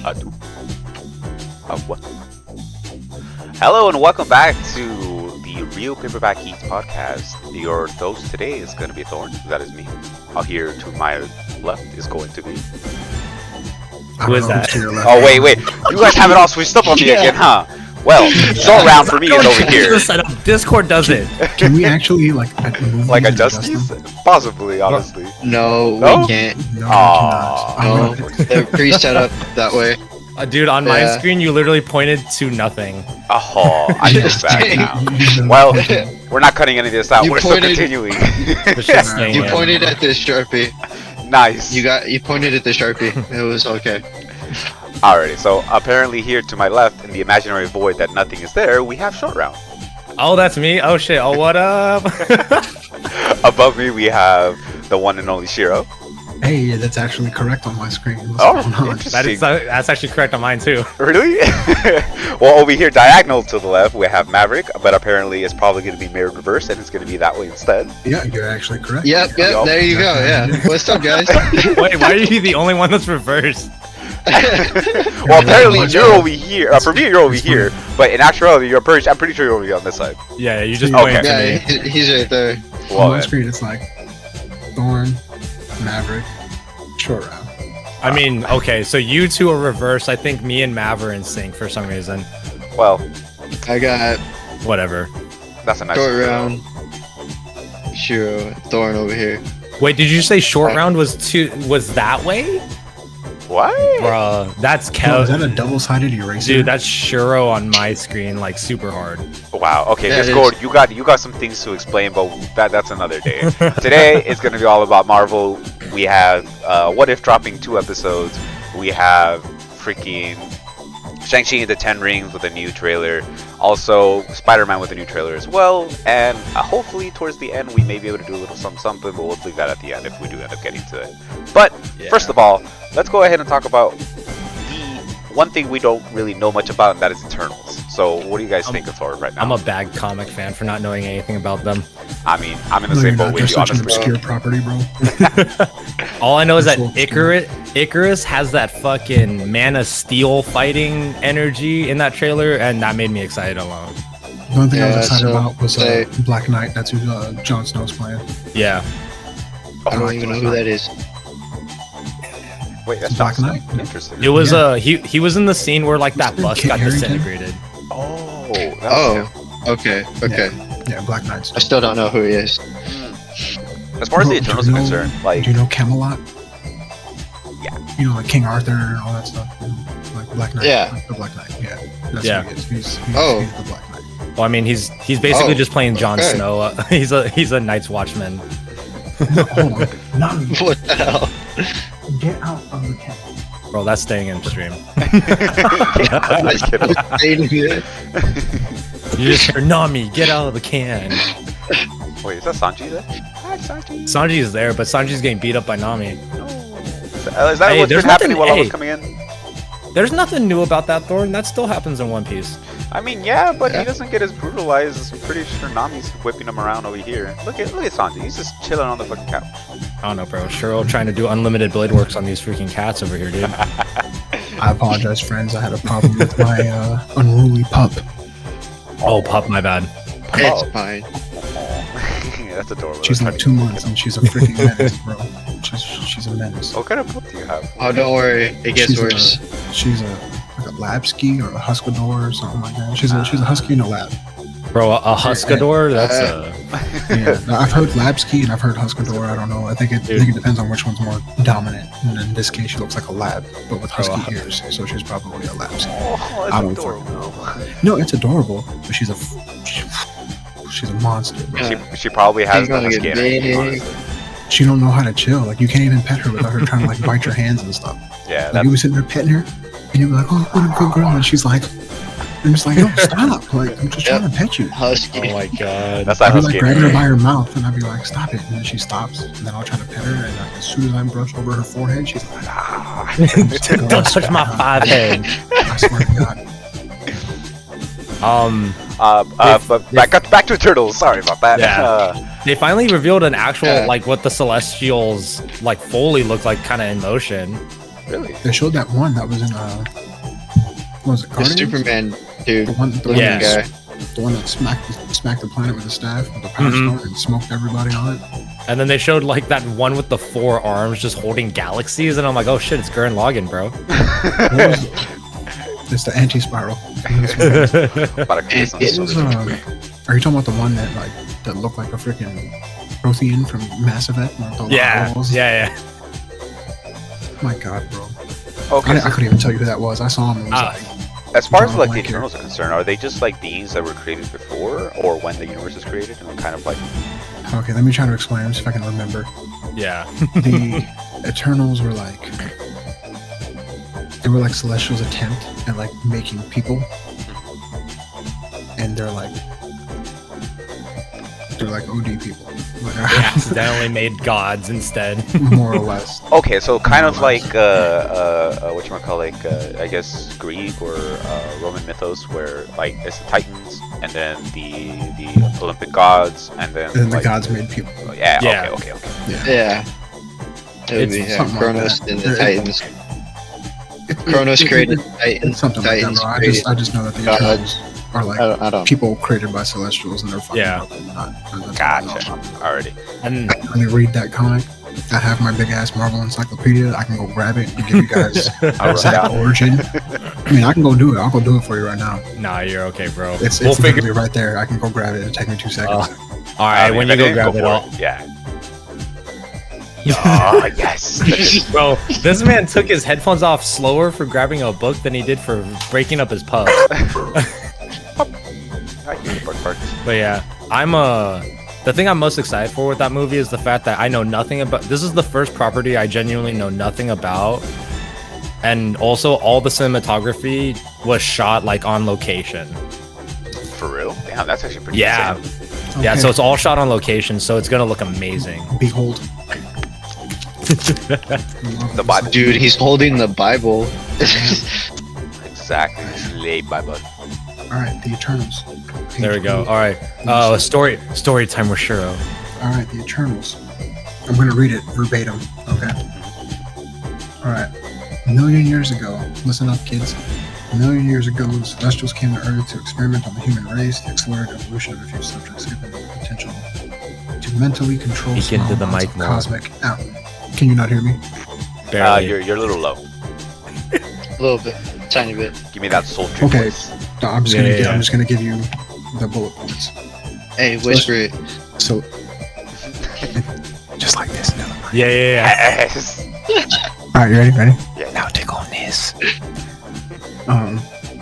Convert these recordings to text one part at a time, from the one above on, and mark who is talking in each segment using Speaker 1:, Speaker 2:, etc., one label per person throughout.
Speaker 1: What? Hello and welcome back to the Real Paperback Eats podcast. Your host today is going to be Thorn. That is me. Here to my left is going to be...
Speaker 2: Who is that?
Speaker 1: Oh, wait. You guys have it all switched up on me again, huh? Well, short round for me is over here.
Speaker 2: Discord does it.
Speaker 3: Can we actually
Speaker 1: adjust these? Possibly, honestly.
Speaker 4: No, we can't.
Speaker 1: No,
Speaker 4: they're pre-set up that way.
Speaker 2: Dude, on my screen, you literally pointed to nothing.
Speaker 1: Oh, I feel bad now. Well, we're not cutting any of this out. We're still continuing.
Speaker 4: You pointed at this Sharpie.
Speaker 1: Nice.
Speaker 4: You pointed at the Sharpie. It was okay.
Speaker 1: Alrighty, so apparently here to my left, in the imaginary void that nothing is there, we have short round.
Speaker 2: Oh, that's me? Oh shit, oh what up?
Speaker 1: Above me we have the one and only Shiro.
Speaker 3: Hey, that's actually correct on my screen.
Speaker 1: Interesting.
Speaker 2: That's actually correct on mine too.
Speaker 1: Really? Well, over here, diagonal to the left, we have Maverick, but apparently it's probably going to be mirrored reverse, and it's going to be that way instead.
Speaker 3: Yeah, you're actually correct.
Speaker 4: Yep, there you go, yeah. What's up, guys?
Speaker 2: Wait, why are you the only one that's reversed?
Speaker 1: Well, apparently you're over here. For me, you're over here, but in actuality, I'm pretty sure you're over here on this side.
Speaker 2: Yeah, you just pointed to me.
Speaker 4: Yeah, he's right there.
Speaker 3: On my screen, it's like Thorn, Maverick, short round.
Speaker 2: I mean, okay, so you two are reversed. I think me and Mav are in sync for some reason.
Speaker 1: Well,
Speaker 4: I got
Speaker 2: whatever.
Speaker 1: That's a nice
Speaker 4: short round. Shiro, Thorn over here.
Speaker 2: Wait, did you say short round was that way?
Speaker 1: What?
Speaker 2: Bruh, that's
Speaker 3: Is that a double-sided eraser?
Speaker 2: Dude, that's Shiro on my screen, like super hard.
Speaker 1: Wow. Okay, Discord, you got some things to explain, but that's another day. Today it's gonna be all about Marvel. We have What If dropping 2 episodes. We have freaking Shang Chi and the 10 Rings with a new trailer. Also, Spider-Man with a new trailer as well. And hopefully towards the end we may be able to do a little something, but we'll leave that at the end if we do end up getting to it. But first of all, let's go ahead and talk about the one thing we don't really know much about, and that is Eternals. So what do you guys think of Thor right now?
Speaker 2: I'm a bad comic fan for not knowing anything about them.
Speaker 1: I mean, I'm in the same boat with you, honestly.
Speaker 3: Such an obscure property, bro.
Speaker 2: All I know is that Icarus has that fucking Man of Steel fighting energy in that trailer, and that made me excited alone.
Speaker 3: The only thing I was excited about was Black Knight. That's who Jon Snow's playing.
Speaker 2: Yeah.
Speaker 4: I don't even know who that is.
Speaker 1: Wait, that's
Speaker 3: Black Knight.
Speaker 1: Interesting.
Speaker 2: It was he was in the scene where like that bus got disintegrated.
Speaker 4: Okay.
Speaker 3: Yeah, Black Knight.
Speaker 4: I still don't know who he is.
Speaker 1: As far as the Eternals are concerned, like...
Speaker 3: Do you know Camelot?
Speaker 1: Yeah.
Speaker 3: You know, like King Arthur and all that stuff? Like Black Knight?
Speaker 4: Yeah.
Speaker 3: Like the Black Knight, yeah. That's
Speaker 2: yeah.
Speaker 3: who he is. He's the Black Knight.
Speaker 2: Well, I mean, he's basically just playing Jon Snow. He's a Night's Watchman.
Speaker 3: No, hold on. Nami.
Speaker 4: What the hell?
Speaker 3: Get out of the cat.
Speaker 2: Bro, that's staying in the stream. You just hear Nami, get out of the can.
Speaker 1: Wait, is that Sanji there? Hi, Sanji.
Speaker 2: Sanji is there, but Sanji's getting beat up by Nami.
Speaker 1: No. Is that what's been happening while I was coming in?
Speaker 2: There's nothing new about that, Thorn. That still happens in One Piece.
Speaker 1: I mean, yeah, but he doesn't get as brutalized. I'm pretty sure Nami's whipping him around over here. Look at Sanji. He's just chilling on the fucking couch.
Speaker 2: I don't know, bro. Shiro trying to do unlimited blade works on these freaking cats over here, dude.
Speaker 3: I apologize, friends. I had a problem with my unruly pup.
Speaker 2: Oh, pup, my bad.
Speaker 4: It's fine.
Speaker 1: Yeah, that's adorable.
Speaker 3: She's like 2 months and she's a freaking menace, bro. She's a menace.
Speaker 1: What kind of pup do you have?
Speaker 4: Oh, don't worry. It gets worse.
Speaker 3: She's a Labsky or a Huskador or something like that. She's a husky in a lab.
Speaker 2: Bro, a Huskador? That's
Speaker 3: Yeah, I've heard Labsky and I've heard Huskador. I don't know. I think it depends on which one's more dominant. And in this case, she looks like a lab, but with husky ears, so she's probably a Labsky.
Speaker 1: Oh, that's adorable.
Speaker 3: No, it's adorable, but she's a monster.
Speaker 1: She probably has the husky energy.
Speaker 3: She don't know how to chill. Like, you can't even pet her without her trying to like bite your hands and stuff.
Speaker 1: Yeah,
Speaker 3: like, you be sitting there petting her, and you be like, "Oh, what a good girl," and she's like, "I'm just like, no, stop! Like, I'm just trying to pet you."
Speaker 4: Husky.
Speaker 2: Oh my god.
Speaker 1: That's
Speaker 3: I'd
Speaker 1: like
Speaker 3: be like grabbing her by her mouth, and I'd be like, "Stop it!" And then she stops, and then I'll try to pet her, and like, as soon as I brush over her forehead, she's like, "Ah!"
Speaker 2: Don't touch my 5 head.
Speaker 3: I swear to God.
Speaker 1: But back to Turtles. Sorry about that.
Speaker 2: Yeah. They finally revealed an actual like what the Celestials like fully look like, kind of in motion.
Speaker 1: Really?
Speaker 3: They showed that one that was in what was it?
Speaker 4: The
Speaker 3: Guardians?
Speaker 4: Superman dude.
Speaker 3: The one
Speaker 2: Yeah.
Speaker 4: Guy.
Speaker 3: the one that smacked the planet with a staff with the power
Speaker 2: Mhm.
Speaker 3: stone and smoked everybody on it.
Speaker 2: And then they showed like that one with the 4 arms just holding galaxies, and I'm like, oh shit, it's Gurren Lagann, bro.
Speaker 3: What was it? It's the anti-spiral.
Speaker 1: About to create some
Speaker 3: It was,
Speaker 1: sort of-
Speaker 3: are you talking about the one that looked like a freaking Prothean from Mass Effect? With all the
Speaker 2: Yeah,
Speaker 3: eyeballs?
Speaker 2: yeah.
Speaker 3: My God, bro.
Speaker 1: Okay,
Speaker 3: I couldn't even tell you who that was. I saw him and was
Speaker 2: Ah.
Speaker 3: like,
Speaker 1: as far as like the
Speaker 3: Like here.
Speaker 1: Eternals are concerned, are they just like beings that were created before, or when the universe was created, and kind of like
Speaker 3: okay, let me try to explain them, see if I can remember.
Speaker 2: Yeah.
Speaker 3: The Eternals were like, they were like Celestial's attempt at like making people, and they're like OD people, like,
Speaker 2: They accidentally made gods instead.
Speaker 3: more or less.
Speaker 1: okay, so kind of like what you want to call like I guess Greek or Roman mythos, where like it's the Titans and then the Olympic gods and then
Speaker 3: And the
Speaker 1: like,
Speaker 3: gods made people.
Speaker 1: Yeah.
Speaker 2: Yeah.
Speaker 1: Okay.
Speaker 4: Yeah. It would
Speaker 2: It's
Speaker 4: be
Speaker 3: something like
Speaker 4: Kronos
Speaker 3: that.
Speaker 4: and the
Speaker 3: It-
Speaker 4: Titans. Kronos created Titans.
Speaker 3: It's something like that,
Speaker 4: Titans
Speaker 3: bro.
Speaker 4: created.
Speaker 3: I just know that the
Speaker 4: gods.
Speaker 3: Eternals are like
Speaker 4: I don't.
Speaker 3: people created by Celestials, and they're fucking
Speaker 2: Yeah.
Speaker 3: up and not. That's all I
Speaker 1: Gotcha.
Speaker 3: know.
Speaker 1: Already.
Speaker 2: And
Speaker 3: Let me read that comic. I have my big ass Marvel encyclopedia. I can go grab it and give you guys
Speaker 1: I'll run
Speaker 3: exact
Speaker 1: down.
Speaker 3: origin. I mean, I can go do it. I'll go do it for you right now.
Speaker 2: nah, you're okay, bro.
Speaker 3: It's
Speaker 2: We'll figure.
Speaker 3: literally right there. I can go grab it. It'll take me 2 seconds.
Speaker 2: All right, when you
Speaker 1: if
Speaker 2: go
Speaker 1: didn't,
Speaker 2: grab it,
Speaker 1: for
Speaker 2: all.
Speaker 1: Yeah. Oh yes.
Speaker 2: Bro, this man took his headphones off slower for grabbing a book than he did for breaking up his pup.
Speaker 1: I hear the bark.
Speaker 2: But yeah, the thing I'm most excited for with that movie is the fact that I know nothing about. This is the first property I genuinely know nothing about, and also all the cinematography was shot like on location.
Speaker 1: For real? Damn, that's actually pretty
Speaker 2: Yeah,
Speaker 1: insane.
Speaker 2: yeah.
Speaker 3: Okay.
Speaker 2: So it's all shot on location, so it's gonna look amazing.
Speaker 3: Behold.
Speaker 1: The Bible.
Speaker 4: Dude, he's holding the Bible.
Speaker 1: Exactly. Laid by blood.
Speaker 3: All right, the Eternals.
Speaker 2: There we go.
Speaker 3: Page
Speaker 2: All right. Story time with Shiro.
Speaker 3: All right, the Eternals. I'm gonna read it verbatim. Okay. All right. A million years ago, listen up, kids. A million years ago, the Celestials came to Earth to experiment on the human race. The accelerated evolution of a few subjects given the potential to mentally control
Speaker 2: Speak
Speaker 3: small
Speaker 2: into the
Speaker 3: amounts
Speaker 2: mic
Speaker 3: of
Speaker 2: more.
Speaker 3: cosmic. Ow. Can you not hear me?
Speaker 2: Barely.
Speaker 1: You're a little low.
Speaker 4: A little bit, tiny bit.
Speaker 1: Give me that sultry
Speaker 3: Okay.
Speaker 1: voice.
Speaker 3: No, I'm just gonna give you the bullet points.
Speaker 4: Hey, whisper it.
Speaker 3: So, just like this. Never mind.
Speaker 2: Yeah.
Speaker 1: Yes.
Speaker 3: All right, you ready? Ready?
Speaker 1: Yeah.
Speaker 3: Now take on this. All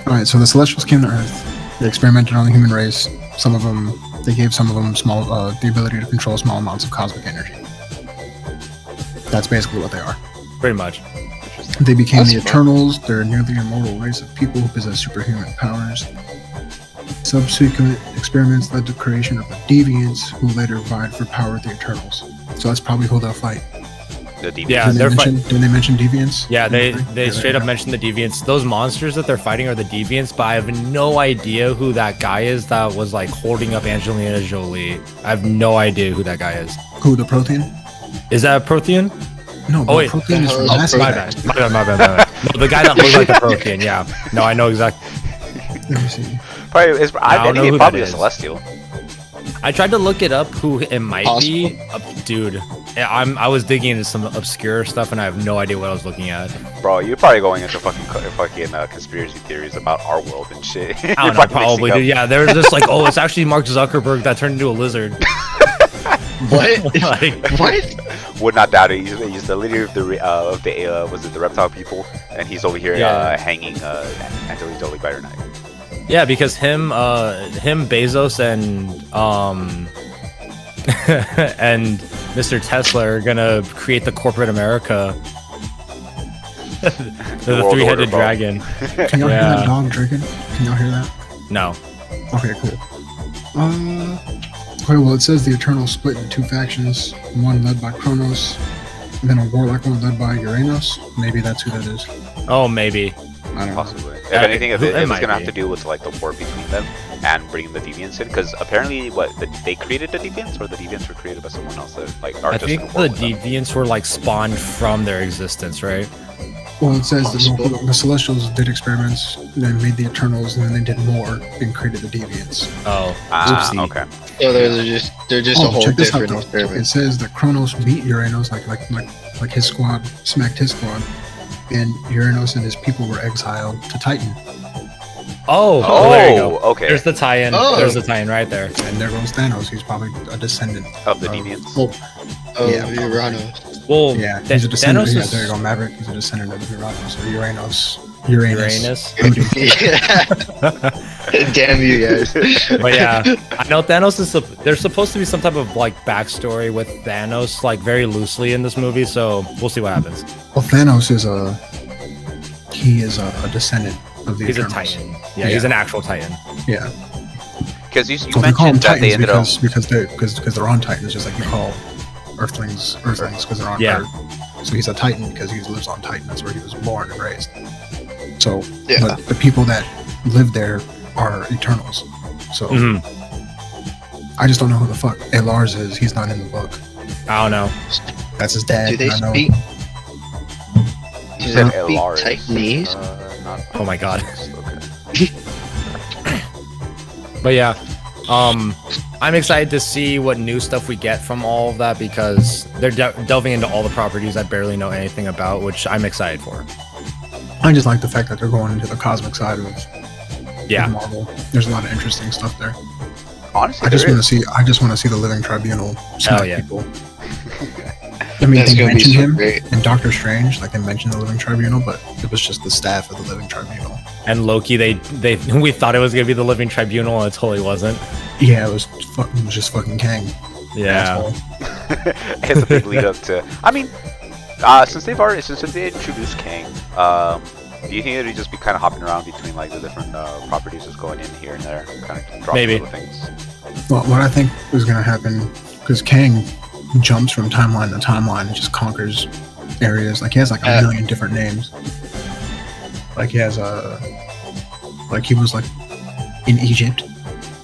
Speaker 3: right, so the Celestials came to Earth. They experimented on the human race. They gave some of them the ability to control small amounts of cosmic energy. That's basically what they are.
Speaker 2: Pretty much.
Speaker 3: They became
Speaker 4: That's
Speaker 3: the
Speaker 4: fun.
Speaker 3: Eternals. They're a nearly immortal race of people who possess superhuman powers. Subsequent experiments led to creation of the Deviants, who later vied for power with the Eternals. So that's probably who they'll fight.
Speaker 1: The DB.
Speaker 2: Yeah, they're
Speaker 3: Didn't they mention Deviants?
Speaker 2: Yeah, they
Speaker 3: Yeah,
Speaker 2: straight up mentioned the deviants. Those monsters that they're fighting are the deviants, but I have no idea who that guy is that was like holding up Angelina Jolie. I have no idea who that guy is.
Speaker 3: Who, the Prothean?
Speaker 2: Is that a Prothean?
Speaker 3: No,
Speaker 2: Oh, wait.
Speaker 3: Prothean is from
Speaker 4: Oh,
Speaker 3: Mass
Speaker 2: My
Speaker 3: Effect.
Speaker 2: bad. My bad. No, the guy that looks like the Prothean. Yeah. No, I know exactly.
Speaker 3: Let me see.
Speaker 1: Probably, I
Speaker 2: don't know
Speaker 1: think
Speaker 2: who
Speaker 1: it's
Speaker 2: that
Speaker 1: probably a
Speaker 2: is.
Speaker 1: Celestial.
Speaker 2: I tried to look it up who it might be. Dude, I was digging into some obscure stuff and I have no idea what I was looking at.
Speaker 1: Bro, you're probably going into fucking conspiracy theories about our world and shit.
Speaker 2: I don't know, probably. Dude. Yeah, they're just like, oh, it's actually Mark Zuckerberg that turned into a lizard.
Speaker 4: What?
Speaker 2: Like,
Speaker 4: What?
Speaker 1: Would not doubt it. He's the leader of the was it the reptile people, and he's over here
Speaker 2: Yeah.
Speaker 1: hanging Angelina Jolie by her neck.
Speaker 2: yeah, because him, Bezos, and and Mr. Tesla are gonna create the corporate America. The
Speaker 1: World
Speaker 2: three-headed
Speaker 1: order, bro.
Speaker 2: dragon.
Speaker 3: Can y'all hear
Speaker 2: Yeah.
Speaker 3: that dog drinking? Can y'all hear that?
Speaker 2: No.
Speaker 3: Okay, cool. Okay, well, it says the Eternals split into 2 factions, one led by Kronos, and then a warlike one led by Uranus. Maybe that's who that is.
Speaker 2: Oh, maybe.
Speaker 3: I don't know.
Speaker 1: Possibly. If
Speaker 2: Yeah,
Speaker 1: anything, if
Speaker 2: it
Speaker 1: it's
Speaker 2: might
Speaker 1: gonna
Speaker 2: be.
Speaker 1: have to do with like the war between them and bringing the deviants in, because apparently, they created the deviants, or the deviants were created by someone else that like are
Speaker 2: I
Speaker 1: just
Speaker 2: think
Speaker 1: in war
Speaker 2: the
Speaker 1: with them?
Speaker 2: deviants were like spawned from their existence, right?
Speaker 3: Well, it says
Speaker 4: Possible.
Speaker 3: that the Celestials did experiments, then made the Eternals, and then they did more and created the Deviants.
Speaker 2: Oh,
Speaker 1: Ah,
Speaker 2: oopsie.
Speaker 1: okay.
Speaker 4: So they're just a whole
Speaker 3: check this out,
Speaker 4: different
Speaker 3: though. It
Speaker 4: experiment.
Speaker 3: says that Kronos beat Uranos, like his squad smacked his squad, and Uranos and his people were exiled to Titan.
Speaker 2: Oh,
Speaker 1: Oh,
Speaker 2: there you go.
Speaker 1: okay.
Speaker 2: There's the tie-in.
Speaker 4: Oh.
Speaker 2: There's the tie-in right there.
Speaker 3: And there goes Thanos. He's probably a descendant
Speaker 1: Of the Deviants.
Speaker 3: Well,
Speaker 4: Oh,
Speaker 3: yeah,
Speaker 4: Uranus.
Speaker 2: Well,
Speaker 3: yeah, he's a descendant.
Speaker 2: Thanos
Speaker 3: Yeah,
Speaker 2: is
Speaker 3: there you go, Maverick. He's a descendant of Uranus or Uranus.
Speaker 2: Uranus.
Speaker 4: Damn you guys.
Speaker 2: But yeah, I know Thanos is. There's supposed to be some type of like backstory with Thanos, like very loosely in this movie. So we'll see what happens.
Speaker 3: Well, Thanos is a descendant of the
Speaker 2: He's a
Speaker 3: Eternals.
Speaker 2: Titan. Yeah, he's an actual Titan.
Speaker 3: Yeah.
Speaker 1: Because you
Speaker 3: So they call them
Speaker 1: mentioned that they
Speaker 3: Titans
Speaker 1: ended up.
Speaker 3: because they're on Titans, just like you call Earthlings because they're on
Speaker 2: Yeah.
Speaker 3: Earth. So he's a Titan because he lives on Titan. That's where he was born and raised. So,
Speaker 4: Yeah.
Speaker 3: but the people that live there are Eternals. So
Speaker 2: Mhm.
Speaker 3: I just don't know who the fuck Lars is. He's not in the book.
Speaker 2: I don't know.
Speaker 3: That's his dad.
Speaker 4: Do they
Speaker 3: I know.
Speaker 4: speak?
Speaker 1: You
Speaker 4: Do
Speaker 1: said
Speaker 4: they speak
Speaker 1: Elaris.
Speaker 4: Titanese?
Speaker 1: Not.
Speaker 2: Oh my god.
Speaker 1: Okay.
Speaker 2: But yeah, I'm excited to see what new stuff we get from all of that because they're delving into all the properties I barely know anything about, which I'm excited for.
Speaker 3: I just like the fact that they're going into the cosmic side of
Speaker 2: Yeah.
Speaker 3: Marvel. There's a lot of interesting stuff there.
Speaker 1: Honestly,
Speaker 3: I just
Speaker 1: there
Speaker 3: want to
Speaker 1: is.
Speaker 3: see. I just want to see the Living Tribunal smack
Speaker 2: yeah.
Speaker 3: people. I mean,
Speaker 4: That's
Speaker 3: they
Speaker 4: gonna be
Speaker 3: mentioned
Speaker 4: so
Speaker 3: him
Speaker 4: great.
Speaker 3: in Doctor Strange. Like they mentioned the Living Tribunal, but it was just the staff of the Living Tribunal.
Speaker 2: And Loki, they we thought it was gonna be the Living Tribunal, and it totally wasn't.
Speaker 3: Yeah, it was just fucking Kang.
Speaker 2: Yeah.
Speaker 3: Asshole.
Speaker 1: It's a big lead up to. I mean, since they introduced Kang, do you think it'd just be kind of hopping around between like the different properties, just going in here and there, kind of dropping
Speaker 2: Maybe.
Speaker 1: little things?
Speaker 3: Well, what I think is going to happen, because Kang jumps from timeline to timeline and just conquers areas. Like he has like a million different names. Like he has like he was like in Egypt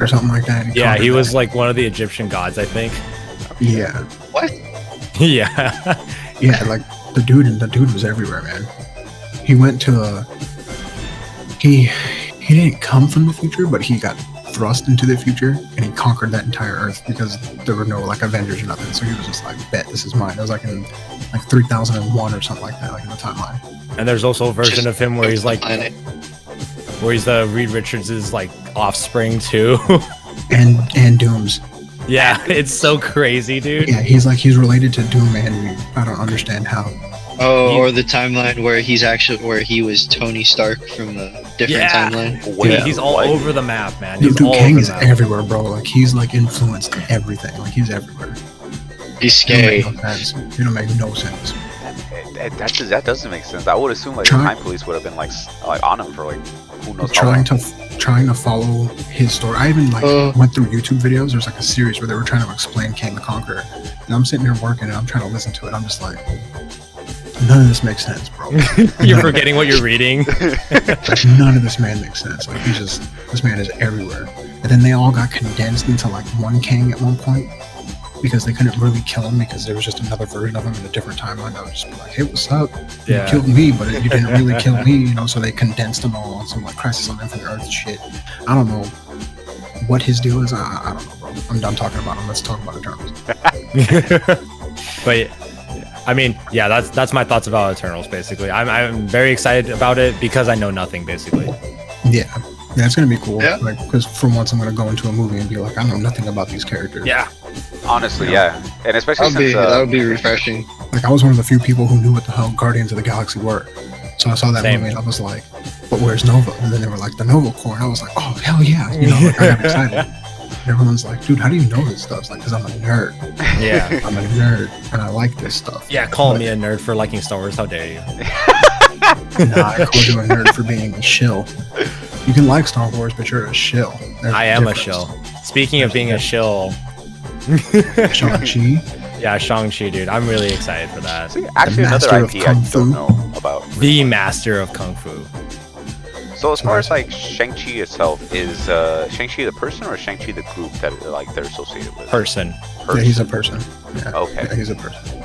Speaker 3: or something like that.
Speaker 2: Yeah, he
Speaker 3: conquered
Speaker 2: was
Speaker 3: that.
Speaker 2: like one of the Egyptian gods, I think.
Speaker 3: Yeah,
Speaker 4: What?
Speaker 2: Yeah.
Speaker 3: yeah. Like the dude was everywhere, man. He went to he didn't come from the future, but he got thrust into the future and he conquered that entire Earth because there were no like Avengers or nothing. So he was just like, bet this is mine. It was like in like 3001 or something like that, like in the timeline.
Speaker 2: And there's also a version of him where he's like,
Speaker 4: Planet.
Speaker 2: where he's the Reed Richards' like offspring too.
Speaker 3: And Doom's.
Speaker 2: Yeah, it's so crazy, dude.
Speaker 3: Yeah, he's related to Doom, and I don't understand how.
Speaker 4: Oh,
Speaker 2: You-
Speaker 4: or the timeline where he was Tony Stark from the different
Speaker 2: Yeah.
Speaker 4: timeline.
Speaker 1: Wait,
Speaker 2: He's all
Speaker 1: what?
Speaker 2: over the map, man.
Speaker 3: Dude,
Speaker 2: He's all
Speaker 3: Kang
Speaker 2: over
Speaker 3: is
Speaker 2: the map.
Speaker 3: everywhere, bro. Like he's like influenced everything. Like he's everywhere.
Speaker 4: He's
Speaker 3: It don't
Speaker 4: scary.
Speaker 3: make no sense. It don't make no sense.
Speaker 1: That doesn't make sense. I would assume like the
Speaker 3: Try-
Speaker 1: time police would have been like on him for like who knows how
Speaker 3: Trying
Speaker 1: long.
Speaker 3: to follow his story. I even like went through YouTube videos. There's like a series where they were trying to explain Kang the Conqueror, and I'm sitting here working and I'm trying to listen to it. I'm just like, none of this makes sense, bro.
Speaker 2: You're forgetting what you're reading.
Speaker 3: Like, none of this man makes sense. Like this man is everywhere. And then they all got condensed into like one Kang at one point because they couldn't really kill him because there was just another version of him in a different timeline that would just be like, hey, what's up?
Speaker 2: Yeah.
Speaker 3: You killed me, but you didn't really kill me, you know? So they condensed them all on some like Crisis on Infinite Earth shit. I don't know what his deal is. I don't know, bro. I'm done talking about him. Let's talk about Eternals.
Speaker 2: But I mean, yeah, that's my thoughts about Eternals. Basically, I'm very excited about it because I know nothing. Basically,
Speaker 3: Yeah, it's gonna be cool.
Speaker 4: Yeah.
Speaker 3: Like, because for once I'm gonna go into a movie and be like, I know nothing about these characters.
Speaker 2: yeah,
Speaker 1: Honestly, yeah, and especially since
Speaker 4: That would be refreshing.
Speaker 3: Like I was one of the few people who knew what the hell Guardians of the Galaxy were. So I saw that
Speaker 2: Same.
Speaker 3: movie and I was like, but where's Nova? And then they were like, the Nova Corps. And I was like, oh, hell yeah. You know, like, I got excited. And everyone's like, dude, how do you know this stuff? It's like, because I'm a nerd.
Speaker 2: yeah,
Speaker 3: I'm a nerd and I like this stuff.
Speaker 2: yeah. Calling me a nerd for liking Star Wars? How dare you?
Speaker 3: Nah, I called you a nerd for being a shill. You can like Star Wars, but you're a shill. There's
Speaker 2: I am a
Speaker 3: difference.
Speaker 2: shill. Speaking of being a shill,
Speaker 3: Shang-Chi.
Speaker 2: yeah, Shang-Chi, dude. I'm really excited for that.
Speaker 1: See, actually,
Speaker 3: The
Speaker 1: another
Speaker 3: master of
Speaker 1: IP I
Speaker 3: Kung
Speaker 1: don't
Speaker 3: Fu.
Speaker 1: know about.
Speaker 2: The master of Kung Fu.
Speaker 1: So as far as like Shang-Chi itself, is Shang-Chi the person or Shang-Chi the group that like they're associated with?
Speaker 2: Person.
Speaker 3: Yeah, he's a person. Yeah.
Speaker 1: Okay.
Speaker 3: Yeah, he's a person.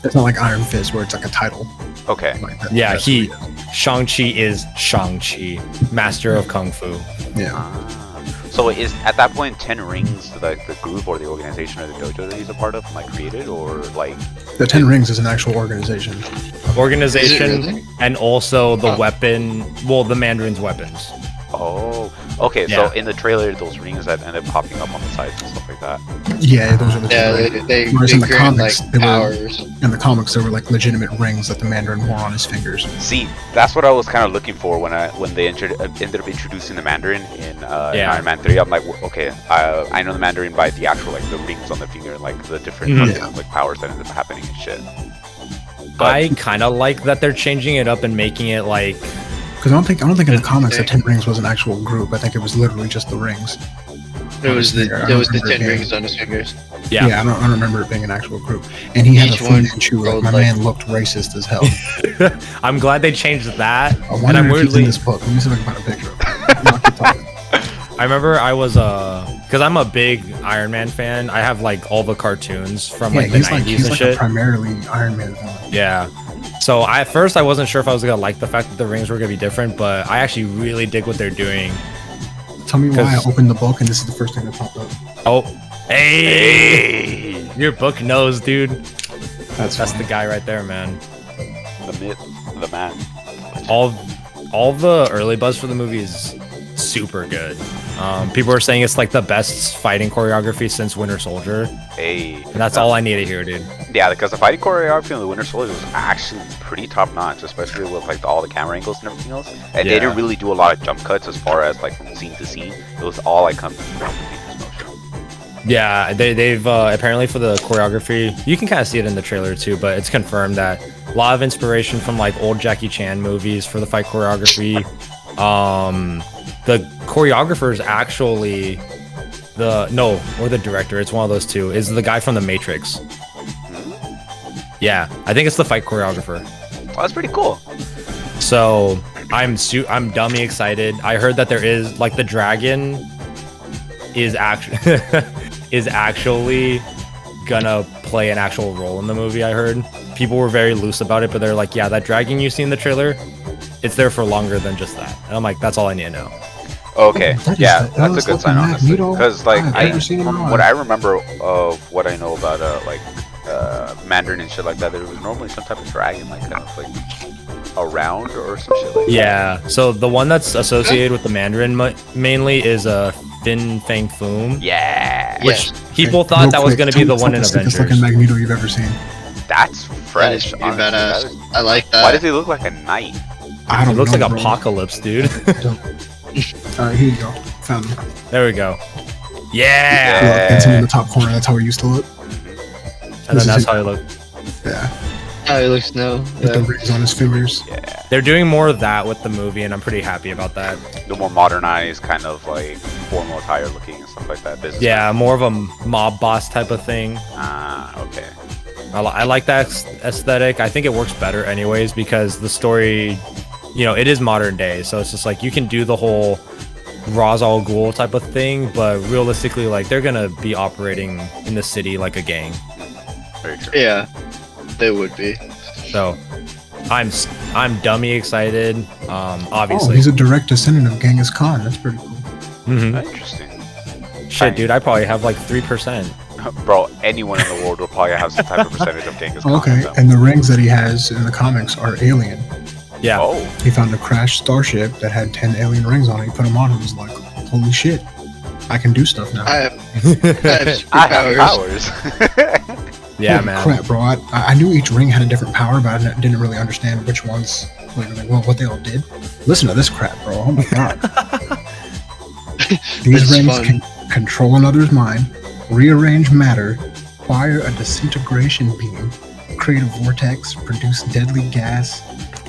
Speaker 3: It's not like Iron Fist where it's like a title.
Speaker 1: Okay.
Speaker 3: Like that,
Speaker 2: Yeah,
Speaker 3: that's who
Speaker 2: he
Speaker 3: is.
Speaker 2: Shang Chi is Shang Chi, master of kung fu.
Speaker 3: Yeah.
Speaker 1: So is at that point 10 Rings like the group or the organization or the dojo that he's a part of like created or like
Speaker 3: The Ten Rings is an actual organization.
Speaker 2: Organization,
Speaker 4: Is it really?
Speaker 2: and also the
Speaker 4: Oh.
Speaker 2: weapon. Well, the Mandarin's weapons.
Speaker 1: oh okay
Speaker 2: Yeah.
Speaker 1: so in the trailer those rings that end up popping up on the sides and stuff like that.
Speaker 3: Yeah, those are the
Speaker 4: Yeah,
Speaker 3: Ten Rings.
Speaker 4: they
Speaker 3: Whereas in the
Speaker 4: grant
Speaker 3: comics,
Speaker 4: like
Speaker 3: they were-
Speaker 4: powers.
Speaker 3: In the comics, there were like legitimate rings that the Mandarin wore on his fingers.
Speaker 1: See, that's what I was kind of looking for when they ended up introducing the Mandarin in
Speaker 2: Yeah.
Speaker 1: Iron Man 3. I'm like, okay, I know the Mandarin by the actual like the rings on the finger, and, like the different
Speaker 2: Mhm.
Speaker 1: fucking, like powers that end up happening and shit.
Speaker 2: I kind of like that they're changing it up and making it like
Speaker 3: Because I don't think in the comics the Ten Rings was an actual group. I think it was literally just the rings.
Speaker 4: It was the
Speaker 3: I
Speaker 4: there was the
Speaker 3: remember it
Speaker 4: 10
Speaker 3: being-
Speaker 4: rings on his fingers.
Speaker 2: yeah.
Speaker 3: I don't remember it being an actual group. And he had
Speaker 4: Each
Speaker 3: a Fu
Speaker 4: one
Speaker 3: Manchu. Like
Speaker 4: rolled
Speaker 3: my
Speaker 4: like-
Speaker 3: man looked racist as hell.
Speaker 2: I'm glad they changed that.
Speaker 3: I
Speaker 2: And
Speaker 3: wonder
Speaker 2: I'm
Speaker 3: if he's in
Speaker 2: weirdly
Speaker 3: this book. Let me see if I can find a picture of him. I'll keep talking.
Speaker 2: I remember I was because I'm a big Iron Man fan. I have like all the cartoons from
Speaker 3: Yeah,
Speaker 2: like the
Speaker 3: he's
Speaker 2: 90s
Speaker 3: like he's
Speaker 2: and
Speaker 3: like a
Speaker 2: shit.
Speaker 3: primarily Iron Man villain.
Speaker 2: Yeah. So at first I wasn't sure if I was gonna like the fact that the rings were gonna be different, but I actually really dig what they're doing.
Speaker 3: Tell me why I
Speaker 2: 'Cause-
Speaker 3: opened the book and this is the first thing that popped up.
Speaker 2: Oh, hey,
Speaker 1: Hey,
Speaker 2: your book knows, dude.
Speaker 3: That's
Speaker 2: That's
Speaker 3: fine.
Speaker 2: the guy right there, man.
Speaker 1: the myth, the man.
Speaker 2: All the early buzz for the movie is super good. People are saying it's like the best fighting choreography since Winter Soldier,
Speaker 1: Hey,
Speaker 2: and that's all I need to hear, dude.
Speaker 1: yeah, because the fighting choreography in the Winter Soldier was actually pretty top notch, especially with like all the camera angles and everything else. And they
Speaker 2: Yeah.
Speaker 1: didn't really do a lot of jump cuts as far as like from scene to scene. It was all like come from people's motion.
Speaker 2: Yeah, they've apparently for the choreography, you can kind of see it in the trailer too, but it's confirmed that a lot of inspiration from like old Jackie Chan movies for the fight choreography. The choreographer is actually the director. It's one of those two. Is the guy from The Matrix. Yeah, I think it's the fight choreographer.
Speaker 1: Oh, that's pretty cool.
Speaker 2: So I'm dummy excited. I heard that there is like the dragon is actually gonna play an actual role in the movie. I heard people were very loose about it, but they're like, yeah, that dragon you see in the trailer, it's there for longer than just that. And I'm like, that's all I need to know.
Speaker 1: Okay,
Speaker 3: That is
Speaker 1: yeah,
Speaker 3: the
Speaker 1: that's a good
Speaker 3: illest
Speaker 1: sign,
Speaker 3: looking
Speaker 1: honestly.
Speaker 3: Magneto
Speaker 1: Because like
Speaker 3: I've ever seen in my
Speaker 1: from
Speaker 3: life.
Speaker 1: what I remember of what I know about Mandarin and shit like that, there was normally some type of dragon like kind of like around or some shit like that.
Speaker 2: Yeah. So the one that's associated with the Mandarin mainly is Fin Fang Foom.
Speaker 1: Yeah,
Speaker 2: Which
Speaker 4: Yes.
Speaker 2: people
Speaker 3: Hey,
Speaker 2: thought
Speaker 3: real
Speaker 2: that was
Speaker 3: quick,
Speaker 2: going to be
Speaker 3: tell
Speaker 2: the one in
Speaker 3: the sickest
Speaker 2: Avengers.
Speaker 3: looking Magneto you've ever seen.
Speaker 1: that's
Speaker 4: That is
Speaker 1: fresh.
Speaker 4: pretty
Speaker 1: honestly.
Speaker 4: badass.
Speaker 1: That is-
Speaker 4: I like
Speaker 1: why
Speaker 4: that.
Speaker 1: does he look like a knight?
Speaker 3: I
Speaker 2: It
Speaker 3: don't
Speaker 2: looks
Speaker 3: know,
Speaker 2: like
Speaker 3: bro.
Speaker 2: Apocalypse, dude.
Speaker 3: Alright, here you go. Found him.
Speaker 2: There we go. Yeah.
Speaker 1: Yeah.
Speaker 3: Look, that's him in the top corner. That's how he used to look.
Speaker 2: And then that's how he look.
Speaker 3: Yeah,
Speaker 4: Oh, he looks no.
Speaker 3: with the rings on his fingers.
Speaker 1: Yeah,
Speaker 2: They're doing more of that with the movie, and I'm pretty happy about that.
Speaker 1: the more modernized kind of like formal attire looking and stuff like that. Business.
Speaker 2: Yeah, more of a mob boss type of thing.
Speaker 1: Ah, okay.
Speaker 2: I like that aesthetic. I think it works better anyways because the story, it is modern day. So it's just like you can do the whole Ra's al Ghul type of thing, but realistically, like they're gonna be operating in the city like a gang.
Speaker 1: Very true.
Speaker 4: Yeah, they would be.
Speaker 2: So I'm dummy excited.
Speaker 3: Oh,
Speaker 2: Obviously.
Speaker 3: he's a direct descendant of Genghis Khan. That's pretty cool.
Speaker 2: Mhm.
Speaker 1: Interesting.
Speaker 2: Shit, dude, I probably have like 3%.
Speaker 1: Bro, anyone in the world will probably have some type of percentage of Genghis Khan.
Speaker 3: Okay,
Speaker 1: in them.
Speaker 3: and the rings that he has in the comics are alien.
Speaker 2: Yeah.
Speaker 1: Oh,
Speaker 3: He found a crashed starship that had 10 alien rings on it. He put them on and was like, holy shit, I can do stuff now.
Speaker 4: I have superpowers.
Speaker 1: I have powers.
Speaker 2: Yeah,
Speaker 3: Holy
Speaker 2: man.
Speaker 3: crap, bro. I knew each ring had a different power, but I didn't really understand which ones, what they all did. Listen to this crap, bro. Oh my god. These
Speaker 4: It's
Speaker 3: rings
Speaker 4: fun.
Speaker 3: can control another's mind, rearrange matter, fire a disintegration beam, create a vortex, produce deadly gas,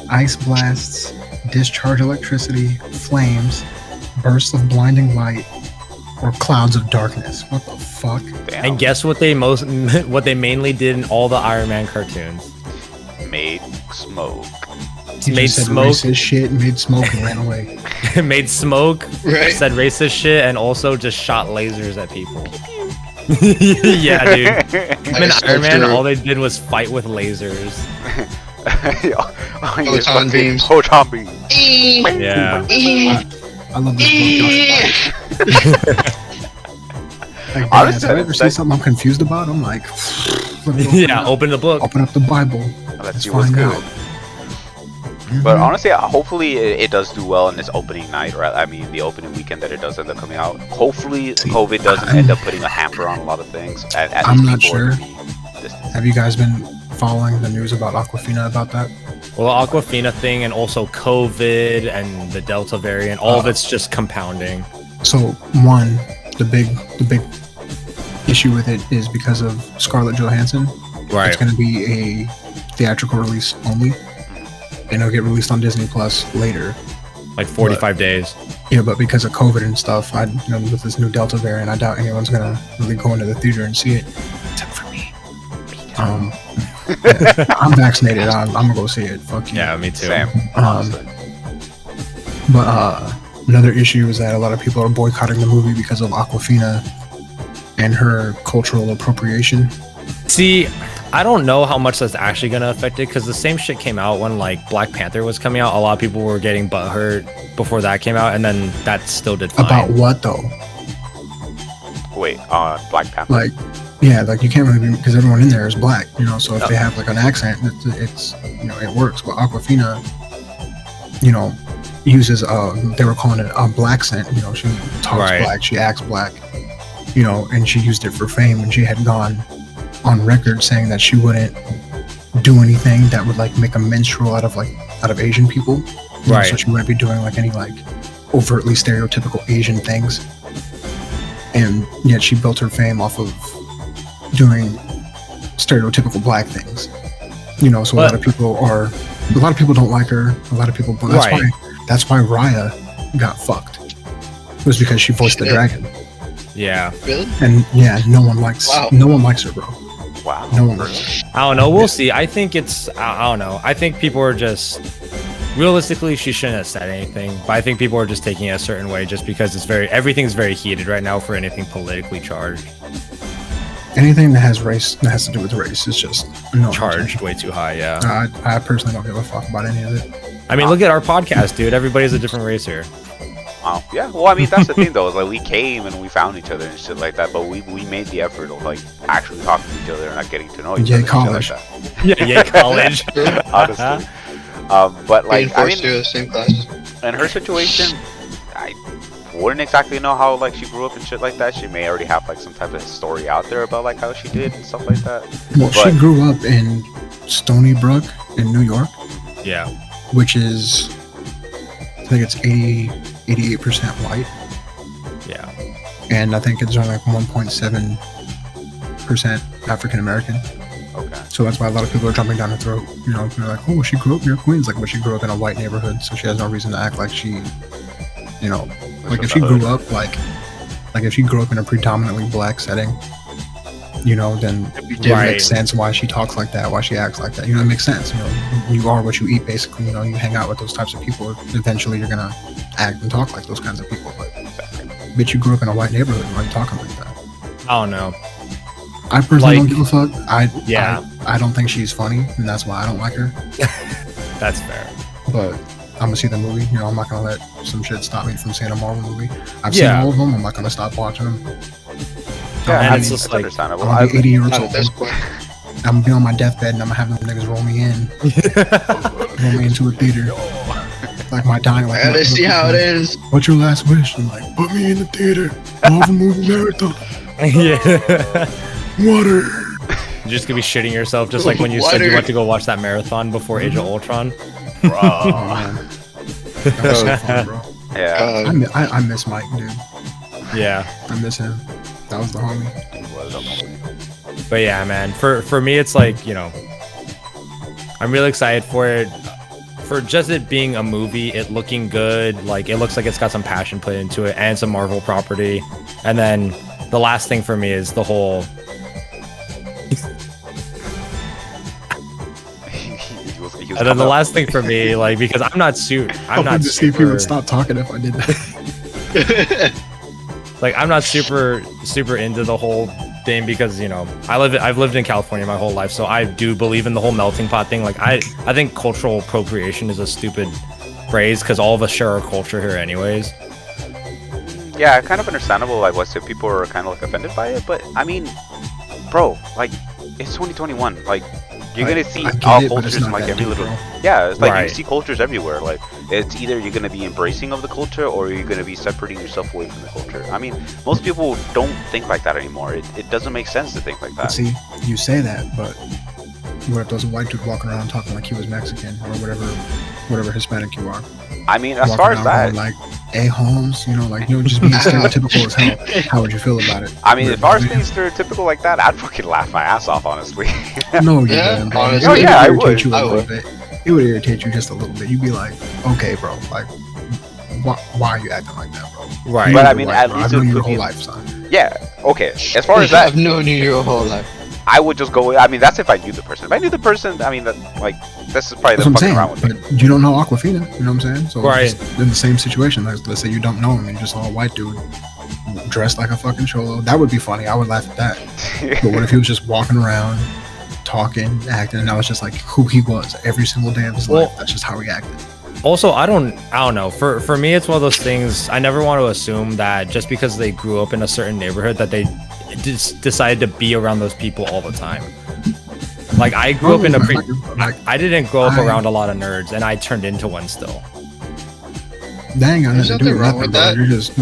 Speaker 3: ice blasts, discharge electricity, flames, bursts of blinding light, or clouds of darkness. What the fuck?
Speaker 1: Damn.
Speaker 2: And guess what what they mainly did in all the Iron Man cartoons?
Speaker 1: Made smoke.
Speaker 3: He
Speaker 2: Made
Speaker 3: just said
Speaker 2: smoke.
Speaker 3: racist shit, made smoke, and ran away.
Speaker 2: Made smoke,
Speaker 4: Right.
Speaker 2: said racist shit, and also just shot lasers at people. Yeah, dude. Him and
Speaker 4: That's so
Speaker 2: Iron Man,
Speaker 4: true.
Speaker 2: all they did was fight with lasers.
Speaker 4: Photon beams.
Speaker 1: Photon beams.
Speaker 2: Yeah.
Speaker 3: I love this book. Like,
Speaker 1: Honestly,
Speaker 3: if I ever see something I'm confused about, I'm like, let me
Speaker 2: Yeah, open the book.
Speaker 3: open up the Bible.
Speaker 1: Let's see what's
Speaker 3: find
Speaker 1: good.
Speaker 3: out.
Speaker 1: But honestly, hopefully it does do well in this opening night, right? I mean, the opening weekend that it does end up coming out. Hopefully, COVID doesn't end up putting a hamper on a lot of things. At
Speaker 3: I'm
Speaker 1: least
Speaker 3: not
Speaker 1: people are
Speaker 3: sure.
Speaker 1: gonna be distanced.
Speaker 3: Have you guys been following the news about Awkwafina about that?
Speaker 2: Well, the Awkwafina thing and also COVID and the Delta variant, all of it's just compounding.
Speaker 3: So one, the big issue with it is because of Scarlett Johansson.
Speaker 2: Right.
Speaker 3: It's going to be a theatrical release only, and it'll get released on Disney Plus later.
Speaker 2: Like 45 days.
Speaker 3: Yeah, but because of COVID and stuff, with this new Delta variant, I doubt anyone's gonna really go into the theater and see it, except for me. I'm vaccinated. I'm gonna go see it. Fuck you.
Speaker 2: Yeah, me too.
Speaker 1: Same.
Speaker 3: Um, but another issue is that a lot of people are boycotting the movie because of Awkwafina and her cultural appropriation.
Speaker 2: See, I don't know how much that's actually going to affect it because the same shit came out when like Black Panther was coming out. A lot of people were getting butthurt before that came out, and then that still did fine.
Speaker 3: About what though?
Speaker 1: Wait, Black Panther.
Speaker 3: Like, yeah, like you can't really be, because everyone in there is black, so if they have like an accent, it's it works. But Awkwafina, uses they were calling it a black accent. She talks
Speaker 2: Right.
Speaker 3: black, she acts black, and she used it for fame, and she had gone on record saying that she wouldn't do anything that would like make a minstrel out of Asian people.
Speaker 2: Right.
Speaker 3: So she wouldn't be doing like any like overtly stereotypical Asian things. And yet she built her fame off of doing stereotypical black things. So a lot of people don't like her. A lot of people, but that's why Raya got fucked. It was because she voiced the dragon.
Speaker 2: Yeah.
Speaker 4: Really?
Speaker 3: And yeah, no one likes her, bro.
Speaker 1: Wow.
Speaker 3: No one likes her.
Speaker 2: I don't know. We'll see. I think I don't know. I think people are just, realistically, she shouldn't have said anything, but I think people are just taking it a certain way just because everything's very heated right now for anything politically charged.
Speaker 3: Anything that has to do with race is just
Speaker 2: Charged way too high, yeah.
Speaker 3: I personally don't give a fuck about any of it.
Speaker 2: I mean, look at our podcast, dude. Everybody's a different race here.
Speaker 1: Wow. Yeah. Well, I mean, that's the thing, though. Is like we came and we found each other and shit like that, but we made the effort of like actually talking to each other and not getting to know each other.
Speaker 3: Yay,
Speaker 1: and
Speaker 3: college.
Speaker 1: shit like
Speaker 2: Yeah, yeah, college.
Speaker 1: that. Honestly. But like,
Speaker 4: Being
Speaker 1: I
Speaker 4: forced
Speaker 1: mean,
Speaker 4: to the same class.
Speaker 1: in her situation, I wouldn't exactly know how like she grew up and shit like that. She may already have like some type of story out there about like how she did and stuff like that.
Speaker 3: Well, she grew up in Stony Brook in New York,
Speaker 2: Yeah.
Speaker 3: which is, I think it's 88% white,
Speaker 2: Yeah.
Speaker 3: and I think it's only like 1.7% African American.
Speaker 1: Okay.
Speaker 3: So that's why a lot of people are jumping down her throat. They're like, "Oh, she grew up near Queens," but she grew up in a white neighborhood, so she has no reason to act like she, like if she grew up if she grew up in a predominantly black setting, then it makes sense why she talks like that, why she acts like that. It makes sense. You are what you eat, basically. You hang out with those types of people. Eventually, you're gonna act and talk like those kinds of people. But bitch, you grew up in a white neighborhood. Why are you talking like that?
Speaker 2: I don't know.
Speaker 3: I personally don't give a fuck. I don't think she's funny, and that's why I don't like her.
Speaker 2: That's fair.
Speaker 3: But I'm gonna see the movie. I'm not gonna let some shit stop me from seeing a Marvel movie. I've seen all of them. I'm not gonna stop watching them.
Speaker 1: Yeah,
Speaker 2: and it's just
Speaker 1: that's
Speaker 2: like,
Speaker 1: understandable.
Speaker 3: I'm gonna be 80 years
Speaker 4: Not
Speaker 3: old.
Speaker 4: at this point.
Speaker 3: I'm gonna be on my deathbed, and I'm gonna have them niggas roll me into a theater. Like my dying. Like,
Speaker 4: Let's see how it ends.
Speaker 3: What's your last wish? I'm like, put me in the theater. Marvel movie marathon.
Speaker 2: yeah.
Speaker 3: Water.
Speaker 2: You're just gonna be shitting yourself, just like when you said you went to go watch that marathon before Age of Ultron.
Speaker 1: Bro.
Speaker 3: That was so fun, bro.
Speaker 1: Yeah.
Speaker 3: I miss Mike, dude.
Speaker 2: Yeah.
Speaker 3: I miss him. That was the homie.
Speaker 2: But yeah, man, for me, it's like, I'm really excited for it. For just it being a movie, it looking good, like it looks like it's got some passion put into it, and some Marvel property. And then the last thing for me is the whole. And then the last thing for me, like, because I'm not
Speaker 3: to see if he would stop talking if I did that.
Speaker 2: Like, I'm not super into the whole thing because I've lived in California my whole life, so I do believe in the whole melting pot thing. Like I think cultural appropriation is a stupid phrase because all of us share our culture here anyways.
Speaker 1: Yeah, kind of understandable. Like, what if people are kind of like offended by it? But I mean, bro, like it's 2021. Like you're gonna see all cultures in like every little. Yeah, it's like you see cultures everywhere. Like it's either you're gonna be embracing of the culture or you're gonna be separating yourself away from the culture. I mean, most people don't think like that anymore. It doesn't make sense to think like that.
Speaker 3: But see, you say that, but what if there's a white dude walking around talking like he was Mexican or whatever Hispanic you are?
Speaker 1: I mean, as far as that,
Speaker 3: like Holmes, just being stereotypical as hell. How would you feel about it?
Speaker 1: I mean, as far as being stereotypical like that, I'd fucking laugh my ass off, honestly.
Speaker 3: No, you wouldn't, bro.
Speaker 1: Oh yeah, I would.
Speaker 3: It would irritate you just a little bit. You'd be like, okay, bro, like, why are you acting like that, bro?
Speaker 2: Right.
Speaker 1: But I mean, at least
Speaker 3: I've known you your whole life, son.
Speaker 1: Yeah. Okay. As far as that,
Speaker 4: I've known you your whole life.
Speaker 1: I would just go. I mean, that's if I knew the person. If I knew the person, I mean, this is probably the fucking around with me.
Speaker 3: But you don't know Awkwafina, you know what I'm saying? So
Speaker 2: right.
Speaker 3: In the same situation, like, let's say you don't know him and you just saw a white dude dressed like a fucking cholo. That would be funny. I would laugh at that. But what if he was just walking around, talking, acting, and that was just like who he was every single day of his life? That's just how he acted.
Speaker 2: Also, I don't know. For me, it's one of those things. I never want to assume that just because they grew up in a certain neighborhood that they decided to be around those people all the time. Like I grew up in I didn't grow up around a lot of nerds, and I turned into one still.
Speaker 3: That ain't got nothing to do with nothing, bro. You're just.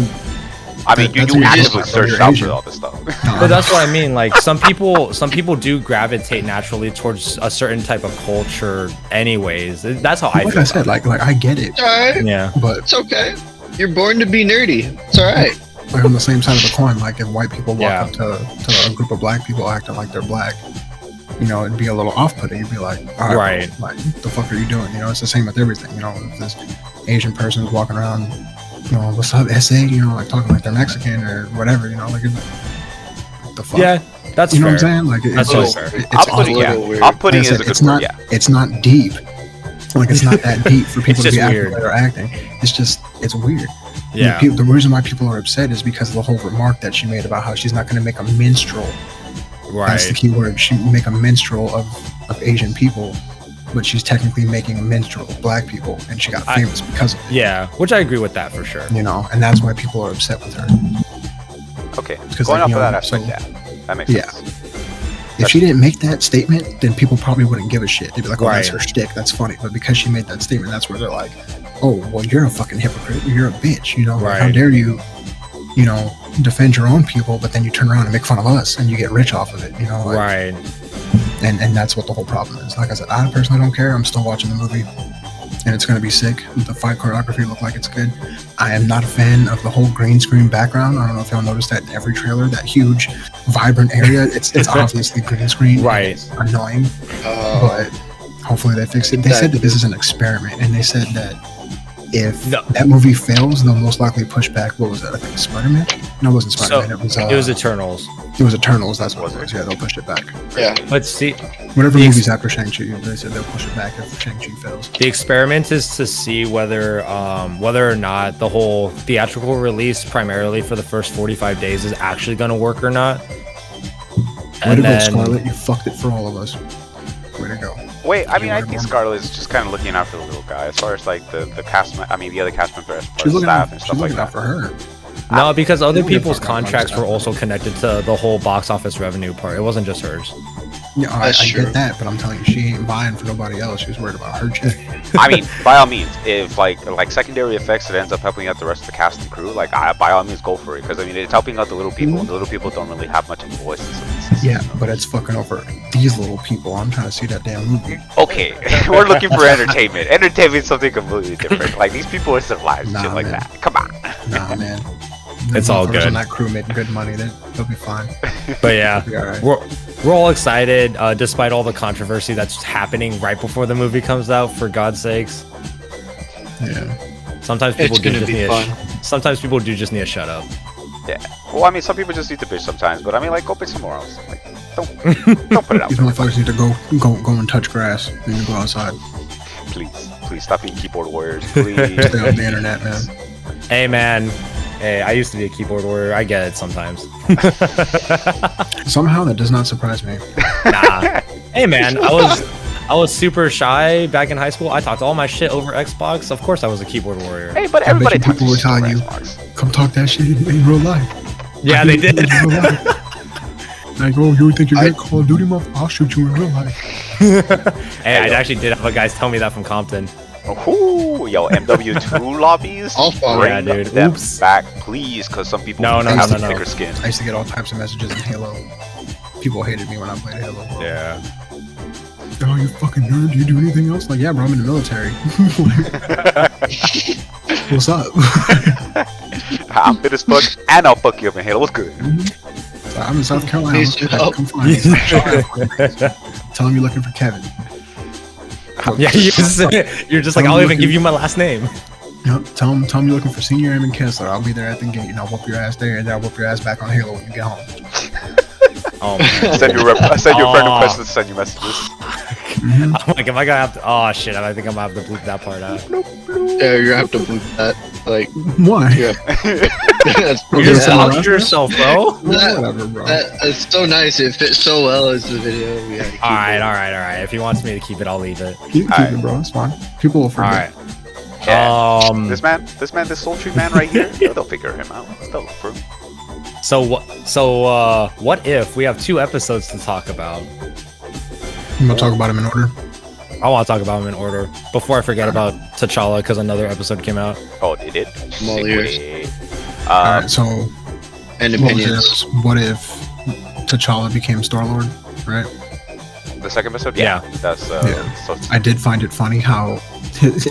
Speaker 1: I mean, you actively search out for all this stuff.
Speaker 2: But that's what I mean. Like some people do gravitate naturally towards a certain type of culture, anyways. That's how I feel.
Speaker 3: Like I said, like I get it.
Speaker 4: All right.
Speaker 2: Yeah.
Speaker 4: But it's okay. You're born to be nerdy. It's all right.
Speaker 3: Like on the same side of the coin, like if white people walk up to a group of black people acting like they're black, it'd be a little off-putting. You'd be like, all right, bro, like, what the fuck are you doing? It's the same with everything. If this Asian person is walking around, what's up, SA? Like talking like they're Mexican or whatever. Like, what the fuck?
Speaker 2: Yeah, that's
Speaker 3: fair.
Speaker 2: What
Speaker 3: I'm saying? Like,
Speaker 2: that's fair.
Speaker 1: Off-putting is a good word. Yeah,
Speaker 3: it's not deep. Like it's not that deep for people to be acting like they're acting. It's weird.
Speaker 2: Yeah.
Speaker 3: The reason why people are upset is because of the whole remark that she made about how she's not going to make a minstrel.
Speaker 2: Right.
Speaker 3: That's the key word. She make a minstrel of Asian people, but she's technically making a minstrel of black people, and she got famous because of it.
Speaker 2: Yeah, which I agree with that for sure.
Speaker 3: And that's why people are upset with her.
Speaker 1: Okay. Going off of that aspect, that makes sense.
Speaker 3: If she didn't make that statement, then people probably wouldn't give a shit. They'd be like, oh, that's her shtick. That's funny. But because she made that statement, that's where they're like, oh, well, you're a fucking hypocrite. You're a bitch. How dare you, defend your own people, but then you turn around and make fun of us and you get rich off of it,
Speaker 2: Right.
Speaker 3: And that's what the whole problem is. Like I said, I personally don't care. I'm still watching the movie. And it's going to be sick. The fight choreography looked like it's good. I am not a fan of the whole green screen background. I don't know if y'all noticed that in every trailer, that huge, vibrant area. It's obviously green screen.
Speaker 2: Right.
Speaker 3: It's annoying. But hopefully they fix it. They said that this is an experiment. And they said that if that movie fails, they'll most likely push back. What was that? I think Spider-Man? No, it wasn't Spider-Man.
Speaker 2: It was Eternals.
Speaker 3: It was Eternals. That's what it was. Yeah, they'll push it back.
Speaker 4: Yeah.
Speaker 2: Let's see.
Speaker 3: Whatever movies after Shang-Chi, they said they'll push it back if Shang-Chi fails.
Speaker 2: The experiment is to see whether or not the whole theatrical release, primarily for the first 45 days, is actually going to work or not.
Speaker 3: Way to go, Scarlett. You fucked it for all of us. Way to go.
Speaker 1: Wait, I mean, I think Scarlett is just kind of looking out for the little guy as far as like the cast. I mean, the other cast members, staff and stuff like that.
Speaker 3: For her.
Speaker 2: No, because other people's contracts were also connected to the whole box office revenue part. It wasn't just hers.
Speaker 3: Yeah, I get that, but I'm telling you, she ain't buying for nobody else. She's worried about her check.
Speaker 1: I mean, by all means, if like secondary effects, it ends up helping out the rest of the cast and crew. Like, by all means, go for it. Because I mean, it's helping out the little people, and the little people don't really have much of a voice in some instances.
Speaker 3: Yeah, but it's fucking over these little people. I'm trying to see that damn movie.
Speaker 1: Okay, we're looking for entertainment. Entertainment is something completely different. Like these people are their lives, shit like that. Come on.
Speaker 3: Nah, man.
Speaker 2: It's all good.
Speaker 3: And that crew made good money. They'll be fine.
Speaker 2: But yeah,
Speaker 3: be all right.
Speaker 2: we're all excited, despite all the controversy that's happening right before the movie comes out. For God's sakes.
Speaker 3: Yeah.
Speaker 2: Sometimes people sometimes people do just need to shut up.
Speaker 1: Yeah. Well, I mean, some people just need to bitch sometimes, but I mean, like, go bitch somewhere else. Like, don't put it out.
Speaker 3: These motherfuckers need to go and touch grass. They need to go outside.
Speaker 1: Please stop being keyboard warriors. Please
Speaker 3: stay on the internet, man.
Speaker 2: Hey, man. Hey, I used to be a keyboard warrior. I get it sometimes.
Speaker 3: Somehow that does not surprise me.
Speaker 2: Nah. Hey man, I was super shy back in high school. I talked all my shit over Xbox. Of course I was a keyboard warrior.
Speaker 1: Hey, but
Speaker 3: I bet
Speaker 1: everybody
Speaker 3: you people were
Speaker 1: talks
Speaker 3: telling
Speaker 1: over
Speaker 3: you,
Speaker 1: Xbox.
Speaker 3: come talk that shit in real life.
Speaker 2: Yeah,
Speaker 3: I
Speaker 2: they
Speaker 3: do it
Speaker 2: did.
Speaker 3: in real life. Like, oh, you think you're good Call of Duty, motherfucker? I'll shoot you in real life.
Speaker 2: Hey, I actually did have a guys tell me that from Compton.
Speaker 1: Ooh, yo, MW2 lobbies.
Speaker 4: I'll follow.
Speaker 1: Bring
Speaker 2: Yeah, dude.
Speaker 1: them
Speaker 2: Oops.
Speaker 1: back, please, because some people
Speaker 2: No, no,
Speaker 1: have
Speaker 3: no,
Speaker 1: the
Speaker 2: no.
Speaker 1: thicker skin.
Speaker 3: I used to get all types of messages in Halo. People hated me when I played Halo. Bro.
Speaker 2: Yeah.
Speaker 3: Oh, you fucking nerd. Do you do anything else? Like, yeah, bro, I'm in the military. What's up?
Speaker 1: I'm fit as fuck, and I'll fuck you up in Halo. What's good?
Speaker 3: So I'm in South Carolina.
Speaker 4: Please do help.
Speaker 3: Come find me. Tell him you're looking for Kevin.
Speaker 2: Yeah, you're just like, I'll even give you my last name.
Speaker 3: Yep. Tell him you're looking for Senior Airman Kessler. I'll be there at the gate, and I'll whoop your ass there, and then I'll whoop your ass back on Halo when you get home.
Speaker 2: Oh man.
Speaker 1: Send your friend
Speaker 2: Aw.
Speaker 1: requests to send you messages.
Speaker 3: Mhm.
Speaker 2: I'm like, am I gonna have to? Oh shit! I think I'm gonna have to bleep that part out.
Speaker 4: Yeah, you're gonna have to bleep that. Like,
Speaker 3: Why?
Speaker 4: yeah. That's
Speaker 2: You
Speaker 3: Yeah,
Speaker 2: just
Speaker 3: so
Speaker 2: doxed
Speaker 3: right?
Speaker 2: yourself, bro.
Speaker 3: Whatever, bro.
Speaker 4: That's so nice. It fits so well as the video. We had to keep
Speaker 2: All right,
Speaker 4: it.
Speaker 2: all right, all right. If he wants me to keep it, I'll leave it.
Speaker 3: Keep
Speaker 1: Alright.
Speaker 3: it, bro. It's fine. People will
Speaker 2: All
Speaker 3: forget.
Speaker 2: right.
Speaker 1: Yeah.
Speaker 2: This
Speaker 1: This sultry man right here, they'll figure him out. They'll look for him.
Speaker 2: So what if we have 2 episodes to talk about?
Speaker 3: I'm gonna talk about him in order.
Speaker 2: I want to talk about them in order before I forget about T'Challa because another episode came out.
Speaker 1: Oh, it did?
Speaker 4: I'm all ears.
Speaker 3: Alright, so
Speaker 4: And
Speaker 3: what was
Speaker 4: opinions.
Speaker 3: this? What if T'Challa became Star-Lord, right?
Speaker 1: The second episode?
Speaker 2: Yeah.
Speaker 1: That's,
Speaker 3: Yeah.
Speaker 1: so
Speaker 3: I did find it funny how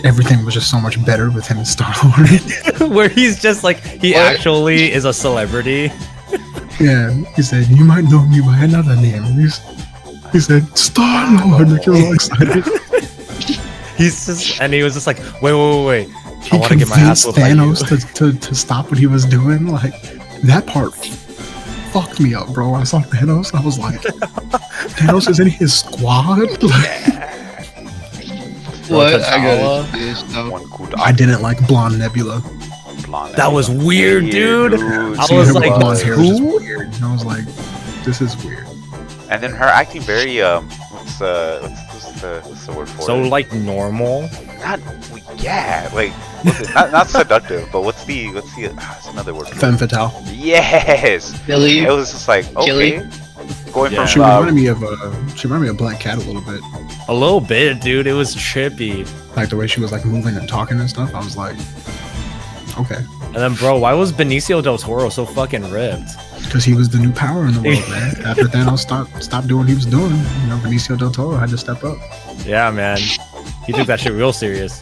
Speaker 3: everything was just so much better with him and Star-Lord.
Speaker 2: Where he's just like he
Speaker 4: What?
Speaker 2: actually is a celebrity.
Speaker 3: Yeah, he said, you might know me by another name. He said, Star-Lord, like he was all excited.
Speaker 2: He's just and he was just like, wait.
Speaker 3: He
Speaker 2: I want to get my ass
Speaker 3: convinced
Speaker 2: whooped by you.
Speaker 3: Thanos to stop what he was doing. Like, that part fucked me up, bro. I saw Thanos, I was like, Thanos is in his squad? Like,
Speaker 4: What? I
Speaker 2: T'Challa.
Speaker 4: gotta see this now.
Speaker 1: one cool
Speaker 3: I didn't like Blonde Nebula.
Speaker 1: blonde.
Speaker 2: That was weird, dude. I
Speaker 3: Seeing
Speaker 2: was
Speaker 3: her with
Speaker 2: like,
Speaker 3: blonde hair was just
Speaker 2: who?
Speaker 3: weird. And I was like, this is weird.
Speaker 1: And then her acting very what's the word for
Speaker 2: So
Speaker 1: it?
Speaker 2: like normal.
Speaker 1: Not yeah, like what's it? Not seductive, but what's the it's another word for it.
Speaker 3: Femme fatale.
Speaker 1: Yes.
Speaker 4: Billy.
Speaker 1: It was just like
Speaker 4: Killy?
Speaker 1: okay, going
Speaker 2: Yeah.
Speaker 3: She
Speaker 1: from
Speaker 3: reminded me of Black Cat a little bit.
Speaker 2: A little bit, dude. It was trippy.
Speaker 3: Like the way she was like moving and talking and stuff. I was like, okay,
Speaker 2: And then, bro, why was Benicio del Toro so fucking ripped?
Speaker 3: because he was the new power in the world, man. After Thanos stopped doing what he was doing, you know, Benicio del Toro had to step up.
Speaker 2: Yeah, man. He took that shit real serious.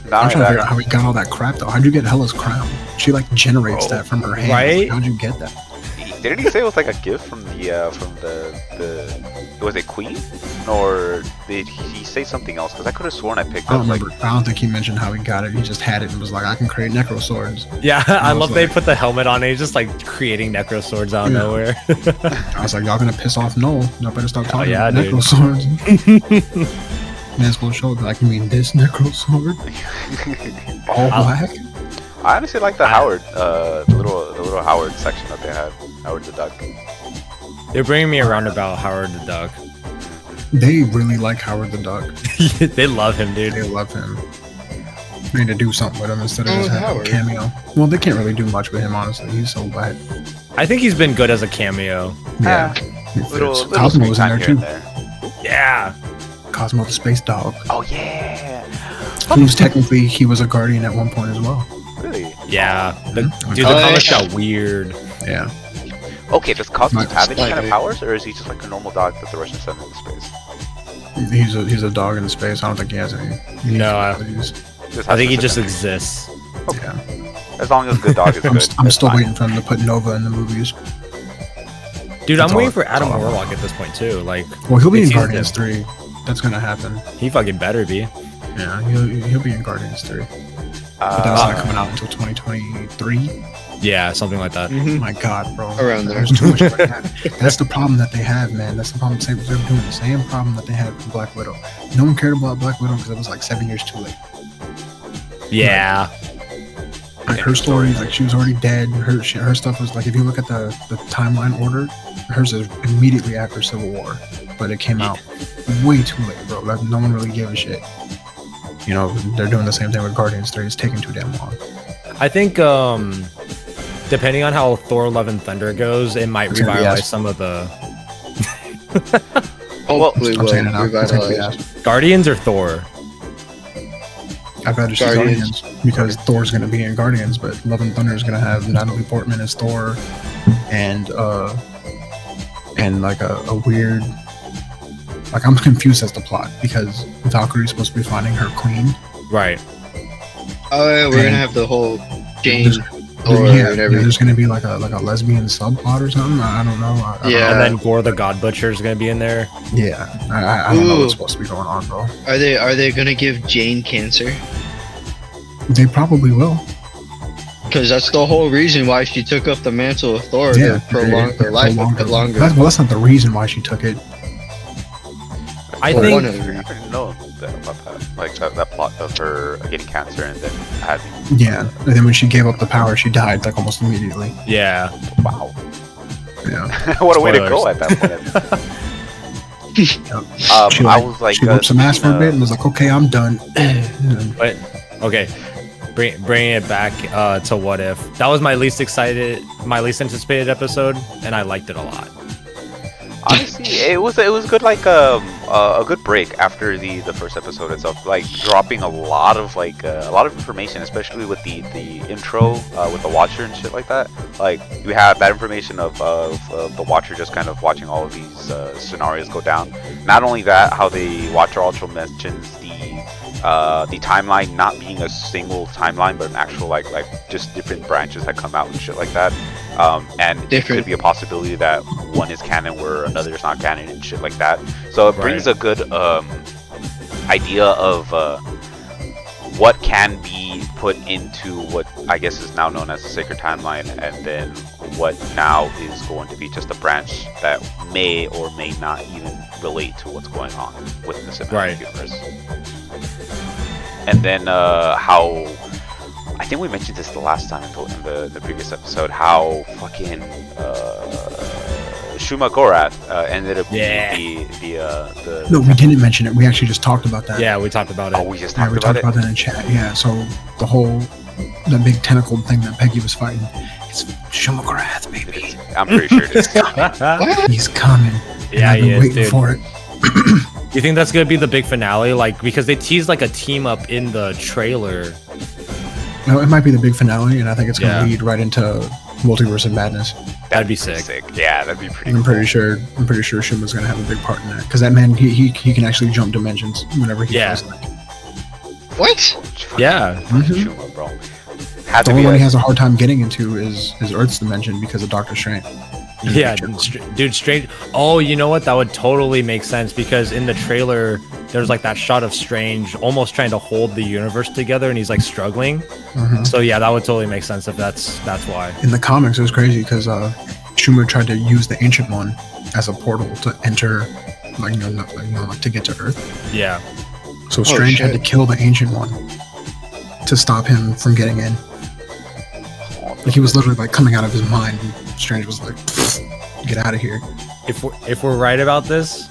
Speaker 1: not
Speaker 3: I'm trying to
Speaker 1: only
Speaker 3: figure out
Speaker 1: that,
Speaker 3: how he got all that crap though. How'd you get Hela's crown? She like generates that from her hand.
Speaker 2: Right?
Speaker 3: How'd you get that?
Speaker 1: didn't he say it was like a gift from the was it Queen, or did he say something else? Because I could have sworn I picked
Speaker 3: I don't
Speaker 1: up like
Speaker 3: remember. I don't think he mentioned how he got it. He just had it and was like, I can create necro swords.
Speaker 2: Yeah, I
Speaker 3: was
Speaker 2: love they
Speaker 3: like-
Speaker 2: put the helmet on and he's just like creating necro swords out of
Speaker 3: Yeah.
Speaker 2: nowhere.
Speaker 3: I was like, y'all gonna piss off Noel. Y'all better stop talking
Speaker 2: yeah,
Speaker 3: about
Speaker 2: dude.
Speaker 3: necro swords. Man's supposed to show up like, you mean this necro sword? All
Speaker 2: I'll-
Speaker 3: black?
Speaker 1: I honestly like the Howard, the little Howard section that they had. Howard the Duck.
Speaker 2: They're bringing me around about Howard the Duck.
Speaker 3: They really like Howard the Duck.
Speaker 2: They love him, dude.
Speaker 3: They love him. They need to do something with him instead of
Speaker 4: Oh,
Speaker 3: just having a
Speaker 4: Howard.
Speaker 3: cameo. Well, they can't really do much with him, honestly. He's so bad.
Speaker 2: I think he's been good as a cameo.
Speaker 3: Yeah.
Speaker 1: Little
Speaker 3: Cosmo
Speaker 1: screen
Speaker 3: was in
Speaker 1: time
Speaker 3: there
Speaker 1: here and
Speaker 3: too.
Speaker 1: there.
Speaker 2: Yeah.
Speaker 3: Cosmo the space dog.
Speaker 1: Oh yeah,
Speaker 3: Who's technically, he was a guardian at one point as well.
Speaker 1: really?
Speaker 2: Yeah. The,
Speaker 3: Mhm.
Speaker 2: dude, the
Speaker 4: Oh,
Speaker 2: comics
Speaker 4: yeah.
Speaker 2: got weird.
Speaker 3: Yeah.
Speaker 1: Okay, does Cosmos
Speaker 3: Might-
Speaker 1: have any kind of
Speaker 4: slightly.
Speaker 1: powers, or is he just like a normal dog that the Russians send into space?
Speaker 3: He's a dog in space. I don't think he has any.
Speaker 2: No,
Speaker 3: abilities.
Speaker 1: Just
Speaker 2: I
Speaker 1: has
Speaker 2: think he
Speaker 1: to
Speaker 2: just
Speaker 1: sit
Speaker 2: exists.
Speaker 3: Yeah.
Speaker 1: there. As long as the dog is
Speaker 3: I'm,
Speaker 1: good.
Speaker 3: I'm
Speaker 1: that's
Speaker 3: still
Speaker 1: fine.
Speaker 3: waiting for him to put Nova in the movies.
Speaker 2: Dude,
Speaker 3: That's
Speaker 2: I'm waiting
Speaker 3: all-
Speaker 2: for Adam
Speaker 3: that's all I want.
Speaker 2: Warlock at this point too. Like,
Speaker 3: Well, he'll be
Speaker 2: It's
Speaker 3: in
Speaker 2: easy
Speaker 3: Guardians
Speaker 2: to-
Speaker 3: 3. That's gonna happen.
Speaker 2: he fucking better be.
Speaker 3: Yeah, he'll be in Guardians 3. But that's not coming out until 2023.
Speaker 2: Yeah, something like that.
Speaker 3: Oh
Speaker 4: Mhm.
Speaker 3: my god, bro.
Speaker 4: Around there.
Speaker 3: There's too much Black Cat. That's the problem that they have, man. That's the problem. They're doing the same problem that they had with Black Widow. No one cared about Black Widow because it was like 7 years too late.
Speaker 2: Yeah.
Speaker 3: Like her story, like she was already dead. Her stuff was like, if you look at the timeline order, hers is immediately after Civil War, but it came out way too late, bro. Like, no one really gave a shit. You know, they're doing the same thing with Guardians 3. It's taking too damn long.
Speaker 2: I think depending on how Thor: Love and Thunder goes, it might
Speaker 3: It's gonna be
Speaker 2: revitalize
Speaker 3: ass.
Speaker 2: some of the
Speaker 4: Hopefully,
Speaker 3: I'm saying it now.
Speaker 4: will
Speaker 3: It's gonna be
Speaker 4: revitalize.
Speaker 3: ass.
Speaker 2: Guardians or Thor.
Speaker 3: I'd rather see
Speaker 4: Guardians.
Speaker 3: Guardians because Thor's gonna be in Guardians, but Love and Thunder is gonna have Natalie Portman as Thor, and like a weird. Like, I'm confused as the plot because Valkyrie's supposed to be finding her queen.
Speaker 2: Right.
Speaker 4: Oh, yeah, we're
Speaker 3: And
Speaker 4: gonna have the whole Jane
Speaker 3: There's-
Speaker 4: Thor
Speaker 3: yeah,
Speaker 4: and everything.
Speaker 3: there's gonna be like a lesbian subplot or something. I don't know. I don't
Speaker 4: Yeah.
Speaker 3: know.
Speaker 2: And then Gore the God Butcher is gonna be in there.
Speaker 3: Yeah, I don't know
Speaker 4: Ooh.
Speaker 3: what's supposed to be going on, bro.
Speaker 4: Are they gonna give Jane cancer?
Speaker 3: They probably will.
Speaker 4: Because that's the whole reason why she took up the mantle of Thor
Speaker 3: Yeah,
Speaker 4: to prolong her life a bit longer.
Speaker 3: That's not the reason why she took it.
Speaker 2: I
Speaker 4: Well,
Speaker 2: think
Speaker 4: one of the
Speaker 1: I
Speaker 4: reasons.
Speaker 1: didn't know about that. Like that plot of her getting cancer and then having.
Speaker 3: Yeah, and then when she gave up the power, she died like almost immediately.
Speaker 2: yeah.
Speaker 1: Wow.
Speaker 3: Yeah,
Speaker 1: What a way to
Speaker 2: Spoilers.
Speaker 1: go at that point.
Speaker 3: she
Speaker 1: I was like,
Speaker 3: she whooped some ass for a bit and was like, "Okay, I'm done."
Speaker 2: But okay. Bringing it back to What If. That was my least anticipated episode, and I liked it a lot.
Speaker 1: honestly, it was good, like a good break after the first episode itself, like dropping a lot of information, especially with the intro with the Watcher and shit like that. Like you have that information of the Watcher just kind of watching all of these scenarios go down. Not only that, how the Watcher also mentions the timeline not being a single timeline, but an actual like just different branches that come out and shit like that. And it
Speaker 4: Different.
Speaker 1: could be a possibility that one is canon where another is not canon and shit like that. So it brings a good idea of what can be put into what I guess is now known as the Sacred Timeline, and then what now is going to be just a branch that may or may not even relate to what's going on with the cinematic universe. And then how I think we mentioned this the last time in the previous episode, how fucking Shuma Gorath ended up being the
Speaker 3: No, we didn't mention it. We actually just talked about that.
Speaker 2: Yeah, we talked about it.
Speaker 1: oh, we just
Speaker 3: Yeah,
Speaker 1: talked
Speaker 3: we
Speaker 1: about
Speaker 3: talked
Speaker 1: it.
Speaker 3: about that in chat. Yeah, so the big tentacle thing that Peggy was fighting, it's Shumagorath, baby.
Speaker 1: I'm pretty sure it is.
Speaker 3: He's coming.
Speaker 2: Yeah,
Speaker 3: I've
Speaker 2: he
Speaker 3: been
Speaker 2: is,
Speaker 3: waiting
Speaker 2: dude.
Speaker 3: for it.
Speaker 2: You think that's gonna be the big finale? Like, because they teased like a team up in the trailer.
Speaker 3: No, it might be the big finale, and I think it's going to
Speaker 2: Yeah.
Speaker 3: lead right into Multiverse of Madness.
Speaker 2: That'd be
Speaker 1: pretty
Speaker 2: sick.
Speaker 1: Yeah, that'd be pretty.
Speaker 3: I'm
Speaker 1: cool.
Speaker 3: pretty sure Shuma's going to have a big part in that because that man he can actually jump dimensions whenever he
Speaker 2: Yeah.
Speaker 3: feels like.
Speaker 4: What?
Speaker 1: Fucking
Speaker 2: Yeah.
Speaker 1: Shuma, bro. Had
Speaker 3: The
Speaker 1: to
Speaker 3: only
Speaker 1: be
Speaker 3: one he
Speaker 1: a-
Speaker 3: has a hard time getting into is Earth's dimension because of Doctor Strange.
Speaker 2: Yeah, dude, Strange. Oh, you know what? That would totally make sense because in the trailer, there's like that shot of Strange almost trying to hold the universe together, and he's like struggling.
Speaker 3: Mhm.
Speaker 2: So yeah, that would totally make sense if that's why.
Speaker 3: In the comics, it was crazy because Shuma tried to use the Ancient One as a portal to enter, like to get to Earth.
Speaker 2: Yeah.
Speaker 3: So Strange had to
Speaker 4: shit.
Speaker 3: kill the Ancient One to stop him from getting in. Like he was literally like coming out of his mind. And Strange was like, "Get out of here!"
Speaker 2: If we're right about this,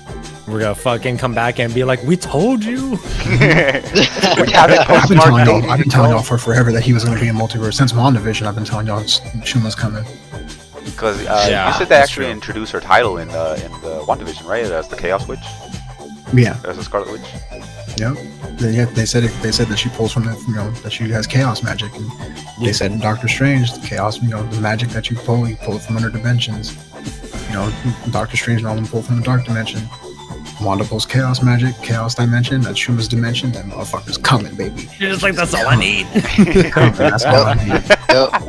Speaker 2: we're gonna fucking come back and be like, "We told you."
Speaker 1: we have it
Speaker 3: I've been telling y'all.
Speaker 1: postmarked.
Speaker 3: I've been telling y'all for forever that he was going to be in Multiverse since WandaVision. I've been telling y'all Shuma's coming.
Speaker 1: Because
Speaker 2: Yeah,
Speaker 1: you said they
Speaker 2: that's
Speaker 1: actually
Speaker 2: true.
Speaker 1: introduced her title in the WandaVision, right? As the Chaos Witch,
Speaker 3: Yeah,
Speaker 1: as the Scarlet Witch.
Speaker 3: yep. They said it. They said that she pulls from the, that she has chaos magic, and they said in Doctor Strange, the chaos, the magic that you pull it from under dimensions. Doctor Strange and all them pull from the dark dimension. Wanda pulls chaos magic, chaos dimension. That's Shuma's dimension. That motherfucker's coming, baby.
Speaker 2: You're just like, that's all I need.
Speaker 3: Coming. That's all I need.
Speaker 4: Yep.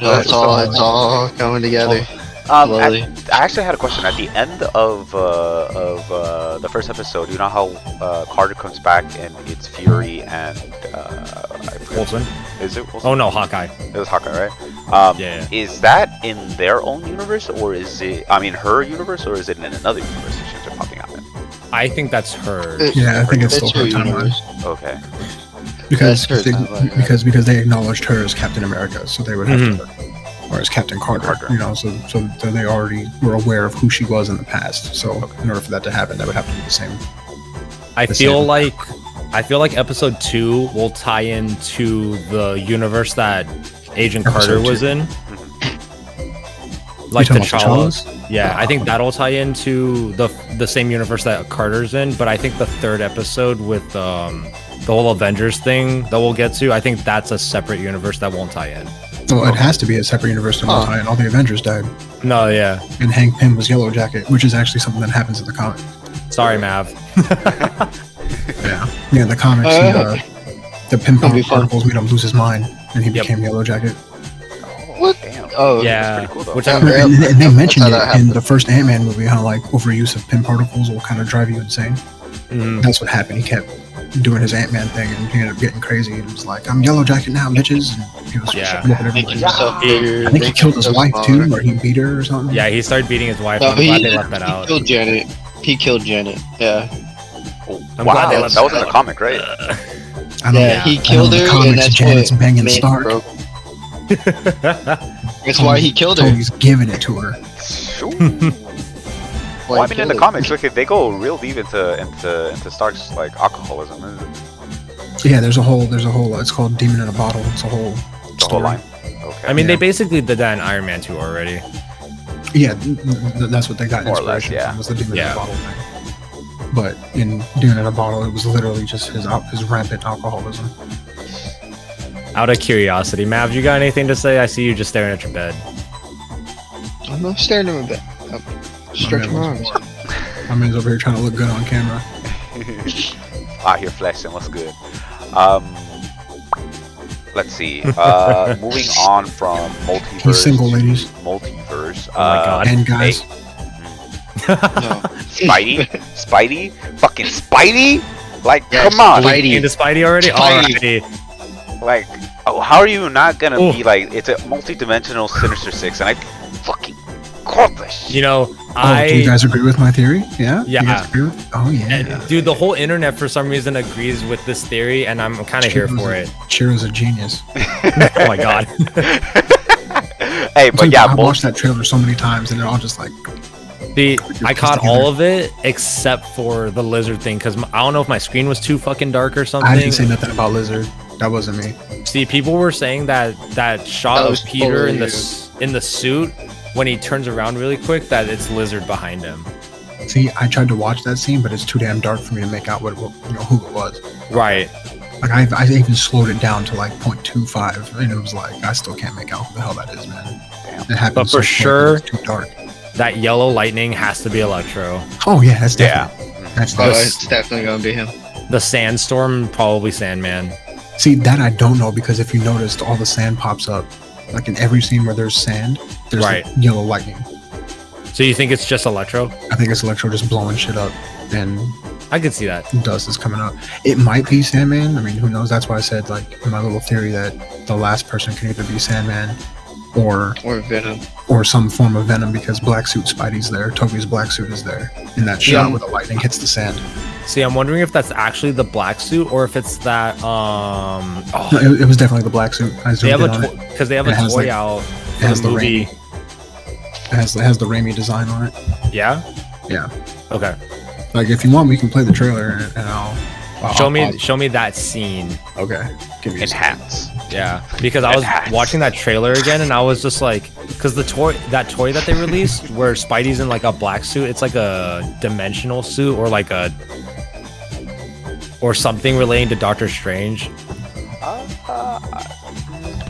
Speaker 4: It's all coming together. Slowly.
Speaker 1: I actually had a question at the end of the first episode. You know how Carter comes back and it's Fury and I forget.
Speaker 2: Wilson.
Speaker 1: Is it Wilson?
Speaker 2: Oh no, Hawkeye.
Speaker 1: It was Hawkeye, right?
Speaker 2: Yeah.
Speaker 1: Is that in their own universe, or is it? I mean, her universe, or is it in another universe that she's popping out in?
Speaker 2: I think that's her.
Speaker 3: Yeah, I think it's still
Speaker 4: It's
Speaker 3: her
Speaker 4: her
Speaker 3: timeline.
Speaker 4: universe.
Speaker 1: Okay.
Speaker 3: because
Speaker 4: That's her timeline, right?
Speaker 3: because they acknowledged her as Captain America, so they would have to, or as Captain Carter,
Speaker 1: Carter.
Speaker 3: you know, so they already were aware of who she was in the past. So in order for that to happen, that would have to be the same.
Speaker 2: I
Speaker 3: The
Speaker 2: feel
Speaker 3: same.
Speaker 2: like episode 2 will tie into the universe that Agent Carter
Speaker 3: Episode
Speaker 2: was
Speaker 3: 2.
Speaker 2: in. Like
Speaker 3: You talking about
Speaker 2: T'Challa.
Speaker 3: T'Challa's?
Speaker 2: Yeah, I think that'll tie into the same universe that Carter's in, but I think the third episode with the whole Avengers thing that we'll get to, I think that's a separate universe that won't tie in.
Speaker 3: Well, it has to be a separate universe to multi, and all the Avengers died,
Speaker 2: No, yeah.
Speaker 3: and Hank Pym was Yellow Jacket, which is actually something that happens in the comic.
Speaker 2: Sorry, Mav.
Speaker 3: Yeah, in the comics, the Pym
Speaker 4: That'd be fun.
Speaker 3: particles made him lose his mind, and he
Speaker 2: Yep.
Speaker 3: became Yellow Jacket.
Speaker 4: What?
Speaker 1: Damn.
Speaker 4: Oh,
Speaker 2: Yeah.
Speaker 1: pretty cool, though.
Speaker 2: Which
Speaker 4: Yeah.
Speaker 2: I'm,
Speaker 3: And they mentioned
Speaker 4: That's how that
Speaker 3: it in
Speaker 4: happened.
Speaker 3: the first Ant-Man movie, how like overuse of Pym particles will kind of drive you insane.
Speaker 2: mhm.
Speaker 3: That's what happened. He kept doing his Ant-Man thing, and he ended up getting crazy. And was like, "I'm Yellow Jacket now, bitches!" And he was
Speaker 2: Yeah.
Speaker 3: looking at everybody.
Speaker 4: Making himself bigger.
Speaker 3: I think he killed his wife too,
Speaker 4: smaller.
Speaker 3: or he beat her or something.
Speaker 2: Yeah, he started beating his wife.
Speaker 4: No,
Speaker 2: I'm glad they left that out.
Speaker 4: Killed Janet. He killed Janet. Yeah.
Speaker 1: Oh,
Speaker 2: I'm
Speaker 1: wow,
Speaker 2: glad they
Speaker 1: that
Speaker 2: left
Speaker 1: was
Speaker 2: that
Speaker 1: in the
Speaker 2: out.
Speaker 1: comic, right?
Speaker 3: I don't
Speaker 4: Yeah,
Speaker 3: know.
Speaker 4: he
Speaker 3: I
Speaker 4: killed
Speaker 3: know in
Speaker 4: her,
Speaker 3: the
Speaker 4: and
Speaker 3: comics,
Speaker 4: that's
Speaker 3: Janet's
Speaker 4: what
Speaker 3: banging
Speaker 4: made it
Speaker 3: Stark.
Speaker 4: broke. That's why he killed her.
Speaker 3: Tony's giving it to her.
Speaker 1: Ooh.
Speaker 4: Why
Speaker 1: Well, I
Speaker 4: he
Speaker 1: mean, in the
Speaker 4: killed her.
Speaker 1: comics, look, they go real deep into Stark's like alcoholism. Isn't it?
Speaker 3: Yeah, there's a whole. It's called Demon in a Bottle. It's a whole.
Speaker 1: The whole
Speaker 3: story.
Speaker 1: line. Okay.
Speaker 2: I mean,
Speaker 3: Yeah.
Speaker 2: they basically did that in Iron Man 2 already.
Speaker 3: Yeah, that's what they got
Speaker 1: More or less,
Speaker 3: inspiration
Speaker 1: yeah.
Speaker 3: from, was the Demon
Speaker 2: Yeah.
Speaker 3: in a Bottle thing. But in Demon in a Bottle, it was literally just his rampant alcoholism.
Speaker 2: Out of curiosity, Mav, you got anything to say? I see you just staring at your bed.
Speaker 4: I'm not staring at my back. I'm stretching my arms.
Speaker 3: My man's over here trying to look good on camera.
Speaker 1: Out here flexing, what's good? Let's see. Moving on from multiverse.
Speaker 3: He's single,
Speaker 1: to
Speaker 3: ladies.
Speaker 1: Multiverse.
Speaker 2: Oh my God.
Speaker 3: And guys,
Speaker 4: No.
Speaker 1: Spidey, Spidey, fucking Spidey. Like,
Speaker 4: Yes,
Speaker 1: come on.
Speaker 4: Spidey.
Speaker 2: Into Spidey already?
Speaker 4: Spidey.
Speaker 2: Alrighty.
Speaker 1: Like, oh, how are you not gonna
Speaker 2: Ooh.
Speaker 1: be like? It's a multi-dimensional Sinister Six, and I fucking called this shit.
Speaker 2: You know,
Speaker 3: do you guys agree with my theory? Yeah.
Speaker 2: Yeah.
Speaker 3: You guys agree with? Oh yeah.
Speaker 2: Dude, the whole internet for some reason agrees with this theory, and I'm kind of here for it.
Speaker 3: Chiro's a genius.
Speaker 2: Oh my god.
Speaker 1: Hey, but yeah,
Speaker 3: I
Speaker 1: both.
Speaker 3: watched that trailer so many times, and they're all just like,
Speaker 2: See, I caught
Speaker 3: together.
Speaker 2: all of it except for the lizard thing, because I don't know if my screen was too fucking dark or
Speaker 3: I
Speaker 2: something.
Speaker 3: didn't say nothing about Lizard. That wasn't me.
Speaker 2: See, people were saying that shot
Speaker 4: That
Speaker 2: of
Speaker 4: was
Speaker 2: Peter in
Speaker 4: totally
Speaker 2: the suit when he turns around really quick, that it's Lizard behind him.
Speaker 3: See, I tried to watch that scene, but it's too damn dark for me to make out what who it was.
Speaker 2: Right.
Speaker 3: Like I even slowed it down to like 0.25, and it was like I still can't make out who the hell that is, man. It happened
Speaker 2: But
Speaker 3: so
Speaker 2: for
Speaker 3: quick,
Speaker 2: sure-
Speaker 3: it's too dark.
Speaker 2: That yellow lightning has to be Electro.
Speaker 3: Oh yeah, that's
Speaker 1: Yeah.
Speaker 3: definitely. That's
Speaker 4: Oh,
Speaker 3: definitely.
Speaker 4: it's definitely gonna be him.
Speaker 2: The sandstorm, probably Sandman.
Speaker 3: See, that I don't know, because if you noticed, all the sand pops up. Like in every scene where there's sand, there's
Speaker 2: Right.
Speaker 3: like yellow lightning.
Speaker 2: So you think it's just Electro?
Speaker 3: I think it's Electro just blowing shit up, and
Speaker 2: I could see that.
Speaker 3: dust is coming up. It might be Sandman. I mean, who knows? That's why I said, like, in my little theory that the last person can either be Sandman or
Speaker 4: Or Venom.
Speaker 3: some form of Venom, because Black Suit Spidey's there. Toby's black suit is there in that shot
Speaker 2: Yeah.
Speaker 3: where the lightning hits the sand.
Speaker 2: See, I'm wondering if that's actually the black suit or if it's that
Speaker 3: No,
Speaker 2: oh,
Speaker 3: it was definitely the black suit. I
Speaker 2: they
Speaker 3: zoomed
Speaker 2: have
Speaker 3: in
Speaker 2: a
Speaker 3: on it.
Speaker 2: because they have
Speaker 3: It
Speaker 2: a
Speaker 3: has,
Speaker 2: toy
Speaker 3: like-
Speaker 2: out
Speaker 3: It
Speaker 2: for
Speaker 3: has
Speaker 2: the
Speaker 3: the
Speaker 2: movie.
Speaker 3: It has the Raimi design on it.
Speaker 2: Yeah.
Speaker 3: Yeah.
Speaker 2: Okay.
Speaker 3: Like, if you want, we can play the trailer, and I'll
Speaker 2: Show me that scene.
Speaker 3: Okay. Give me a second.
Speaker 1: Enhance.
Speaker 2: Yeah, because I was
Speaker 1: Enhance.
Speaker 2: watching that trailer again and I was just like, because that toy that they released where Spidey's in like a black suit, it's like a dimensional suit or like or something relating to Doctor Strange,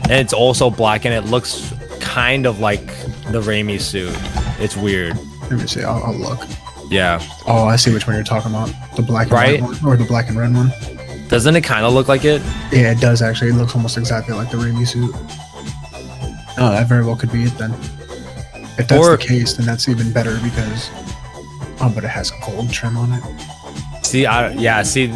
Speaker 2: and it's also black and it looks kind of like the Raimi suit. It's weird.
Speaker 3: Let me see. I'll look.
Speaker 2: Yeah,
Speaker 3: Oh, I see which one you're talking about. The black and
Speaker 2: Right?
Speaker 3: white one, or the black and red one.
Speaker 2: doesn't it kind of look like it?
Speaker 3: Yeah, it does actually. It looks almost exactly like the Raimi suit. Oh, that very well could be it then. If that's
Speaker 2: Or-
Speaker 3: the case, then that's even better because. Oh, but it has gold trim on it.
Speaker 2: See,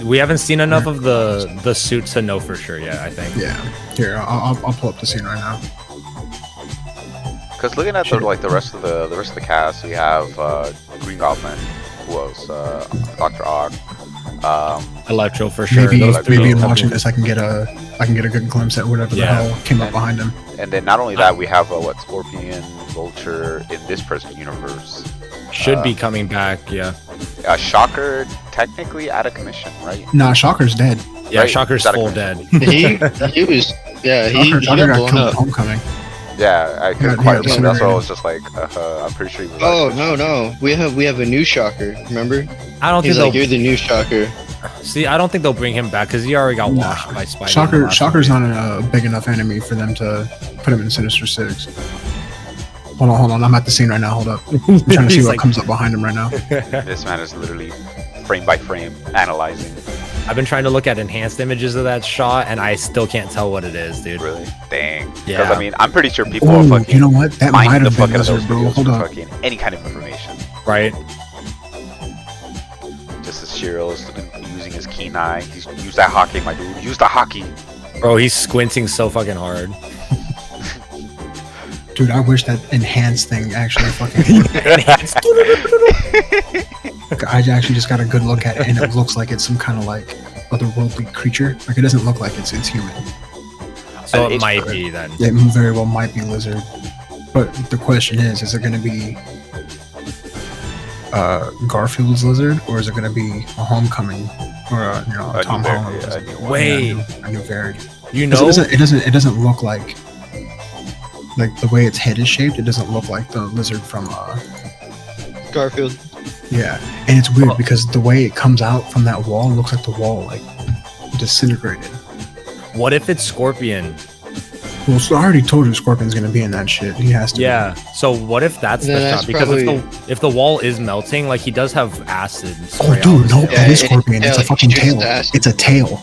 Speaker 2: we haven't seen enough of the suit to know for sure yet, I think.
Speaker 3: Yeah. Here, I'll pull up the scene right now.
Speaker 1: Because looking at the rest of the cast, we have Green Goblin, who else? Dr. Ock.
Speaker 2: Electro for sure.
Speaker 3: Maybe
Speaker 2: Those three
Speaker 3: maybe in
Speaker 2: have
Speaker 3: watching
Speaker 2: been-
Speaker 3: this, I can get a good glimpse at whatever the hell came up behind him.
Speaker 1: And then not only that, we have Scorpion, Vulture in this present universe.
Speaker 2: should be coming back. Yeah.
Speaker 1: Shocker technically out of commission, right?
Speaker 3: Nah, Shocker's dead.
Speaker 2: Yeah.
Speaker 1: Right,
Speaker 2: Shocker's
Speaker 1: gotta
Speaker 2: full
Speaker 1: come.
Speaker 2: dead.
Speaker 4: he was, yeah, he
Speaker 3: Shocker
Speaker 4: got
Speaker 3: got
Speaker 4: blown
Speaker 3: killed in
Speaker 4: up.
Speaker 3: Homecoming.
Speaker 1: Yeah, I couldn't
Speaker 3: Yeah,
Speaker 1: quite
Speaker 3: yeah,
Speaker 1: remember. That's why I
Speaker 3: yeah.
Speaker 1: was just like, I'm pretty sure he was.
Speaker 4: Oh
Speaker 1: out of
Speaker 4: no, we have a new Shocker. Remember?
Speaker 2: I don't think
Speaker 4: He's like,
Speaker 2: they'll
Speaker 4: you're the new Shocker.
Speaker 2: see. I don't think they'll bring him back because he already got washed by Spider.
Speaker 3: Shocker's not a big enough enemy for them to put him in Sinister Six. Hold on. I'm at the scene right now. Hold up. I'm trying to see
Speaker 2: He's
Speaker 3: what
Speaker 2: like-
Speaker 3: comes up behind him right now.
Speaker 1: This man is literally frame by frame analyzing.
Speaker 2: I've been trying to look at enhanced images of that shot, and I still can't tell what it is, dude.
Speaker 1: Really? Dang. Because
Speaker 2: Yeah.
Speaker 1: I mean, I'm pretty sure people are
Speaker 3: Oh,
Speaker 1: fucking
Speaker 3: you know what? That might
Speaker 1: mining the
Speaker 3: have
Speaker 1: fuck
Speaker 3: been
Speaker 1: out of those
Speaker 3: Lizard, bro.
Speaker 1: videos
Speaker 3: Hold
Speaker 1: for
Speaker 3: on.
Speaker 1: fucking any kind of information.
Speaker 2: Right?
Speaker 1: Just as Shiro's using his keen eye. He's use that hockey, my dude. Use the hockey.
Speaker 2: Bro, he's squinting so fucking hard.
Speaker 3: Dude, I wish that enhanced thing actually fucking worked. I actually just got a good look at it, and it looks like it's some kind of like otherworldly creature. Like it doesn't look like it's human.
Speaker 2: So
Speaker 1: And
Speaker 2: it
Speaker 1: it's
Speaker 2: might
Speaker 1: good.
Speaker 2: be then.
Speaker 3: It very well might be lizard. But the question is it going to be Garfield's lizard, or is it going to be a Homecoming, or a
Speaker 1: A
Speaker 3: Tom
Speaker 1: new
Speaker 3: Holland
Speaker 1: variant,
Speaker 3: lizard?
Speaker 1: a new one.
Speaker 2: Wait,
Speaker 3: A new variant.
Speaker 2: you
Speaker 3: 'Cause
Speaker 2: know?
Speaker 3: it doesn't look like the way its head is shaped. It doesn't look like the lizard from
Speaker 4: Garfield.
Speaker 3: yeah. And it's weird
Speaker 2: Oh.
Speaker 3: because the way it comes out from that wall looks like the wall like disintegrated.
Speaker 2: What if it's Scorpion?
Speaker 3: Well, so I already told you Scorpion's gonna be in that shit. He has to.
Speaker 2: Yeah. So what if that's
Speaker 4: Then
Speaker 2: the
Speaker 4: that's
Speaker 2: shot? Because
Speaker 4: probably-
Speaker 2: if the wall is melting, like he does have acid.
Speaker 3: Oh,
Speaker 2: spray out
Speaker 3: dude,
Speaker 2: his
Speaker 3: no,
Speaker 2: tail.
Speaker 3: that is
Speaker 4: Yeah,
Speaker 3: Scorpion. It's a
Speaker 4: like,
Speaker 3: fucking
Speaker 4: shoots
Speaker 3: tail.
Speaker 4: the acid.
Speaker 3: It's a tail.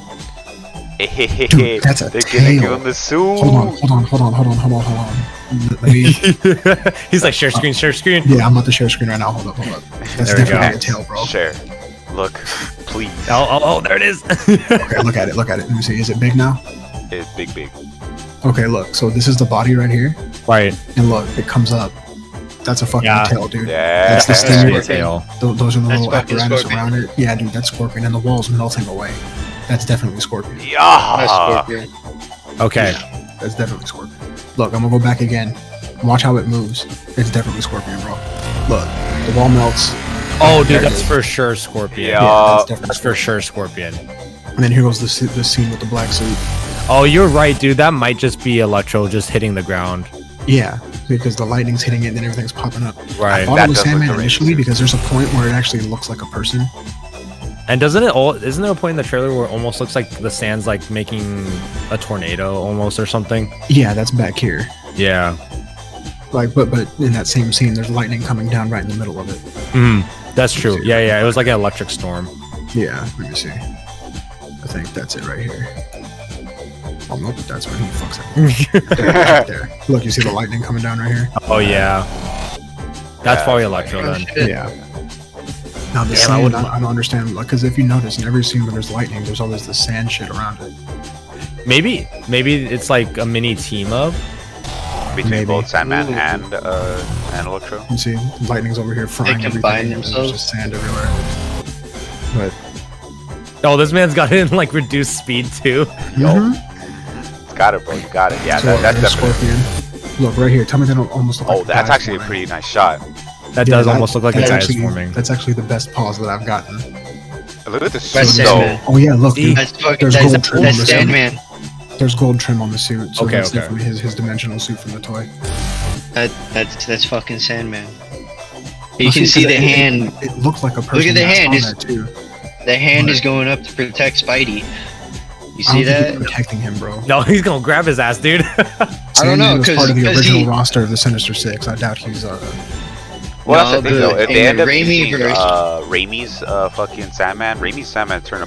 Speaker 1: Dude,
Speaker 3: that's a
Speaker 1: They're gonna give
Speaker 3: tail.
Speaker 1: him the suit.
Speaker 3: Hold on. Let me.
Speaker 2: He's like share screen.
Speaker 3: Yeah, I'm about to share screen right now. Hold up. That's
Speaker 2: There we
Speaker 3: definitely
Speaker 2: go.
Speaker 3: a tail, bro.
Speaker 1: Share. Look, please.
Speaker 2: Oh, there it is.
Speaker 3: Okay, look at it. Let me see. Is it big now?
Speaker 1: It's big.
Speaker 3: Okay, look. So this is the body right here,
Speaker 2: Right.
Speaker 3: and look, it comes up. That's a fucking
Speaker 2: Yeah.
Speaker 3: tail, dude.
Speaker 1: Yeah.
Speaker 3: That's the
Speaker 2: That's
Speaker 3: stinger.
Speaker 2: a tail.
Speaker 3: Those are the
Speaker 4: That's
Speaker 3: little
Speaker 4: fucking
Speaker 3: apparatus
Speaker 4: Scorpion.
Speaker 3: around it. Yeah, dude, that's Scorpion, and the wall's melting away. That's definitely Scorpion.
Speaker 4: That's
Speaker 1: Yeah.
Speaker 4: Scorpion.
Speaker 2: Okay.
Speaker 3: That's definitely Scorpion. Look, I'm gonna go back again. Watch how it moves. It's definitely Scorpion, bro. Look, the wall melts.
Speaker 2: Oh, dude, that's for sure Scorpion.
Speaker 1: Yeah.
Speaker 3: That's definitely.
Speaker 2: That's for sure Scorpion.
Speaker 3: And then here goes the scene with the black suit.
Speaker 2: Oh, you're right, dude. That might just be Electro just hitting the ground.
Speaker 3: Yeah, because the lightning's hitting it, and then everything's popping up. I
Speaker 2: Right.
Speaker 3: thought
Speaker 1: That
Speaker 3: it was
Speaker 1: does look
Speaker 3: Sandman
Speaker 1: the
Speaker 3: initially
Speaker 1: rainbow suit.
Speaker 3: because there's a point where it actually looks like a person.
Speaker 2: And doesn't it all? Isn't there a point in the trailer where it almost looks like the sand's like making a tornado almost or something?
Speaker 3: Yeah, that's back here.
Speaker 2: Yeah.
Speaker 3: Like, but in that same scene, there's lightning coming down right in the middle of it.
Speaker 2: That's true. Yeah. It was like an electric storm.
Speaker 3: Yeah, let me see. I think that's it right here. Oh nope, that's when he fucks up. Right there. Look, you see the lightning coming down right here?
Speaker 2: Oh yeah. That's
Speaker 1: Yeah,
Speaker 2: probably
Speaker 1: it's
Speaker 2: Electro
Speaker 4: Oh,
Speaker 2: then.
Speaker 4: shit.
Speaker 3: Yeah. Now the
Speaker 2: Damn, I
Speaker 3: sand,
Speaker 2: would-
Speaker 3: I don't understand, like, because if you notice, in every scene where there's lightning, there's always the sand shit around it.
Speaker 2: Maybe it's like a mini team up.
Speaker 1: Between
Speaker 3: Maybe.
Speaker 1: both Sandman
Speaker 4: Ooh.
Speaker 1: and Electro.
Speaker 3: You see, lightning's over here frying
Speaker 4: combine
Speaker 3: everything, and there's
Speaker 4: themselves.
Speaker 3: just sand everywhere. But
Speaker 2: Oh, this man's got it in like reduced speed too.
Speaker 1: Yo,
Speaker 3: Mhm.
Speaker 1: got it, bro. You got it. Yeah,
Speaker 3: So,
Speaker 1: that's
Speaker 3: there's
Speaker 1: definitely.
Speaker 3: Scorpion. Look right here. Tell me they don't almost look
Speaker 1: Oh,
Speaker 3: like the
Speaker 1: that's
Speaker 3: guys
Speaker 1: actually a
Speaker 3: forming.
Speaker 1: pretty nice shot.
Speaker 2: That
Speaker 3: Yeah,
Speaker 2: does almost look like a
Speaker 3: that's
Speaker 2: guy is
Speaker 3: actually-
Speaker 2: forming.
Speaker 3: That's actually the best pause that I've gotten.
Speaker 1: Look at the
Speaker 4: That's
Speaker 1: suit,
Speaker 4: Sandman.
Speaker 1: though.
Speaker 3: Oh yeah, look,
Speaker 2: See?
Speaker 3: dude,
Speaker 4: That's fucking.
Speaker 3: There's gold trim on
Speaker 4: That's
Speaker 3: the suit.
Speaker 4: Sandman.
Speaker 3: there's gold trim on the suit, so
Speaker 2: Okay,
Speaker 3: that's
Speaker 2: okay.
Speaker 3: definitely his dimensional suit from the toy.
Speaker 4: That's fucking Sandman. You
Speaker 3: Well,
Speaker 4: can see the
Speaker 3: it-
Speaker 4: hand.
Speaker 3: It looked like a person.
Speaker 4: Look at the
Speaker 3: that's
Speaker 4: hand,
Speaker 3: on
Speaker 4: it's-
Speaker 3: that too.
Speaker 4: The hand
Speaker 3: What?
Speaker 4: is going up to protect Spidey. You
Speaker 3: I
Speaker 4: see
Speaker 3: don't think
Speaker 4: that?
Speaker 3: he's protecting him, bro.
Speaker 2: No, he's gonna grab his ass, dude.
Speaker 4: I don't know,
Speaker 3: Sandman was part of the
Speaker 4: 'cause
Speaker 3: original
Speaker 4: he-
Speaker 3: roster of the Sinister Six. I doubt he's
Speaker 1: Well,
Speaker 4: No,
Speaker 1: that's the thing,
Speaker 4: but
Speaker 1: though. If
Speaker 4: in
Speaker 1: they
Speaker 4: the
Speaker 1: end up
Speaker 4: Raimi
Speaker 1: using
Speaker 4: verse-
Speaker 1: Raimi's fucking Sandman, Raimi's Sandman turn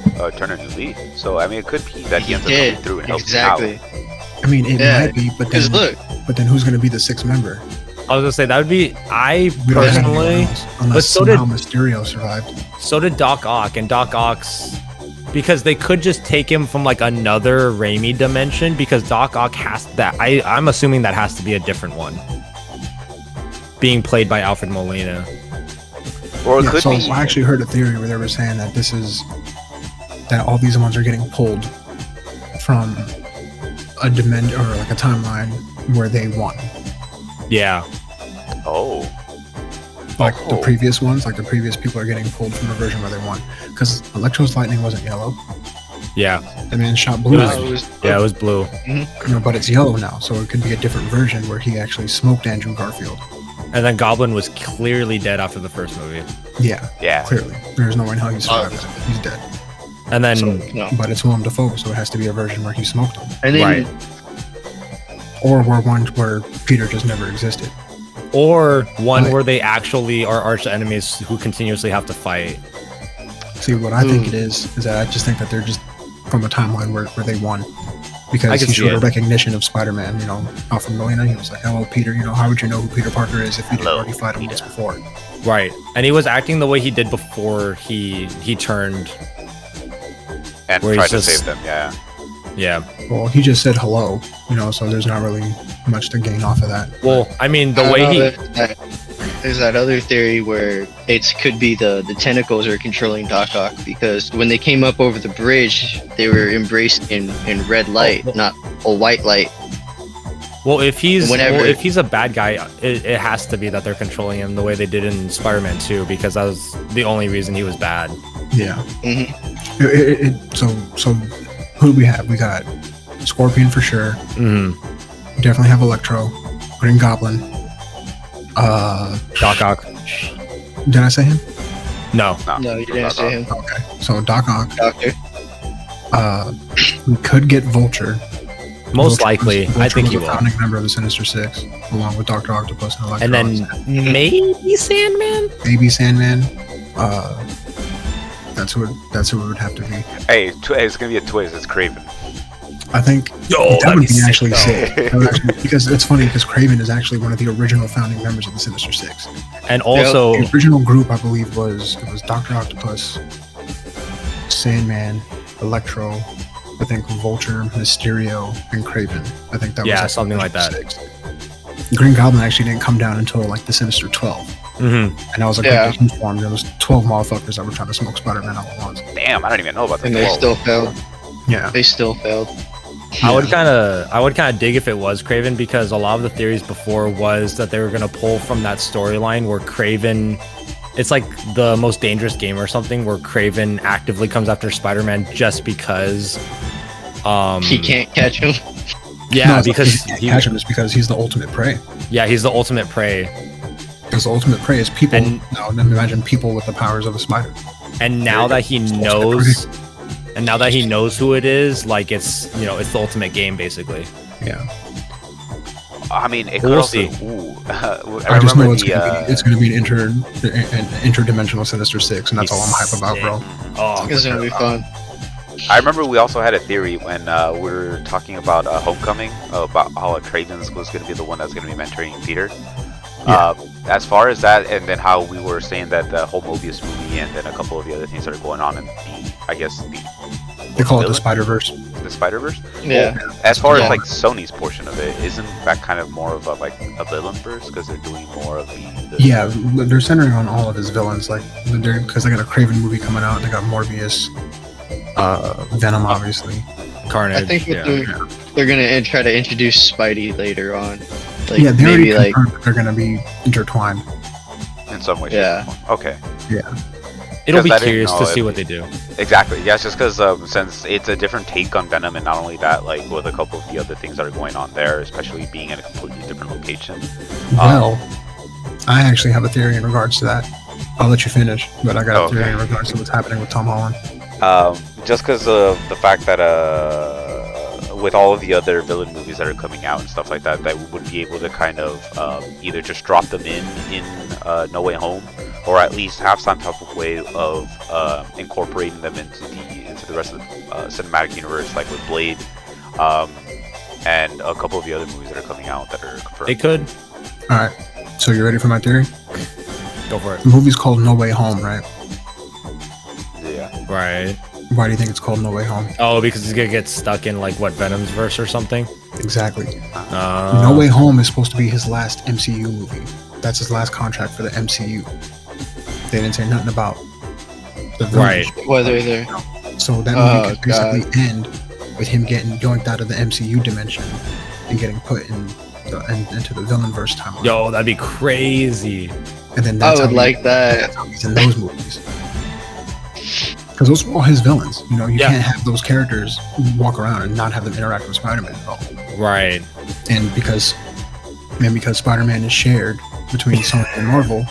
Speaker 1: a new leaf. So I mean, it could be that he ends up
Speaker 4: did.
Speaker 1: coming through and helping
Speaker 4: Exactly.
Speaker 1: out.
Speaker 3: I mean, it
Speaker 4: Yeah,
Speaker 3: might be, but
Speaker 4: Because
Speaker 3: then,
Speaker 4: look,
Speaker 3: who's going to be the sixth member?
Speaker 2: I was gonna say that would be I
Speaker 3: We don't have anyone
Speaker 2: personally.
Speaker 3: else, unless
Speaker 2: but so did-
Speaker 3: somehow Mysterio survived.
Speaker 2: So did Doc Ock, and Doc Ock's because they could just take him from like another Raimi dimension because Doc Ock has that. I'm assuming that has to be a different one, being played by Alfred Molina.
Speaker 1: Or it
Speaker 3: Yeah,
Speaker 1: could
Speaker 3: so
Speaker 1: be.
Speaker 3: I actually heard a theory where they were saying that this is that all these ones are getting pulled from a dimension or like a timeline where they won.
Speaker 2: Yeah.
Speaker 1: Oh.
Speaker 3: Like the previous ones, like the previous people are getting pulled from a version where they won. Because Electro's lightning wasn't yellow.
Speaker 2: Yeah.
Speaker 3: And then shot blue.
Speaker 2: It was blue.
Speaker 3: But it's yellow now, so it could be a different version where he actually smoked Andrew Garfield.
Speaker 2: And then Goblin was clearly dead after the first movie.
Speaker 1: Yeah.
Speaker 3: Clearly. There's no way in hell he survived. He's dead.
Speaker 2: And then,
Speaker 3: But it's Willem Dafoe, so it has to be a version where he smoked him.
Speaker 4: And then,
Speaker 2: right.
Speaker 3: Or one where Peter just never existed.
Speaker 2: Or one where they actually are arch enemies who continuously have to fight.
Speaker 3: See, what I think it is that I just think that they're just from a timeline where they won. Because he showed a recognition of Spider-Man, Alfred Molina. He was like, hello, Peter. How would you know who Peter Parker is if you didn't already fight him once before?
Speaker 2: Right. And he was acting the way he did before he turned.
Speaker 1: And tried to save them,
Speaker 2: Yeah.
Speaker 3: Well, he just said hello, so there's not really much to gain off of that.
Speaker 2: Well, I mean, the way he...
Speaker 4: There's that other theory where it could be the tentacles are controlling Doc Ock, because when they came up over the bridge, they were embraced in red light, not a white light.
Speaker 2: Well, if he's a bad guy, it has to be that they're controlling him the way they did in Spider-Man 2, because that was the only reason he was bad.
Speaker 3: Yeah. So who do we have? We got Scorpion for sure. We definitely have Electro, Green Goblin.
Speaker 2: Doc Ock.
Speaker 3: Did I say him?
Speaker 2: No,
Speaker 4: you didn't say him.
Speaker 3: Okay, so Doc Ock.
Speaker 4: Doctor.
Speaker 3: We could get Vulture.
Speaker 2: Most likely. I think he will.
Speaker 3: Founding member of the Sinister Six, along with Dr. Octopus and Electro.
Speaker 2: And then maybe Sandman.
Speaker 3: Maybe Sandman. That's who it would have to be.
Speaker 1: Hey, it's gonna be a twist. It's Kraven.
Speaker 3: I think that would be actually sick. Because it's funny because Kraven is actually one of the original founding members of the Sinister Six.
Speaker 2: And also,
Speaker 3: the original group, I believe, was Dr. Octopus, Sandman, Electro, I think Vulture, Mysterio, and Kraven. I think that was
Speaker 2: something like that.
Speaker 3: Six. Green Goblin actually didn't come down until like the Sinister 12. And that was like a huge form. There was 12 motherfuckers that were trying to smoke Spider-Man all at once.
Speaker 1: Damn, I don't even know about that.
Speaker 4: And they still failed.
Speaker 3: Yeah.
Speaker 4: They still failed.
Speaker 2: I would kind of dig if it was Kraven, because a lot of the theories before was that they were going to pull from that storyline where Kraven, it's like the most dangerous game or something, where Kraven actively comes after Spider-Man just because
Speaker 4: he can't catch him.
Speaker 2: Yeah,
Speaker 3: no,
Speaker 2: because
Speaker 3: he can't catch him is because he's the ultimate prey.
Speaker 2: Yeah, he's the ultimate prey.
Speaker 3: Because the ultimate prey is people. And then imagine people with the powers of a spider.
Speaker 2: And now that he knows. And now that he knows who it is, like it's the ultimate game basically.
Speaker 3: Yeah.
Speaker 1: I mean, it could also.
Speaker 3: I just know it's going to be an interdimensional Sinister Six, and that's all I'm hype about, bro.
Speaker 2: Oh,
Speaker 4: it's going to be fun.
Speaker 1: I remember we also had a theory when we were talking about Homecoming, about how Kraven was going to be the one that's going to be mentoring Peter.
Speaker 3: Yeah.
Speaker 1: As far as that, and then how we were saying that the whole Mobius movie and then a couple of the other things that are going on in
Speaker 3: they call it the Spider-Verse.
Speaker 1: The Spider-Verse?
Speaker 4: Yeah.
Speaker 1: Well, as far as like Sony's portion of it, isn't that kind of more of a villain verse, because they're doing more of the
Speaker 3: Yeah, they're centering on all of his villains, because they got a Craven movie coming out. They got Morbius, Venom, obviously.
Speaker 2: Carnage.
Speaker 4: I think they're gonna try to introduce Spidey later on.
Speaker 3: They already they're gonna be intertwined
Speaker 1: in some way.
Speaker 4: Yeah.
Speaker 1: Okay.
Speaker 3: Yeah.
Speaker 2: It'll be curious to see what they do.
Speaker 1: Exactly. Yeah, it's just because since it's a different take on Venom, and not only that, like with a couple of the other things that are going on there, especially being in a completely different location.
Speaker 3: Well, I actually have a theory in regards to that. I'll let you finish, but I got a theory in regards to what's happening with Tom Holland.
Speaker 1: Just because of the fact that with all of the other villain movies that are coming out and stuff like that, that we would be able to kind of either just drop them in No Way Home, or at least have some type of way of incorporating them into the rest of the cinematic universe, like with Blade, and a couple of the other movies that are coming out that are confirmed.
Speaker 2: It could.
Speaker 3: All right. So you ready for my theory?
Speaker 2: Go for it.
Speaker 3: The movie's called No Way Home, right?
Speaker 1: Yeah.
Speaker 2: Right.
Speaker 3: Why do you think it's called No Way Home?
Speaker 2: Oh, because he's gonna get stuck in Venom's verse or something.
Speaker 3: Exactly. No Way Home is supposed to be his last MCU movie. That's his last contract for the MCU. They didn't say nothing about the
Speaker 2: right.
Speaker 4: Whether they're
Speaker 3: So that movie could basically end with him getting yoinked out of the MCU dimension and getting put into the villainverse timeline.
Speaker 2: Yo, that'd be crazy.
Speaker 3: And then
Speaker 4: I would like that.
Speaker 3: That's how he's in those movies. Because those are all his villains. You know, you can't have those characters walk around and not have them interact with Spider-Man at all.
Speaker 2: Right.
Speaker 3: And because Spider-Man is shared between Sony and Marvel,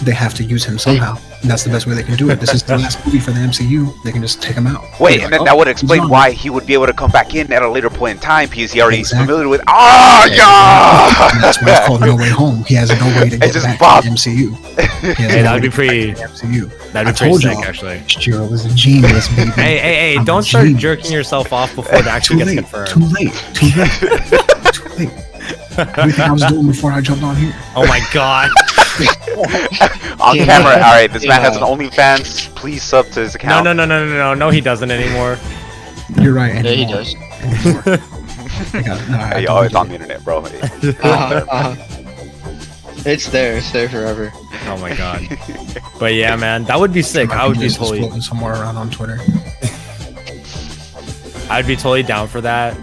Speaker 3: they have to use him somehow. And that's the best way they can do it. This is the last movie for the MCU. They can just take him out.
Speaker 1: Wait, and then that would explain why he would be able to come back in at a later point in time because he already is familiar with. Oh, yeah!
Speaker 3: And that's why it's called No Way Home. He has no way to get back to the MCU.
Speaker 2: Hey, that'd be pretty.
Speaker 3: MCU.
Speaker 2: That'd be pretty sick, actually.
Speaker 3: Shiro was a genius, baby.
Speaker 2: Hey! Don't start jerking yourself off before it actually gets confirmed.
Speaker 3: Too late. Everything I was doing before I jumped on here.
Speaker 2: Oh my god.
Speaker 1: On camera. All right, this man has an OnlyFans. Please sub to his account.
Speaker 2: No, he doesn't anymore.
Speaker 3: You're right.
Speaker 4: Yeah, he does.
Speaker 3: I got it. No,
Speaker 1: Hey, yo, it's on the internet, bro.
Speaker 4: It's there forever.
Speaker 2: Oh my god. But yeah, man, that would be sick. I would be totally
Speaker 3: floating somewhere around on Twitter.
Speaker 2: I'd be totally down for that.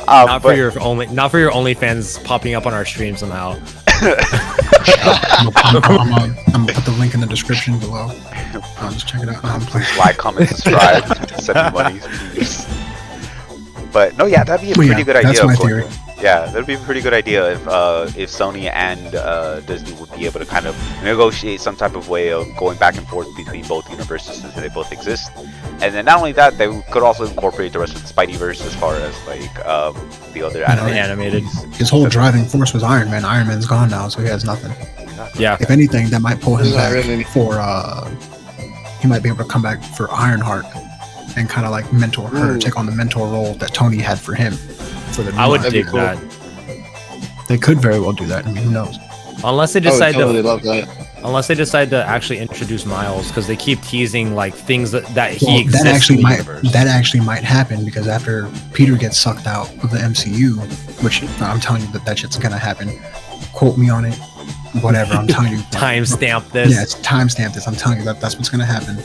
Speaker 2: Not for your OnlyFans popping up on our stream somehow.
Speaker 3: I'm gonna put the link in the description below. I'll just check it out.
Speaker 1: Like, comment, subscribe, send me money, please. But no, yeah, that'd be a pretty good idea.
Speaker 3: That's my theory.
Speaker 1: Yeah, that'd be a pretty good idea if Sony and Disney would be able to kind of negotiate some type of way of going back and forth between both universes since they both exist. And then not only that, they could also incorporate the rest of the Spideyverse as far as like the other
Speaker 2: animated.
Speaker 3: His whole driving force was Iron Man. Iron Man's gone now, so he has nothing.
Speaker 2: Yeah.
Speaker 3: If anything, that might pull him back for. He might be able to come back for Ironheart and kind of like mentor her, take on the mentor role that Tony had for him.
Speaker 2: I would dig that.
Speaker 3: They could very well do that. I mean, who knows?
Speaker 2: Unless they decide
Speaker 4: love that.
Speaker 2: Unless they decide to actually introduce Miles, because they keep teasing like things that he exists
Speaker 3: that actually
Speaker 2: in the
Speaker 3: might
Speaker 2: universe.
Speaker 3: that actually might happen because after Peter gets sucked out of the MCU, which I'm telling you that shit's gonna happen. Quote me on it. Whatever, I'm telling you.
Speaker 2: Timestamp this.
Speaker 3: Yeah, it's timestamp this. I'm telling you that's what's gonna happen.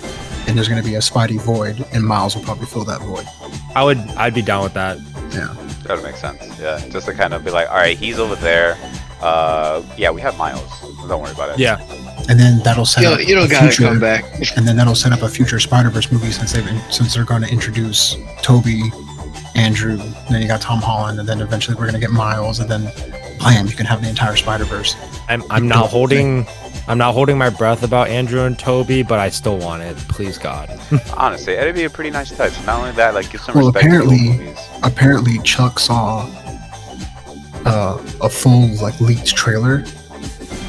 Speaker 3: And there's gonna be a Spidey void, and Miles will probably fill that void.
Speaker 2: I'd be down with that.
Speaker 3: Yeah.
Speaker 1: That would make sense. Yeah, just to kind of be like, all right, he's over there. Yeah, we have Miles. Don't worry about it.
Speaker 2: Yeah.
Speaker 3: And then that'll set up.
Speaker 4: You don't gotta come back.
Speaker 3: And then that'll set up a future Spider-Verse movie since they're going to introduce Toby, Andrew, then you got Tom Holland, and then eventually we're gonna get Miles, and then blam, you can have the entire Spider-Verse.
Speaker 2: I'm not holding my breath about Andrew and Toby, but I still want it. Please God.
Speaker 1: Honestly, it'd be a pretty nice touch. Not only that, like give some
Speaker 3: Well,
Speaker 1: respect to the movies.
Speaker 3: apparently Chuck saw a full like leaked trailer,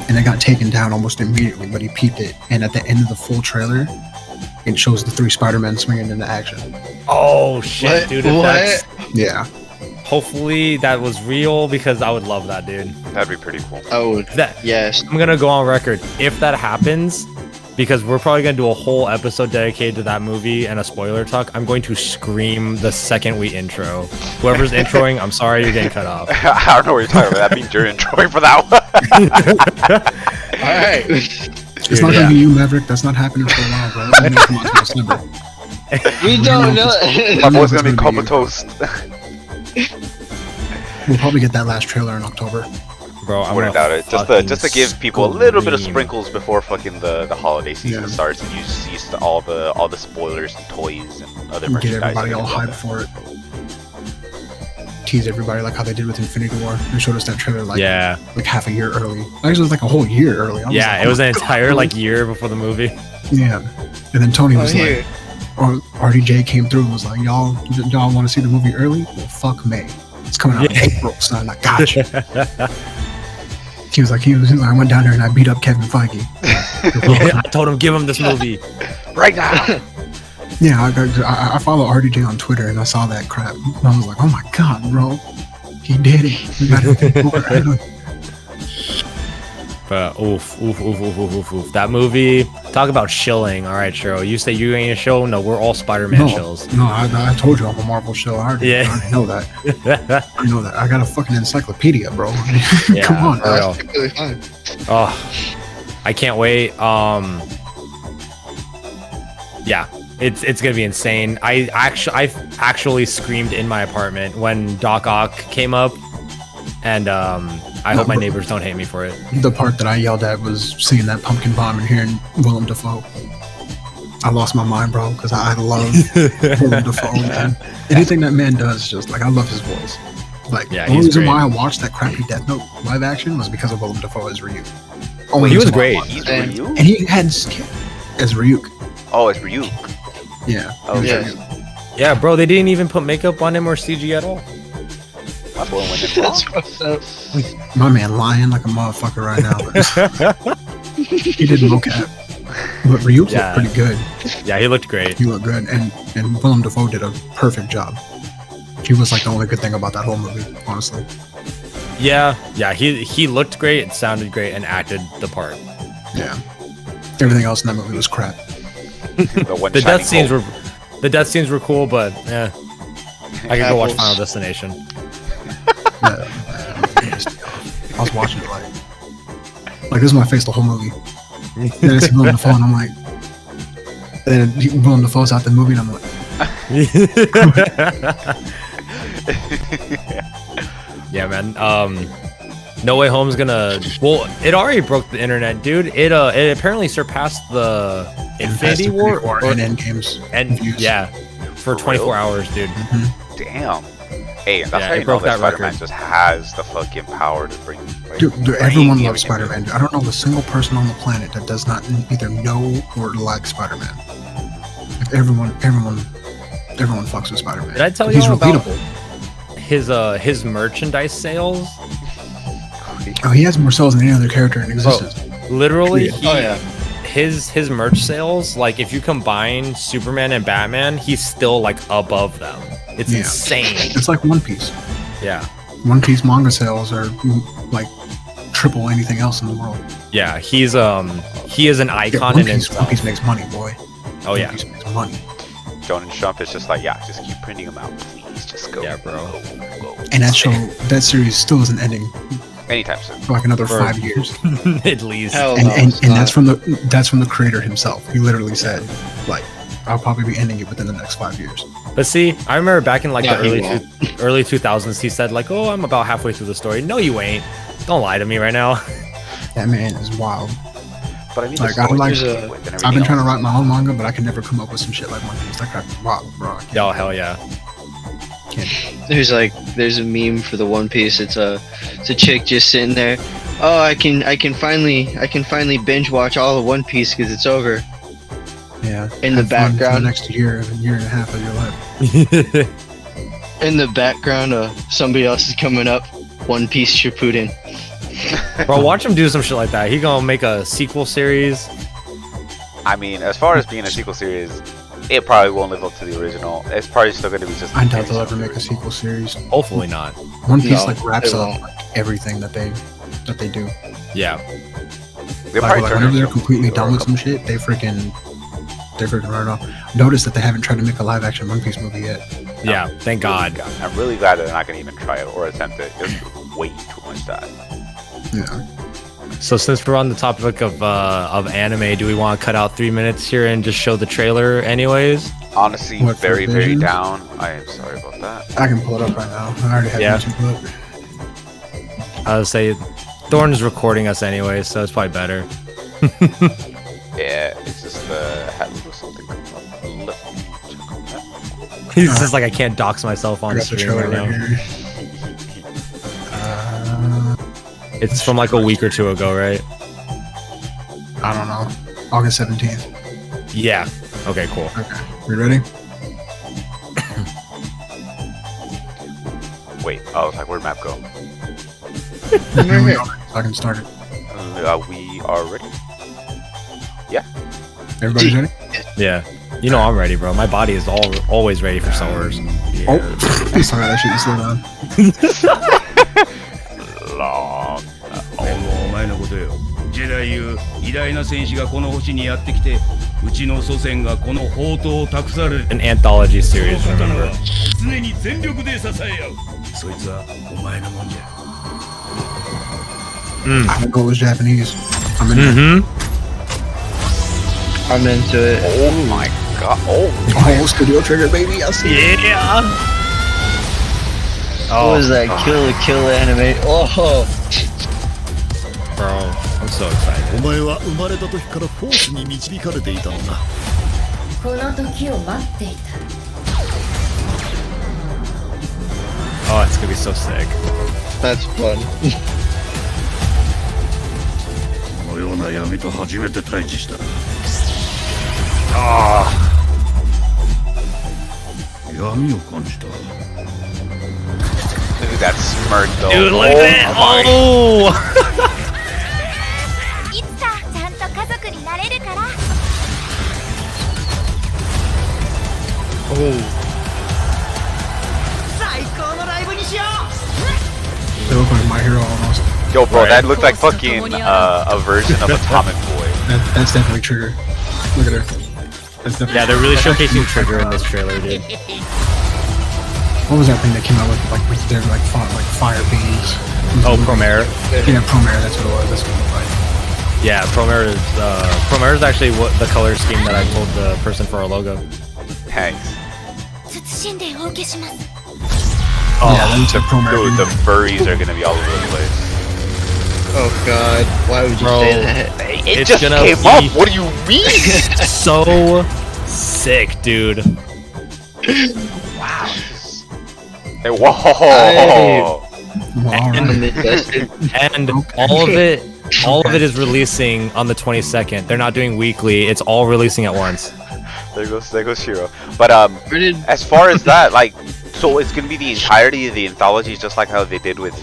Speaker 3: and it got taken down almost immediately. But he peeped it, and at the end of the full trailer, it shows the 3 Spider-Men swinging into action.
Speaker 2: Oh shit,
Speaker 4: What?
Speaker 2: dude!
Speaker 3: Yeah.
Speaker 2: Hopefully that was real because I would love that, dude.
Speaker 1: That'd be pretty cool.
Speaker 4: Oh, yes.
Speaker 2: I'm gonna go on record if that happens, because we're probably gonna do a whole episode dedicated to that movie and a spoiler talk. I'm going to scream the second we intro. Whoever's introing, I'm sorry, you're getting cut off.
Speaker 1: I don't know what you're talking about. That means you're introing for that one.
Speaker 4: All right.
Speaker 3: It's not gonna be you, Maverick. That's not happening for a while, bro. It's gonna come out to December.
Speaker 4: We don't know.
Speaker 1: My boy's gonna be comatose.
Speaker 3: We'll probably get that last trailer in October.
Speaker 2: Bro, I
Speaker 1: wouldn't doubt it. Just to give people a little bit of sprinkles before fucking the holiday season starts, and you see all the spoilers and toys and other merchandise.
Speaker 3: Get everybody all hyped for it. Tease everybody like how they did with Infinity War. They showed us that trailer like half a year early. Actually, it was like a whole year early.
Speaker 2: Yeah, it was an entire like year before the movie.
Speaker 3: Yeah, and then Tony was like, or RDJ came through and was like, y'all want to see the movie early? Well, fuck May. It's coming out in April, son. I got you. He was like, I went down there and I beat up Kevin Feige.
Speaker 2: I told him, give him this movie
Speaker 1: right now.
Speaker 3: Yeah, I follow RDJ on Twitter and I saw that crap. And I was like, oh my god, bro, he did it. We gotta think more early.
Speaker 2: But oof. That movie, talk about shilling. All right, Cheryl, you say you ain't a shill? No, we're all Spider-Man shills.
Speaker 3: No, I told you I'm a Marvel shill. I already know that. I know that. I got a fucking encyclopedia, bro. Come on, bro.
Speaker 4: That's really fun.
Speaker 2: Oh, I can't wait. Yeah, it's gonna be insane. I actually screamed in my apartment when Doc Ock came up, and I hope my neighbors don't hate me for it.
Speaker 3: The part that I yelled at was seeing that pumpkin bomb and hearing Willem Dafoe. I lost my mind, bro, because I love Willem Dafoe, man. Anything that man does, just like I love his voice. Like
Speaker 2: Yeah,
Speaker 3: the only
Speaker 2: he's
Speaker 3: reason
Speaker 2: great.
Speaker 3: why I watched that crappy Death Note live action was because of Willem Dafoe as Ryuk.
Speaker 2: He was
Speaker 3: reason why I
Speaker 2: great.
Speaker 3: watched
Speaker 1: He's
Speaker 3: it.
Speaker 1: Ryu?
Speaker 3: And he had skin as Ryuk.
Speaker 1: Oh, it's Ryu.
Speaker 3: Yeah.
Speaker 1: Oh,
Speaker 3: he was
Speaker 4: yeah.
Speaker 3: Ryuk.
Speaker 2: Yeah, bro, they didn't even put makeup on him or CG at all.
Speaker 1: My boy went in
Speaker 4: That's
Speaker 1: wrong.
Speaker 4: what's up.
Speaker 3: My man lying like a motherfucker right now. He did mocap. But Ryuk
Speaker 2: Yeah.
Speaker 3: looked pretty good.
Speaker 2: Yeah, he looked great.
Speaker 3: He looked good. And Willem Dafoe did a perfect job. He was like the only good thing about that whole movie, honestly.
Speaker 2: Yeah, he looked great, it sounded great, and acted the part.
Speaker 3: Yeah. Everything else in that movie was crap.
Speaker 1: The one
Speaker 2: The
Speaker 1: shining
Speaker 2: death scenes were cool, but I could go watch
Speaker 4: Apples.
Speaker 2: Final Destination.
Speaker 3: Yeah. I was watching it like this is my face the whole movie. Then I see Willem Dafoe and I'm like, then Willem Dafoe's out the movie and I'm like,
Speaker 2: Yeah, man. No Way Home's gonna. Well, it already broke the internet, dude. It apparently surpassed the Infinity War
Speaker 3: and Endgame's
Speaker 2: and
Speaker 3: views.
Speaker 2: yeah, for 24 hours, dude.
Speaker 1: Damn. Hey, that's
Speaker 2: Yeah,
Speaker 1: how
Speaker 2: it
Speaker 1: you know
Speaker 2: broke
Speaker 1: that
Speaker 2: that
Speaker 1: Spider-Man
Speaker 2: record.
Speaker 1: just has the fucking power to bring. Like,
Speaker 3: Dude,
Speaker 1: bring
Speaker 3: everyone
Speaker 1: you
Speaker 3: loves
Speaker 1: into it.
Speaker 3: Spider-Man. Dude. I don't know a single person on the planet that does not either know or like Spider-Man. Like everyone fucks with Spider-Man.
Speaker 2: Did I tell
Speaker 3: He's
Speaker 2: you about
Speaker 3: repeatable.
Speaker 2: his merchandise sales?
Speaker 3: Oh, he has more sales than any other character in existence.
Speaker 2: Literally,
Speaker 3: Yeah.
Speaker 4: Oh yeah.
Speaker 2: his merch sales, like if you combine Superman and Batman, he's still like above them. It's
Speaker 3: Yeah.
Speaker 2: insane.
Speaker 3: It's like One Piece.
Speaker 2: Yeah.
Speaker 3: One Piece manga sales are like triple anything else in the world.
Speaker 2: Yeah, he is an
Speaker 3: Yeah,
Speaker 2: icon
Speaker 3: One
Speaker 2: in
Speaker 3: Piece,
Speaker 2: himself.
Speaker 3: One Piece makes money, boy.
Speaker 2: Oh yeah.
Speaker 3: One Piece makes money.
Speaker 1: Jonan Shump is just like, yeah, just keep printing them out, please. Just go.
Speaker 2: Yeah, bro.
Speaker 1: Go.
Speaker 3: And that series still isn't ending
Speaker 1: Anytime soon.
Speaker 3: for like another
Speaker 2: For-
Speaker 3: 5 years.
Speaker 2: At least.
Speaker 4: Hell
Speaker 3: And
Speaker 4: no,
Speaker 3: and,
Speaker 4: it's
Speaker 3: and
Speaker 4: not.
Speaker 3: that's from the creator himself. He literally said, like, I'll probably be ending it within the next 5 years.
Speaker 2: But see, I remember back in like
Speaker 4: Yeah,
Speaker 2: the
Speaker 4: he won't.
Speaker 2: early 2000s, he said like, "Oh, I'm about halfway through the story." No, you ain't. Don't lie to me right now.
Speaker 3: That man is wild.
Speaker 1: But I mean,
Speaker 3: Like,
Speaker 1: the
Speaker 3: I
Speaker 1: story
Speaker 3: like-
Speaker 1: to
Speaker 4: There's
Speaker 1: begin with and
Speaker 3: I've been trying to
Speaker 1: everything
Speaker 3: write my own manga, but I can never come up with some shit like One Piece. That crap is wild, bro. I can't-
Speaker 2: Oh hell yeah.
Speaker 4: There's a meme for the One Piece. It's a chick just sitting there. Oh, I can finally binge watch all of One Piece because it's over.
Speaker 3: Yeah.
Speaker 4: In the
Speaker 3: Have fun for
Speaker 4: background.
Speaker 3: the next year and a half of your life.
Speaker 4: In the background, somebody else is coming up. One Piece Shippuden.
Speaker 2: Bro, watch him do some shit like that. He gonna make a sequel series.
Speaker 1: I mean, as far as being a sequel series, it probably won't live up to the original. It's probably still going to be just.
Speaker 3: I doubt they'll ever make a sequel series.
Speaker 2: Hopefully not.
Speaker 3: One Piece
Speaker 4: No,
Speaker 3: like wraps
Speaker 4: they
Speaker 3: up
Speaker 4: won't.
Speaker 3: like, everything that they do.
Speaker 2: Yeah.
Speaker 1: They
Speaker 3: Like,
Speaker 1: probably turn
Speaker 3: whenever
Speaker 1: it
Speaker 3: they're
Speaker 1: into a
Speaker 3: completely
Speaker 1: movie or
Speaker 3: done
Speaker 1: a
Speaker 3: with some
Speaker 1: couple-
Speaker 3: shit, they freaking run it off. Notice that they haven't tried to make a live action One Piece movie yet.
Speaker 2: Yeah. Thank God.
Speaker 1: I'm really glad that they're not going to even try it or attempt it. There's way too much time.
Speaker 3: Yeah.
Speaker 2: So since we're on the topic of anime, do we want to cut out 3 minutes here and just show the trailer anyways?
Speaker 1: Honestly,
Speaker 3: What, for
Speaker 1: very
Speaker 3: Vision?
Speaker 1: down. I am sorry about that.
Speaker 3: I can pull it up right now. I already have
Speaker 2: Yeah.
Speaker 3: YouTube up.
Speaker 2: I would say Thorn is recording us anyway, so it's probably better.
Speaker 1: Yeah, it's just had a little something come up. Let me check on that.
Speaker 2: He's just like, I can't dox myself
Speaker 3: I
Speaker 2: on
Speaker 3: got the
Speaker 2: stream
Speaker 3: trailer
Speaker 2: right
Speaker 3: right
Speaker 2: now.
Speaker 3: here.
Speaker 2: It's from like a week or two ago, right?
Speaker 3: I don't know. August 17th.
Speaker 2: Yeah. Okay, cool.
Speaker 3: Okay. We ready?
Speaker 1: Wait, I was like, where'd map go?
Speaker 3: Here we are. So I can start it.
Speaker 1: We are ready.
Speaker 3: Everybody's ready?
Speaker 2: Yeah. You know I'm ready, bro. My body is always ready for Star Wars.
Speaker 3: Oh, sorry, that shit slow down.
Speaker 1: Long.
Speaker 5: でもお前のことよジェダイいう偉大な戦士がこの星にやってきてうちの祖先がこの宝刀を託される
Speaker 2: An anthology
Speaker 5: その
Speaker 2: series,
Speaker 5: 刀
Speaker 2: remember?
Speaker 5: は常に全力で支え合うそいつはお前のもんじゃ
Speaker 3: I don't go with Japanese. I'm in there.
Speaker 2: Mm-hmm.
Speaker 4: I'm into it.
Speaker 1: Oh my god. god! Oh,
Speaker 3: Oh, Studio Trigger, baby! I see it.
Speaker 2: Yeah.
Speaker 4: What
Speaker 2: Oh,
Speaker 4: was that? Kill anime. Oh,
Speaker 2: bro, I'm so excited.
Speaker 5: お前は生まれた時からフォースに導かれていたのだ。
Speaker 6: この時を待っていた。
Speaker 2: Oh, it's gonna be so sick.
Speaker 4: that's fun.
Speaker 5: このような闇と初めて対峙した。
Speaker 2: Oh,
Speaker 5: 闇を感じた。
Speaker 1: look at that smirk though.
Speaker 2: dude, look
Speaker 1: oh,
Speaker 2: at it!
Speaker 1: my-
Speaker 2: Oh.
Speaker 7: いつかちゃんと家族になれるから
Speaker 3: They look like My Hero almost.
Speaker 1: Yo, bro,
Speaker 2: Right.
Speaker 1: that looked like fucking a version of Atomic Boy.
Speaker 3: That's definitely Trigger. Look at her. That's definitely.
Speaker 2: Yeah, they're really showcasing Trigger in this trailer, dude.
Speaker 3: What was that thing that came out with with their like fire beams?
Speaker 2: Oh, Promare.
Speaker 3: Yeah, Promare. That's what it was. That's what it looked like.
Speaker 2: Yeah, Promare is actually what the color scheme that I told the person for our logo.
Speaker 1: Thanks.
Speaker 7: 謹んでお受けします
Speaker 2: Oh,
Speaker 3: Yeah, that's a Promare.
Speaker 1: Dude, the
Speaker 3: remake.
Speaker 1: furries are gonna be all over the place.
Speaker 4: Oh god, why would you
Speaker 2: Bro.
Speaker 4: say that?
Speaker 1: It
Speaker 2: It's
Speaker 1: just
Speaker 2: gonna
Speaker 1: came
Speaker 2: be-
Speaker 1: up. What do you mean?
Speaker 2: so sick, dude.
Speaker 1: Wow. Hey, whoa.
Speaker 3: Well, all
Speaker 2: And-
Speaker 3: right.
Speaker 4: I'm invested.
Speaker 2: And
Speaker 3: Okay.
Speaker 2: all of it is releasing on the 22nd. They're not doing weekly. It's all releasing at once.
Speaker 1: There goes Shiro. But
Speaker 4: Where did
Speaker 1: as far as that, like, so it's gonna be the entirety of the anthology, just like how they did with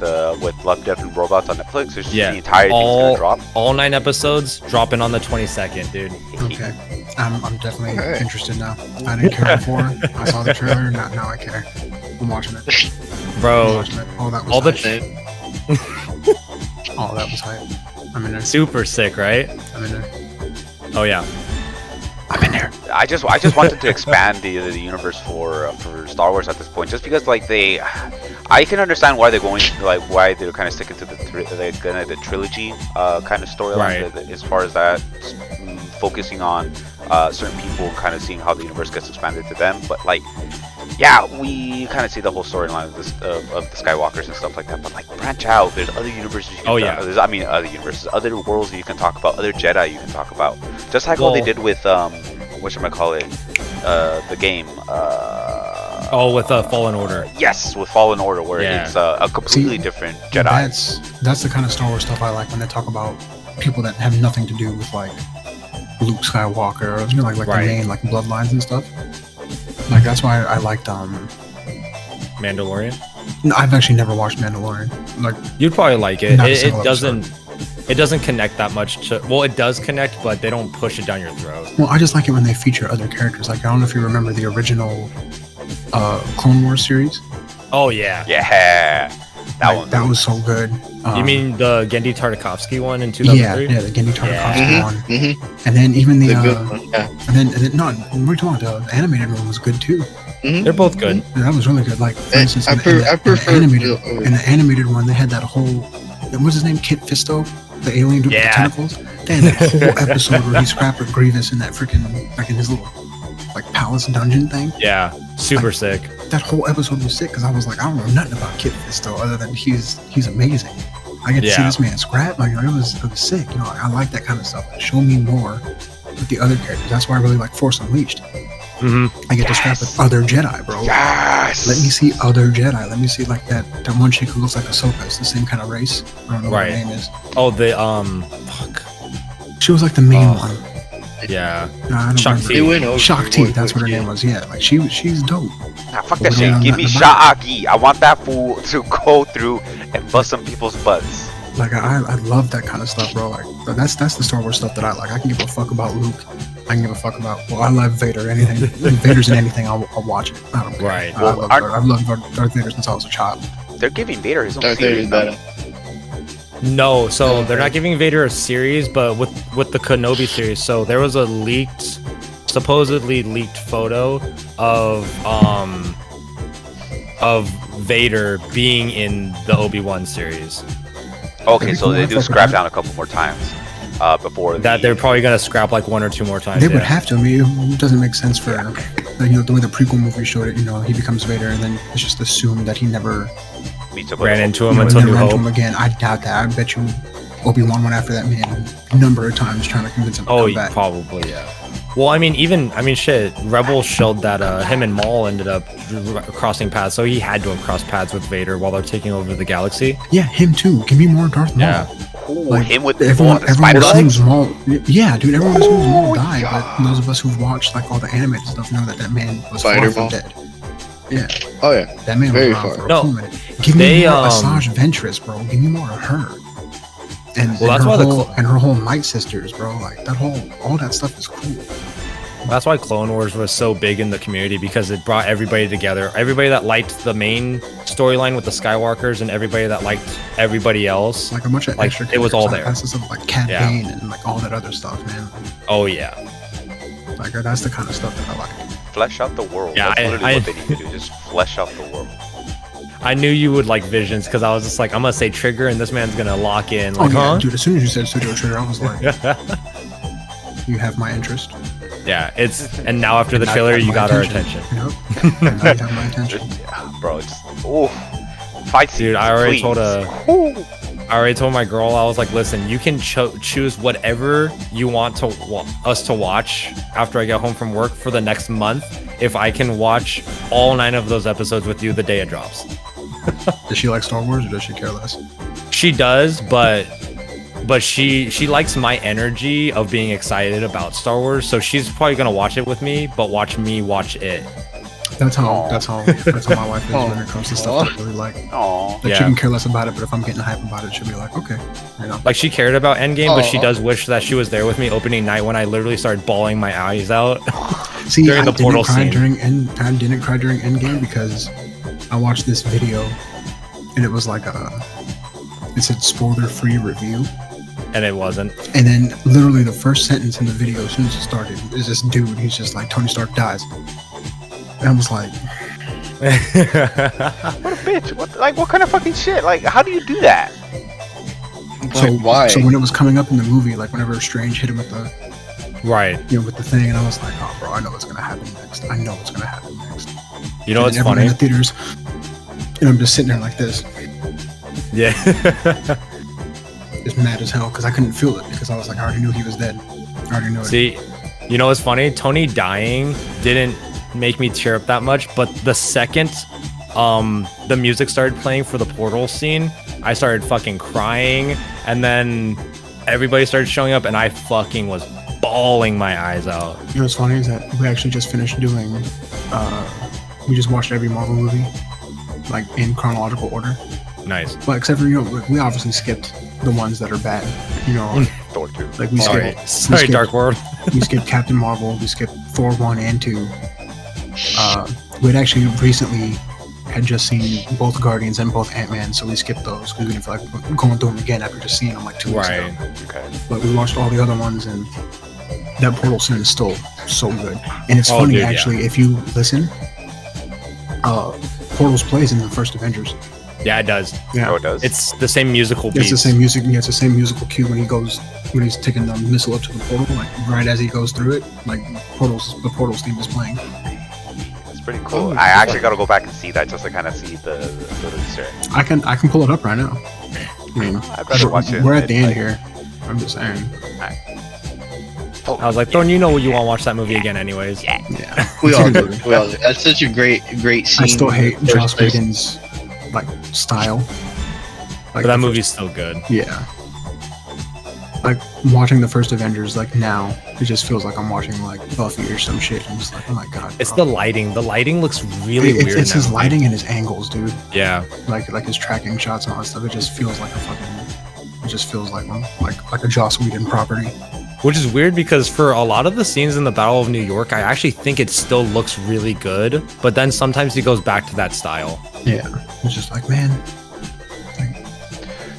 Speaker 1: Love, Death, and Robots on Netflix. It's just
Speaker 2: Yeah.
Speaker 1: the entire thing's gonna drop.
Speaker 2: All 9 episodes dropping on the 22nd, dude.
Speaker 3: Okay. I'm definitely
Speaker 4: Alright.
Speaker 3: interested now. I didn't care before. I saw the trailer. Now I care. I'm watching it. I'm
Speaker 2: Bro,
Speaker 3: watching it. Oh, that was
Speaker 2: all the
Speaker 3: hype. Oh, that was hype. I'm in there.
Speaker 2: super sick, right?
Speaker 3: I'm in there.
Speaker 2: Oh yeah.
Speaker 3: I'm in there.
Speaker 1: I just wanted to expand the universe for Star Wars at this point, just because like I can understand why they're going why they're kind of sticking to the trilogy kind of storyline as far as that, focusing on certain people and kind of seeing how the universe gets expanded to them. But like, yeah, we kind of see the whole storyline of the Skywalkers and stuff like that. But like, branch out. There's other universes. You can other universes, other worlds that you can talk about, other Jedi you can talk about. Just like what they did with whatchamacallit, the game.
Speaker 2: With Fallen Order.
Speaker 1: Yes, with Fallen Order, where
Speaker 2: Yeah.
Speaker 1: it's a completely different Jedi.
Speaker 3: That's the kind of Star Wars stuff I like when they talk about people that have nothing to do with like Luke Skywalker, or, like
Speaker 2: Right.
Speaker 3: the main like bloodlines and stuff. Like that's why I liked
Speaker 2: Mandalorian.
Speaker 3: No, I've actually never watched Mandalorian. Like
Speaker 2: You'd probably like it.
Speaker 3: Not a
Speaker 2: It
Speaker 3: single
Speaker 2: doesn't connect that much to. Well, it does connect, but they don't push it down your throat.
Speaker 3: well, I just like it when they feature other characters. Like I don't know if you remember the original Clone Wars series.
Speaker 2: Oh yeah.
Speaker 1: Yeah, that one.
Speaker 3: That was so good.
Speaker 2: You mean the Gendy Tartakovsky one in
Speaker 3: yeah,
Speaker 2: 2003?
Speaker 3: the Gendy Tartakovsky
Speaker 2: Yeah.
Speaker 3: one,
Speaker 4: Mm-hmm.
Speaker 3: and then even the
Speaker 4: The good one. Yeah.
Speaker 3: and then no, we're talking about the animated one was good too.
Speaker 2: They're both good.
Speaker 3: That was really good. Like for instance,
Speaker 4: I prefer
Speaker 3: in the animated one, they had that whole what's his name, Kit Fisto, the alien dude with the
Speaker 2: Yeah.
Speaker 3: tentacles. They had that whole episode where he scrapped with Grievous in that freaking like in his little like palace dungeon thing.
Speaker 2: Yeah, super sick.
Speaker 3: That whole episode was sick because I was like, I don't know nothing about Kit Fisto other than he's amazing. I get to see
Speaker 2: Yeah.
Speaker 3: this man scrap. Like it was sick. You know, I like that kind of stuff. Like, show me more with the other characters. That's why I really like Force Unleashed.
Speaker 2: hmm
Speaker 3: I get to scrap with other Jedi, bro.
Speaker 1: Yes.
Speaker 3: Let me see other Jedi. Let me see like that one chick who looks like Ahsoka. It's the same kind of race. I don't know what her
Speaker 2: Right.
Speaker 3: name is.
Speaker 2: Oh, the fuck.
Speaker 3: She was like the main
Speaker 2: Oh.
Speaker 3: one.
Speaker 2: Yeah.
Speaker 3: No, I don't
Speaker 2: Shang-Chi.
Speaker 4: They
Speaker 3: remember.
Speaker 4: went over.
Speaker 3: Shakti, that's what her name was. Yeah, like she's dope.
Speaker 1: Nah, fuck
Speaker 3: Over
Speaker 1: that
Speaker 3: there
Speaker 1: shit.
Speaker 3: on
Speaker 1: Give
Speaker 3: the
Speaker 1: me
Speaker 3: bottom.
Speaker 1: Sha'agi. I want that fool to go through and bust some people's butts.
Speaker 3: Like I love that kind of stuff, bro. Like that's the Star Wars stuff that I like. I can give a fuck about Luke. I can give a fuck about. Well, I love Vader. Anything Vader's in anything, I'll watch it. I don't care.
Speaker 2: Right.
Speaker 1: Well,
Speaker 3: I've loved Darth Vader since I was a child.
Speaker 1: They're giving Vader his own
Speaker 4: Darth Vader's
Speaker 1: series now.
Speaker 4: better.
Speaker 2: No, so they're not giving Vader a series, but with the Kenobi series. So there was a supposedly leaked photo of Vader being in the Obi-Wan series.
Speaker 1: Okay, so they do scrap down a couple more times. before
Speaker 2: That they're probably gonna scrap like 1 or 2 more times.
Speaker 3: They would have to. I mean, it doesn't make sense for the way the prequel movie showed it. He becomes Vader, and then it's just assumed that he never
Speaker 2: ran into him until New
Speaker 3: ran into
Speaker 2: Hope.
Speaker 3: him again. I doubt that. I bet you Obi-Wan went after that man a number of times trying to convince him to come back.
Speaker 2: Probably, yeah. Well, I mean, shit. Rebels showed that him and Maul ended up crossing paths, so he had to have crossed paths with Vader while they're taking over the galaxy.
Speaker 3: Yeah, him too. Give me more Darth Maul.
Speaker 2: Yeah.
Speaker 1: Ooh, him with
Speaker 3: everyone
Speaker 1: spider legs?
Speaker 3: assumes Maul. Yeah, dude. Everyone assumes Maul died, but those of us who've watched like all the animated stuff know that man was far from dead. Yeah.
Speaker 4: Oh yeah.
Speaker 3: That man
Speaker 4: Very
Speaker 3: was around
Speaker 4: far.
Speaker 3: for a
Speaker 2: No,
Speaker 3: cool minute. Give me more Asajj Ventress, bro. Give me more of her. And,
Speaker 2: that's
Speaker 3: her
Speaker 2: why
Speaker 3: and her whole Night Sisters, bro. Like all that stuff is cool.
Speaker 2: That's why Clone Wars was so big in the community, because it brought everybody together. Everybody that liked the main storyline with the Skywalkers and everybody that liked everybody else.
Speaker 3: Like a bunch of extra
Speaker 2: it was all there.
Speaker 3: That's of like Cad Bane and like all that other stuff, man.
Speaker 2: Oh yeah.
Speaker 3: Like that's the kind of stuff that I like.
Speaker 1: Flesh out the world.
Speaker 2: Yeah,
Speaker 1: That's literally what they need to do. Just flesh out the world.
Speaker 2: I knew you would like Visions, because I was just like, I'm gonna say Trigger and this man's gonna lock in. Like,
Speaker 3: yeah, dude. As soon as you said Studio Trigger, I was like, you have my interest.
Speaker 2: Yeah, and now after the trailer, you got our attention.
Speaker 3: Yep. And now you have my attention.
Speaker 1: Yeah, bro, it's fight scenes.
Speaker 2: Dude, I already
Speaker 1: please.
Speaker 2: told my girl, I was like, listen, you can choose whatever you want us to watch after I get home from work for the next month, if I can watch all 9 of those episodes with you the day it drops.
Speaker 3: Does she like Star Wars or does she care less?
Speaker 2: She does, but she likes my energy of being excited about Star Wars, so she's probably gonna watch it with me, but watch me watch it.
Speaker 3: That's how my wife is when it comes to stuff that I really like.
Speaker 1: Aww.
Speaker 3: Like she can care less about it, but if I'm getting hype about it, she'll be like, okay,
Speaker 2: Like she cared about Endgame, but she does wish that she was there with me opening night when I literally started bawling my eyes out.
Speaker 3: See,
Speaker 2: during the portal scene.
Speaker 3: I didn't cry during Endgame because I watched this video and it was like it said spoiler-free review.
Speaker 2: And it wasn't.
Speaker 3: And then literally the first sentence in the video, as soon as it started, is this dude. He's just like, Tony Stark dies. And I was like,
Speaker 1: what a bitch. What kind of fucking shit? Like, how do you do that?
Speaker 3: so
Speaker 4: why?
Speaker 3: So when it was coming up in the movie, like whenever Strange hit him with the
Speaker 2: right,
Speaker 3: with the thing, and I was like, oh bro, I know what's gonna happen next.
Speaker 2: You know what's
Speaker 3: everyone
Speaker 2: funny?
Speaker 3: in the theaters, and I'm just sitting there like this.
Speaker 2: Yeah.
Speaker 3: Just mad as hell because I couldn't feel it because I was like, I already knew he was dead. I already knew it.
Speaker 2: See, you know what's funny? Tony dying didn't make me tear up that much, but the second the music started playing for the portal scene, I started fucking crying, and then everybody started showing up, and I fucking was bawling my eyes out.
Speaker 3: You know what's funny is that we actually just finished doing, we just watched every Marvel movie, like in chronological order.
Speaker 2: Nice.
Speaker 3: But except for, like, we obviously skipped the ones that are bad,
Speaker 1: Thor 2.
Speaker 3: like we skipped,
Speaker 2: Sorry, Dark World.
Speaker 3: we skipped Captain Marvel, we skipped Thor 1 and 2. We had actually recently had just seen both Guardians and both Ant-Man, so we skipped those because we didn't feel like going through them again after just seeing them like 2 weeks ago.
Speaker 1: Okay.
Speaker 3: But we watched all the other ones, and that portal scene is still so good. And it's funny,
Speaker 2: dude,
Speaker 3: actually, if you listen, Portals plays in the first Avengers.
Speaker 2: Yeah, it does.
Speaker 3: Yeah,
Speaker 1: Oh, it does?
Speaker 2: It's the same musical beat.
Speaker 3: it's the same music. Yeah, it's the same musical cue when he's taking the missile up to the portal, like right as he goes through it, like the Portals theme is playing.
Speaker 1: It's pretty cool. I actually gotta go back and see that just to kind of see the Easter egg.
Speaker 3: I can pull it up right now. I mean,
Speaker 1: I'd rather watch it.
Speaker 3: we're at the end
Speaker 1: like-
Speaker 3: here. I'm just saying.
Speaker 2: I was like, Thorne, you want to watch that movie again anyways.
Speaker 3: Yeah,
Speaker 4: We
Speaker 3: it's a
Speaker 4: all
Speaker 3: good
Speaker 4: do.
Speaker 3: movie.
Speaker 4: We all do. That's such a great scene.
Speaker 3: I still hate
Speaker 4: in the
Speaker 3: Joss
Speaker 4: first place.
Speaker 3: Whedon's like style. Like
Speaker 2: But that
Speaker 3: the
Speaker 2: movie's still good.
Speaker 3: Yeah. Like watching the first Avengers, like now, it just feels like I'm watching like Buffy or some shit. I'm just like, oh my god.
Speaker 2: It's
Speaker 3: bro.
Speaker 2: the lighting. The lighting looks really weird.
Speaker 3: It's his
Speaker 2: now.
Speaker 3: lighting and his angles, dude.
Speaker 2: Yeah.
Speaker 3: Like his tracking shots and all that stuff. It just feels like a fucking. It just feels like a Joss Whedon property.
Speaker 2: Which is weird because for a lot of the scenes in the Battle of New York, I actually think it still looks really good. But then sometimes he goes back to that style.
Speaker 3: Yeah. It's just like, man.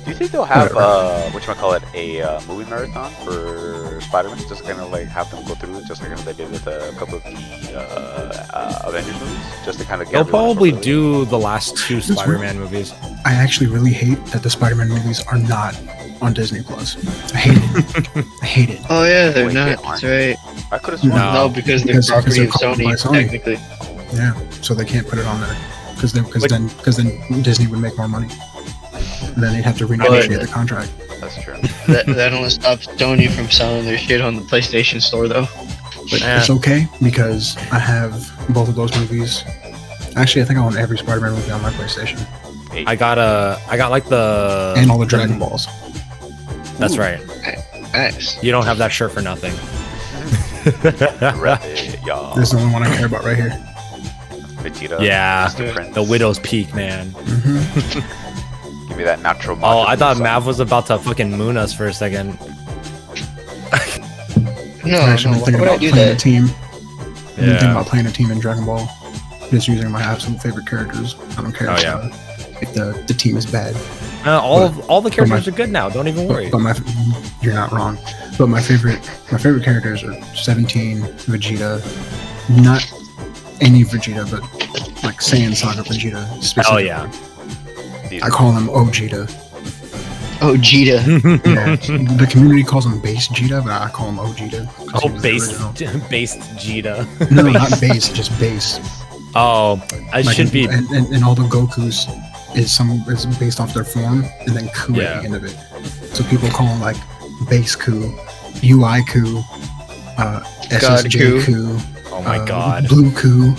Speaker 1: Do you think they'll have
Speaker 3: Whatever.
Speaker 1: a movie marathon for Spider-Man? Just kind of like have them go through it, just like they did with a couple of the Avengers movies, just to kind of get.
Speaker 2: They'll probably
Speaker 1: familiar.
Speaker 2: do the last 2 Spider-Man movies.
Speaker 3: I actually really hate that the Spider-Man movies are not on Disney Plus. I hate it. I hate it.
Speaker 4: Oh yeah, they're
Speaker 1: Wait,
Speaker 4: not.
Speaker 1: they
Speaker 4: That's
Speaker 1: aren't?
Speaker 4: right.
Speaker 1: I could have sworn.
Speaker 2: No.
Speaker 4: No, because they're
Speaker 3: Because
Speaker 4: property
Speaker 3: they're
Speaker 4: of
Speaker 3: covered by
Speaker 4: Sony,
Speaker 3: Sony.
Speaker 4: technically.
Speaker 3: Yeah, so they can't put it on there because then Disney would make more money. And then they'd have to renegotiate the contract.
Speaker 1: That's true.
Speaker 4: That only stops Sony from selling their shit on the PlayStation Store, though.
Speaker 3: But
Speaker 2: Eh.
Speaker 3: it's okay because I have both of those movies. Actually, I think I own every Spider-Man movie on my PlayStation
Speaker 2: I got like the
Speaker 3: and all the Dragon Balls.
Speaker 2: That's right.
Speaker 4: Nice.
Speaker 2: You don't have that shirt for nothing.
Speaker 1: Rep it, y'all.
Speaker 3: This is the only one I care about right here.
Speaker 1: Vegeta.
Speaker 2: Yeah,
Speaker 1: Mr. Prince.
Speaker 2: the Widow's Peak, man.
Speaker 3: Mm-hmm.
Speaker 1: Give me that natural.
Speaker 2: Oh, I
Speaker 1: Majin
Speaker 2: thought
Speaker 1: Buu
Speaker 2: Mav was about to fucking moon us for a second.
Speaker 4: No,
Speaker 3: I actually
Speaker 4: no,
Speaker 3: been
Speaker 4: why would
Speaker 3: thinking
Speaker 4: I
Speaker 3: about
Speaker 4: do
Speaker 3: playing a
Speaker 4: that?
Speaker 3: team. I've been thinking
Speaker 2: Yeah.
Speaker 3: about playing a team in Dragon Ball. Just using my absolute favorite characters. I don't care
Speaker 2: Oh, yeah.
Speaker 3: if the team is bad.
Speaker 2: All the characters
Speaker 3: my-
Speaker 2: are good now. Don't even worry.
Speaker 3: But you're not wrong. But my favorite characters are 17, Vegeta, not any Vegeta, but like Saiyan Saga Vegeta.
Speaker 2: Oh
Speaker 3: Specifically.
Speaker 2: yeah.
Speaker 1: These
Speaker 3: I call him Ogeta.
Speaker 4: Oh, Jita.
Speaker 3: Yeah, the community calls him Base Jita, but I call him Ogeta. 'cause he
Speaker 2: Oh,
Speaker 3: was the
Speaker 2: based
Speaker 3: original.
Speaker 2: based Jita.
Speaker 3: No, not base, just base.
Speaker 2: Oh, I
Speaker 3: Like,
Speaker 2: should be.
Speaker 3: and all the Gokus is based off their form, and then Ku
Speaker 2: Yeah.
Speaker 3: at the end of it. So people call him like Base Ku, UI Ku, SSJ Ku,
Speaker 2: Oh my god.
Speaker 3: Blue Ku.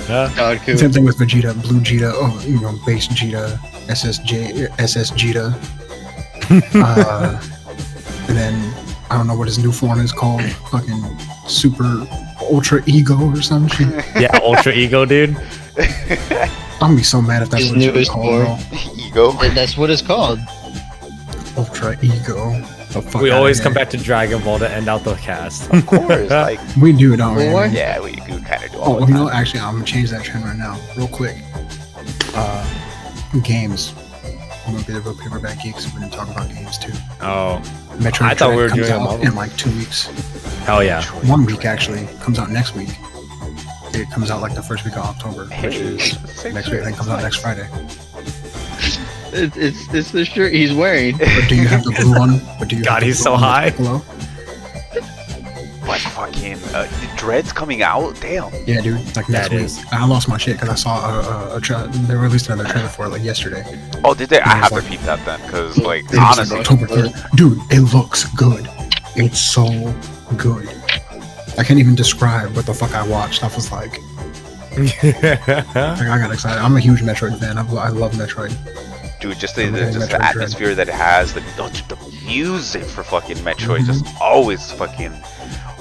Speaker 4: God, cool.
Speaker 3: Same thing with Vegeta, Blue Jita, Base Jita, SS Jita. And then I don't know what his new form is called, fucking Super Ultra Ego or some shit.
Speaker 2: Yeah, Ultra Ego, dude.
Speaker 3: I'm gonna be so mad if that's
Speaker 4: His
Speaker 3: what it's
Speaker 4: newest
Speaker 3: called,
Speaker 4: form.
Speaker 1: ego.
Speaker 4: That's what it's called.
Speaker 3: bro. Ultra Ego. The fuck
Speaker 2: We
Speaker 3: outta
Speaker 2: always
Speaker 3: here.
Speaker 2: come back to Dragon Ball to end out the cast.
Speaker 1: Of course, like
Speaker 3: We do, don't we?
Speaker 4: What?
Speaker 1: yeah, we do kind of do all
Speaker 3: Oh,
Speaker 1: the
Speaker 3: you
Speaker 1: time.
Speaker 3: know, actually, I'm gonna change that trend right now, real quick. Games. I'm gonna be the real paperback geeks. We're gonna talk about games too.
Speaker 2: Oh,
Speaker 3: Metroid
Speaker 2: I thought we were
Speaker 3: Dread comes
Speaker 2: doing a
Speaker 3: out
Speaker 2: Marvel.
Speaker 3: in like 2 weeks.
Speaker 2: hell yeah.
Speaker 3: 1 week actually comes out next week. It comes out like the first week of October, which is next week. Then comes out next Friday.
Speaker 4: It's the shirt he's wearing.
Speaker 3: But do you have the blue one? But do you
Speaker 2: God,
Speaker 3: have the
Speaker 2: he's
Speaker 3: blue
Speaker 2: so
Speaker 3: one with
Speaker 2: high.
Speaker 3: Piccolo?
Speaker 1: Like fucking Dread's coming out. Damn.
Speaker 3: Yeah, dude. Like next
Speaker 2: That
Speaker 3: week.
Speaker 2: is.
Speaker 3: I lost my shit because I saw they released another trailer for it like yesterday.
Speaker 1: Oh, did they? I
Speaker 3: Yeah,
Speaker 1: have to
Speaker 3: like-
Speaker 1: peep that then, because like
Speaker 3: It was
Speaker 1: honestly,
Speaker 3: October 3rd. Dude, it looks good. It's so good. I can't even describe what the fuck I watched. I was like I got excited. I'm a huge Metroid fan. I love Metroid.
Speaker 1: dude, just
Speaker 3: I'm
Speaker 1: the
Speaker 3: getting
Speaker 1: just
Speaker 3: Metroid
Speaker 1: the
Speaker 3: Dread.
Speaker 1: atmosphere that it has, the music for fucking Metroid, just always fucking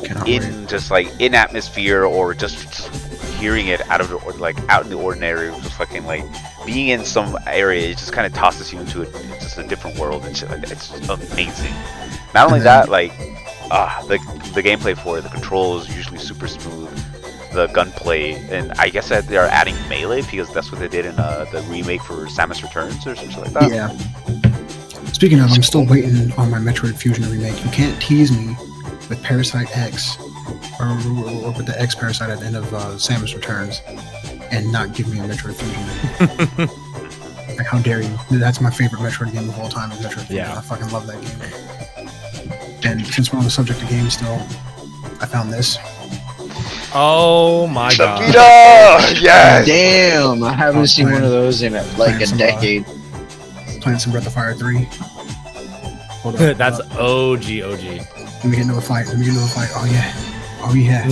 Speaker 3: Cannot
Speaker 1: in just like in atmosphere, or just hearing it out of the like out in the ordinary, just fucking like being in some area, it just kind of tosses you into just a different world. It's just amazing. Not only
Speaker 3: And then-
Speaker 1: that, like the gameplay for it, the controls usually super smooth, the gunplay, and I guess that they are adding melee because that's what they did in the remake for Samus Returns or something like that.
Speaker 3: Yeah. Speaking of, I'm still waiting on my Metroid Fusion remake. You can't tease me with Parasite X or with the X Parasite at the end of Samus Returns and not give me a Metroid Fusion. Like, how dare you? That's my favorite Metroid game of all time is Metroid Fusion.
Speaker 2: Yeah.
Speaker 3: I fucking love that game. And since we're on the subject of games still, I found this.
Speaker 2: Oh my god.
Speaker 1: Vita! Yes!
Speaker 4: Damn, I haven't
Speaker 3: was
Speaker 4: seen one
Speaker 3: playing-
Speaker 4: of those in like
Speaker 3: playing
Speaker 4: a
Speaker 3: some,
Speaker 4: decade.
Speaker 3: Playing some Breath of Fire 3. Hold on,
Speaker 2: That's
Speaker 3: hold on.
Speaker 2: OG.
Speaker 3: Let me get into a fight. Let me get into a fight. Oh yeah. Oh yeah.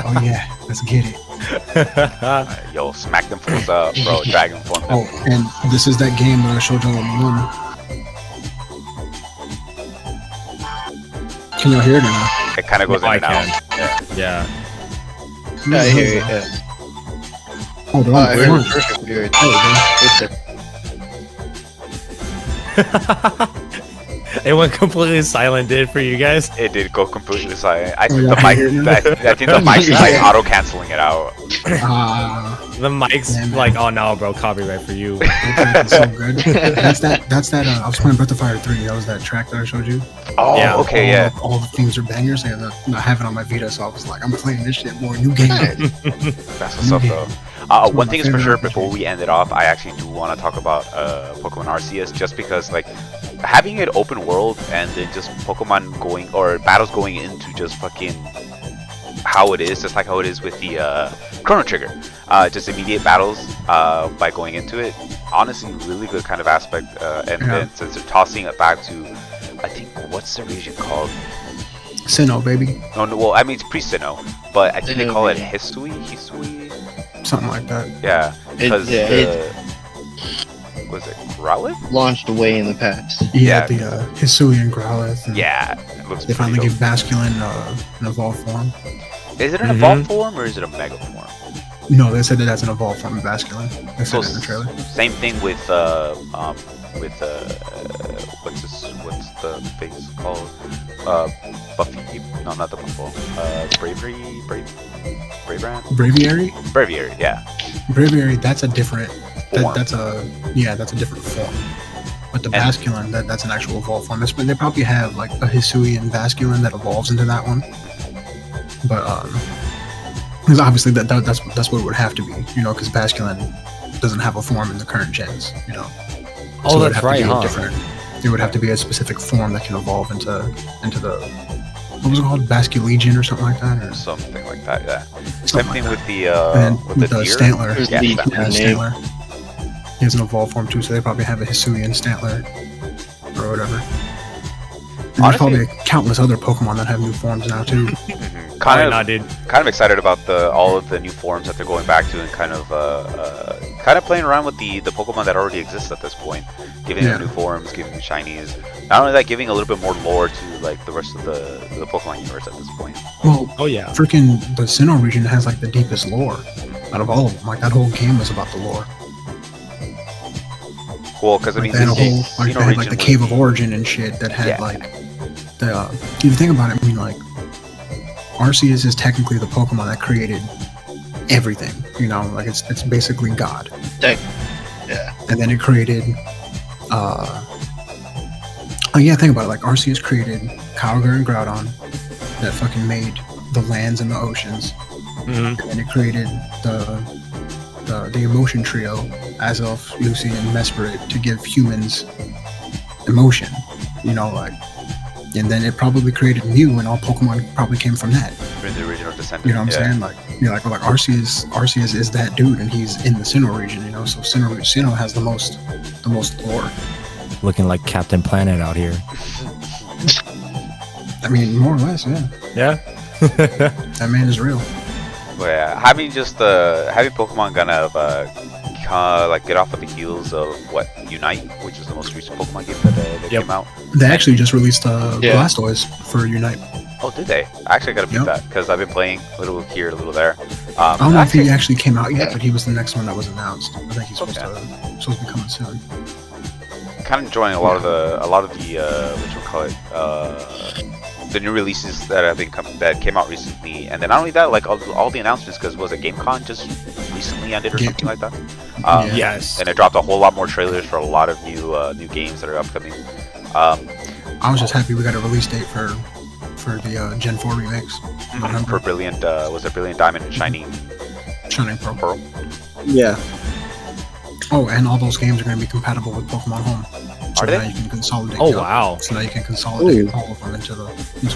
Speaker 3: Oh yeah. Let's get it.
Speaker 1: Yo, smack them fools up, bro. Dragon form.
Speaker 3: Oh, and this is that game that I showed y'all on one. Can y'all hear it or not?
Speaker 1: It kind of goes in
Speaker 2: I
Speaker 1: and out.
Speaker 2: can.
Speaker 1: Yeah.
Speaker 2: Yeah.
Speaker 4: I hear it. Yeah.
Speaker 3: Oh, they're
Speaker 4: Oh,
Speaker 3: on
Speaker 4: I
Speaker 3: the
Speaker 4: heard
Speaker 3: front.
Speaker 4: it perfectly. Right.
Speaker 3: There we go.
Speaker 4: It's a,
Speaker 2: It went completely silent, did for you guys.
Speaker 1: It did go completely silent. I think
Speaker 3: yeah,
Speaker 1: the
Speaker 3: I hear it now.
Speaker 1: mic, I think the mic is like auto canceling it out.
Speaker 2: The mic's
Speaker 3: Yeah, man.
Speaker 2: like, oh no, bro, copyright for you.
Speaker 3: It's so good. That's that. I was playing Breath of Fire 3. That was that track that I showed you.
Speaker 1: Oh,
Speaker 2: Yeah.
Speaker 1: okay, yeah.
Speaker 3: All the themes are bangers, and I have it on my Vita, so I was like, I'm playing this shit more. New game.
Speaker 1: That's what's up, though.
Speaker 3: one
Speaker 1: One
Speaker 3: of
Speaker 1: thing
Speaker 3: my
Speaker 1: is for
Speaker 3: favorite
Speaker 1: sure,
Speaker 3: RPGs.
Speaker 1: before we end it off, I actually do want to talk about Pokemon Arceus, just because, like, having it open world and then just Pokemon going or battles going into just fucking how it is, just like how it is with the Chrono Trigger, just immediate battles by going into it. Honestly, really good kind of aspect. And then since they're tossing it back to, I think, what's the region called?
Speaker 3: Sinnoh, baby.
Speaker 1: Oh no, well I mean it's pre-Sinnoh, but I think they call it Hisui,
Speaker 3: Something like that.
Speaker 1: yeah, because was it Growlithe?
Speaker 4: Launched away in the past.
Speaker 3: Yeah, the Hisui and Growlithe. And
Speaker 1: Yeah, it looks
Speaker 3: they
Speaker 1: pretty
Speaker 3: finally
Speaker 1: dope.
Speaker 3: gave Basculin an evolved form.
Speaker 1: Is it an evolved form or is it a mega form?
Speaker 3: No, they said that that's an evolved form of Basculin. They said it in the trailer.
Speaker 1: Same thing with what's the face called? Buffy? No, not the Buffalo. Braviary, yeah.
Speaker 3: Braviary, that's a different.
Speaker 1: Form.
Speaker 3: That's a different form. But the Basculin, that's an actual evolved form. They probably have like a Hisui and Basculin that evolves into that one. But because obviously that's what it would have to be, you know, because Basculin doesn't have a form in the current gens, you know.
Speaker 2: Oh,
Speaker 3: So it would
Speaker 2: that's
Speaker 3: have to
Speaker 2: right,
Speaker 3: be a
Speaker 2: huh?
Speaker 3: different. It would have to be a specific form that can evolve into the what was it called, Basculegion or something like that, or
Speaker 1: Something like that, yeah. Same
Speaker 3: something
Speaker 1: thing
Speaker 3: like
Speaker 1: with the
Speaker 3: and
Speaker 1: with the deer.
Speaker 3: Stantler.
Speaker 4: There's
Speaker 1: Yeah,
Speaker 4: Legion
Speaker 3: Yeah,
Speaker 4: in the name.
Speaker 3: Stantler. He has an evolved form too, so they probably have a Hisui and Stantler or whatever. And there's
Speaker 1: Honestly-
Speaker 3: probably countless other Pokemon that have new forms now too.
Speaker 1: Kind of,
Speaker 2: dude.
Speaker 1: kind of excited about all of the new forms that they're going back to and kind of playing around with the Pokemon that already exist at this point, giving them new forms, giving them shinies. Not only that, giving a little bit more lore to like the rest of the Pokemon universe at this point.
Speaker 3: Well,
Speaker 2: Oh yeah.
Speaker 3: freaking the Sinnoh region has like the deepest lore out of all of them. Like that whole game was about the lore.
Speaker 1: Well, because I
Speaker 3: Like
Speaker 1: mean,
Speaker 3: they had a
Speaker 1: this
Speaker 3: whole,
Speaker 1: Sinnoh
Speaker 3: like they had like the
Speaker 1: region
Speaker 3: Cave
Speaker 1: was
Speaker 3: of Origin and shit that had
Speaker 1: Yeah.
Speaker 3: like the. If you think about it, I mean like Arceus is technically the Pokemon that created everything. You know, like it's basically God.
Speaker 4: Yeah.
Speaker 3: And then it created. Oh yeah, think about it. Like Arceus created Kyogre and Groudon that fucking made the lands and the oceans.
Speaker 2: Mhm.
Speaker 3: And it created the emotion trio, Azelf, Lucy, and Mesprit, to give humans emotion. You know, like, and then it probably created Mew, and all Pokemon probably came from that.
Speaker 1: in the original Descendant.
Speaker 3: You know what I'm
Speaker 1: yeah.
Speaker 3: saying? Like, you're like Arceus is that dude, and he's in the Sinnoh region. You know, so Sinnoh has the most lore.
Speaker 2: Looking like Captain Planet out here.
Speaker 3: I mean, more or less, yeah.
Speaker 2: Yeah.
Speaker 3: That man is real.
Speaker 1: But yeah, having Pokemon kind of like get off of the heels of Unite, which is the most recent Pokemon game that
Speaker 2: Yep.
Speaker 1: came out.
Speaker 3: They actually just released
Speaker 4: Yeah.
Speaker 3: Blastoise for Unite.
Speaker 1: Oh, did they? I actually gotta beat
Speaker 3: Yep.
Speaker 1: that because I've been playing a little here, a little there.
Speaker 3: I don't know if
Speaker 1: actually,
Speaker 3: he actually came out yet, but he was the next one that was announced. I think he's supposed
Speaker 1: Okay.
Speaker 3: to be coming soon.
Speaker 1: kind of enjoying a lot of the the new releases that I think that came out recently, and then not only that, like all the announcements, because was it GameCon just recently ended or
Speaker 3: Yeah.
Speaker 1: something like that?
Speaker 3: Yeah.
Speaker 2: Yes.
Speaker 1: And it dropped a whole lot more trailers for a lot of new games that are upcoming.
Speaker 3: I was just happy we got a release date for the Gen 4 remix. November.
Speaker 1: For Brilliant, was it Brilliant Diamond and Shining
Speaker 3: Shining Pearl.
Speaker 1: Pearl?
Speaker 3: Yeah. Oh, and all those games are going to be compatible with Pokemon Home. So
Speaker 1: Are they?
Speaker 3: now you can consolidate.
Speaker 2: Oh
Speaker 3: yep.
Speaker 2: wow.
Speaker 3: So now you can consolidate all of them into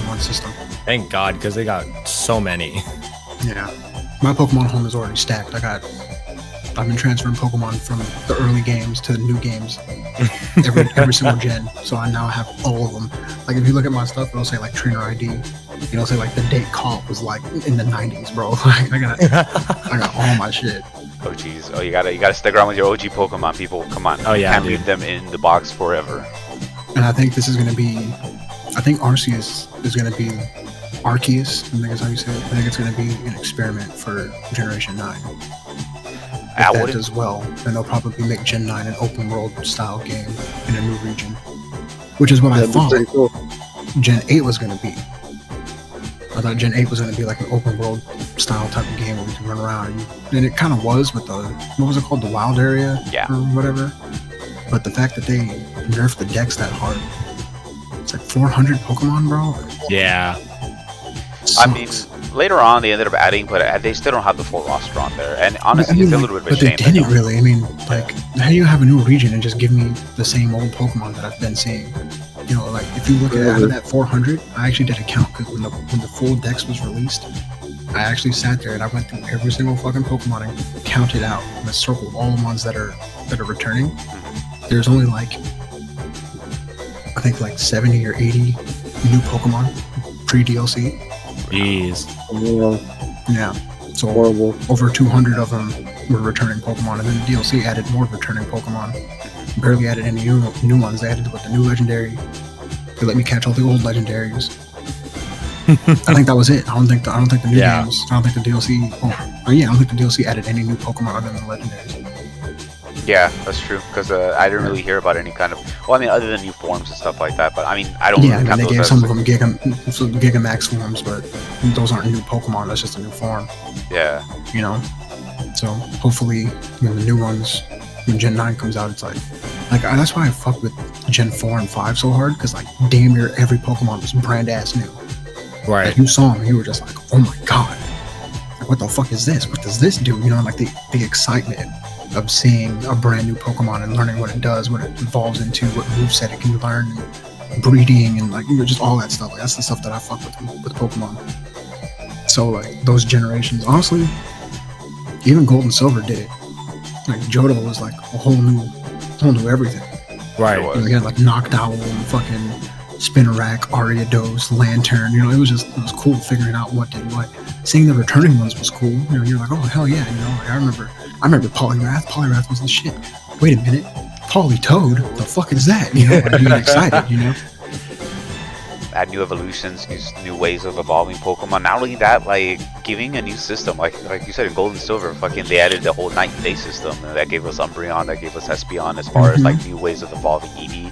Speaker 3: one system.
Speaker 2: Thank God, because they got so many.
Speaker 3: Yeah. My Pokemon Home is already stacked. I've been transferring Pokemon from the early games to the new games every single gen. So I now have all of them. Like if you look at my stuff, it'll say like trainer ID. It'll say like the date caught was like in the 90s, bro. Like I got all my shit.
Speaker 1: Oh jeez. Oh, you gotta stick around with your OG Pokemon, people. Come on.
Speaker 2: Oh, yeah,
Speaker 1: Can't
Speaker 2: dude.
Speaker 1: leave them in the box forever.
Speaker 3: And I think this is going to be. I think Arceus is going to be. Arceus, I think that's how you say it. I think it's going to be an experiment for Generation 9. If
Speaker 1: I
Speaker 3: that
Speaker 1: wouldn't-
Speaker 3: does well, then they'll probably make Gen 9 an open world style game in a new region. Which is what I
Speaker 8: That'd be
Speaker 3: thought
Speaker 8: pretty cool.
Speaker 3: Gen 8 was going to be. I thought Gen 8 was going to be like an open world style type of game where we can run around. And it kind of was with the. What was it called? The wild area?
Speaker 1: Yeah.
Speaker 3: Or whatever. But the fact that they nerfed the dex that hard. It's like 400 Pokemon, bro.
Speaker 2: Yeah.
Speaker 1: I mean,
Speaker 3: Sucks.
Speaker 1: later on they ended up adding, but they still don't have the full roster on there. And honestly,
Speaker 3: I mean,
Speaker 1: it's a
Speaker 3: like,
Speaker 1: little bit of a
Speaker 3: but they
Speaker 1: shame. that
Speaker 3: didn't really. I mean, like, how do you have a new region and just give me the same old Pokemon that I've been seeing? You know, like if you look at out of that 400, I actually did a count because when the full Dex was released, I actually sat there and I went through every single fucking Pokemon and counted out and circled all the ones that are returning. There's only like, I think like 70 or 80 new Pokemon pre-DLC.
Speaker 2: Jeez.
Speaker 3: Yeah. So
Speaker 8: Horrible.
Speaker 3: over 200 of them were returning Pokemon, and then the DLC added more returning Pokemon. Barely added any new ones. They added with the new legendary. They let me catch all the old legendaries. I think that was it. I don't think the new games. I don't think the DLC. I don't think the DLC added any new Pokemon other than the legendaries.
Speaker 1: Yeah, that's true. Because I didn't really hear about any kind of. Well, I mean, other than new forms and stuff like that. But I mean, I don't.
Speaker 3: Yeah,
Speaker 1: really
Speaker 3: I mean,
Speaker 1: count
Speaker 3: they
Speaker 1: those
Speaker 3: gave
Speaker 1: as,
Speaker 3: some of them Gigamax forms, but those aren't new Pokemon. That's just a new form.
Speaker 1: Yeah.
Speaker 3: You know. So hopefully, when the new ones, when Gen 9 comes out, it's like that's why I fuck with Gen 4 and 5 so hard, because like damn near every Pokemon was brand ass new.
Speaker 2: Right.
Speaker 3: Like, you saw them, you were just like, oh my god, like, what the fuck is this? What does this do? You know, like the excitement of seeing a brand new Pokemon and learning what it does, what it evolves into, what moveset it can learn, and breeding, and like, you know, just all that stuff. Like, that's the stuff that I fuck with Pokemon. So like those generations, honestly, even Gold and Silver did it. Like Johto was like a whole new everything.
Speaker 2: Right.
Speaker 3: You know, he had like Noctowl and fucking Spinarak, Ariados, Lantern. You know, it was cool figuring out what did what. Seeing the returning ones was cool. You know, you're like, oh hell yeah. You know, like, I remember Poliwrath. Poliwrath was the shit. Wait a minute, Politoed? The fuck is that? You know, like, you get excited. You know.
Speaker 1: Add new evolutions, new ways of evolving Pokemon. Not only that, like giving a new system, like you said in Gold and Silver, fucking they added the whole night and day system that gave us Umbreon, that gave us Espeon, as far as like new ways of evolving Eevee.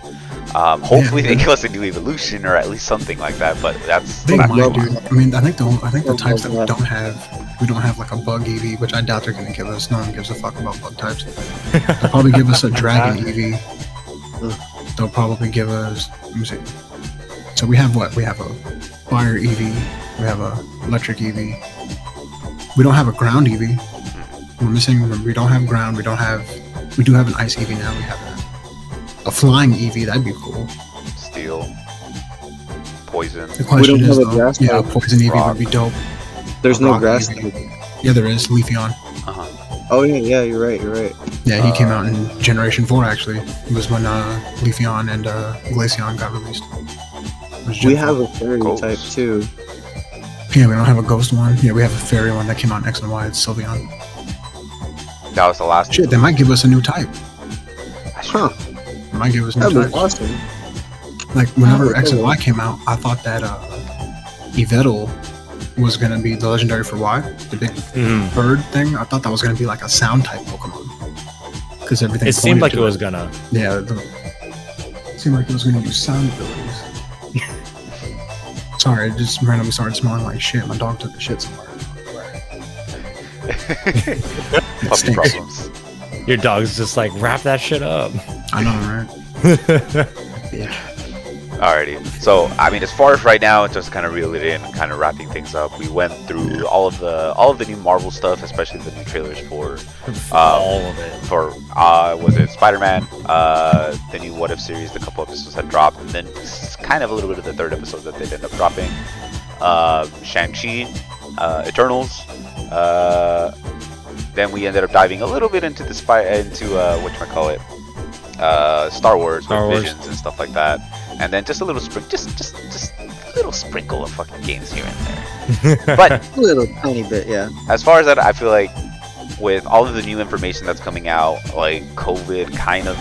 Speaker 1: Hopefully they give us a new evolution or at least something like that. But that's
Speaker 3: They
Speaker 1: not
Speaker 3: might, dude. I mean, I think the types that we don't have like a bug Eevee, which I doubt they're gonna give us. No one gives a fuck about bug types. They'll probably give us a Dragon Eevee. They'll probably give us. Let me see. So we have what? We have a Fire Eevee. We have a Electric Eevee. We don't have a Ground Eevee. We're missing. We don't have Ground. We do have an Ice Eevee now. We have a Flying Eevee. That'd be cool.
Speaker 1: Steel, Poison.
Speaker 3: The question
Speaker 8: don't
Speaker 3: is,
Speaker 8: have a
Speaker 3: though,
Speaker 8: grass
Speaker 3: yeah,
Speaker 8: type.
Speaker 3: Poison Eevee
Speaker 1: Rock.
Speaker 3: would be dope.
Speaker 8: There's no
Speaker 3: Rock
Speaker 8: grass
Speaker 3: Eevee.
Speaker 8: type.
Speaker 3: Yeah, there is. Leafeon.
Speaker 8: Oh yeah, you're right.
Speaker 3: Yeah, he came out in Generation 4 actually. It was when Leafeon and Glaceon got released. It was Gen
Speaker 8: We
Speaker 3: 4.
Speaker 8: have a fairy
Speaker 1: Ghost.
Speaker 8: type too.
Speaker 3: Yeah, we don't have a ghost one. Yeah, we have a fairy one that came out in X and Y. It's Sylveon.
Speaker 1: That was the last.
Speaker 3: Shit, they might give us a new type.
Speaker 8: Huh.
Speaker 3: They might give us new
Speaker 8: That'd be
Speaker 3: types.
Speaker 8: awesome.
Speaker 3: Like whenever
Speaker 8: Oh,
Speaker 3: X and
Speaker 8: okay.
Speaker 3: Y came out, I thought that Yveltal was gonna be the legendary for Y, the big bird thing. I thought that was gonna be like a sound type Pokemon. Because everything.
Speaker 2: It seemed
Speaker 3: pointed
Speaker 2: like
Speaker 3: to
Speaker 2: it was gonna.
Speaker 3: Yeah, it seemed like it was gonna use sound abilities. Sorry, it just randomly started smelling like shit. My dog took a shit somewhere.
Speaker 1: Puppy
Speaker 3: stinks.
Speaker 1: problems.
Speaker 2: Your dog's just like, wrap that shit up.
Speaker 3: I know, right?
Speaker 1: Alrighty. So I mean, as far as right now, just kind of reel it in, kind of wrapping things up. We went through all of the new Marvel stuff, especially the new trailers for
Speaker 2: All of it.
Speaker 1: for was it Spider-Man, the new What If series, the couple episodes that dropped, and then kind of a little bit of the third episode that they ended up dropping. Shang Chi, Eternals. Then we ended up diving a little bit into whatchamacallit, Star Wars with
Speaker 2: Star Wars.
Speaker 1: Visions and stuff like that, and then just a little just a little sprinkle of fucking games here and there. But
Speaker 8: A little tiny bit, yeah.
Speaker 1: as far as that, I feel like with all of the new information that's coming out, like COVID kind of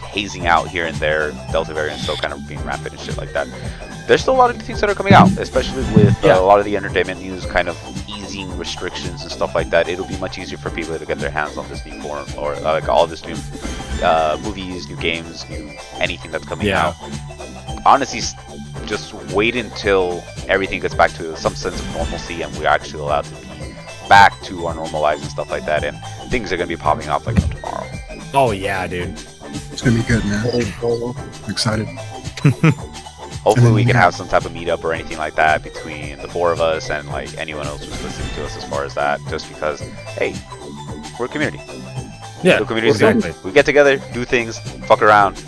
Speaker 1: hazing out here and there, Delta variant still kind of being rampant and shit like that. There's still a lot of things that are coming out, especially with a lot of the entertainment news kind of easing restrictions and stuff like that. It'll be much easier for people to get their hands on this new form, or like all this new movies, new games, new anything that's coming out. Honestly, just wait until everything gets back to some sense of normalcy and we're actually allowed to be back to our normal lives and stuff like that, and things are going to be popping off like no tomorrow.
Speaker 2: Oh yeah, dude.
Speaker 3: It's gonna be good, man.
Speaker 8: Really cool.
Speaker 3: I'm excited.
Speaker 1: hopefully
Speaker 3: then
Speaker 1: we
Speaker 3: we
Speaker 1: can
Speaker 3: got-
Speaker 1: have some type of meetup or anything like that between the four of us and like anyone else who's listening to us as far as that. Just because, hey, we're a community.
Speaker 2: Yeah,
Speaker 1: The community's
Speaker 2: exactly.
Speaker 1: good. We get together, do things, fuck around,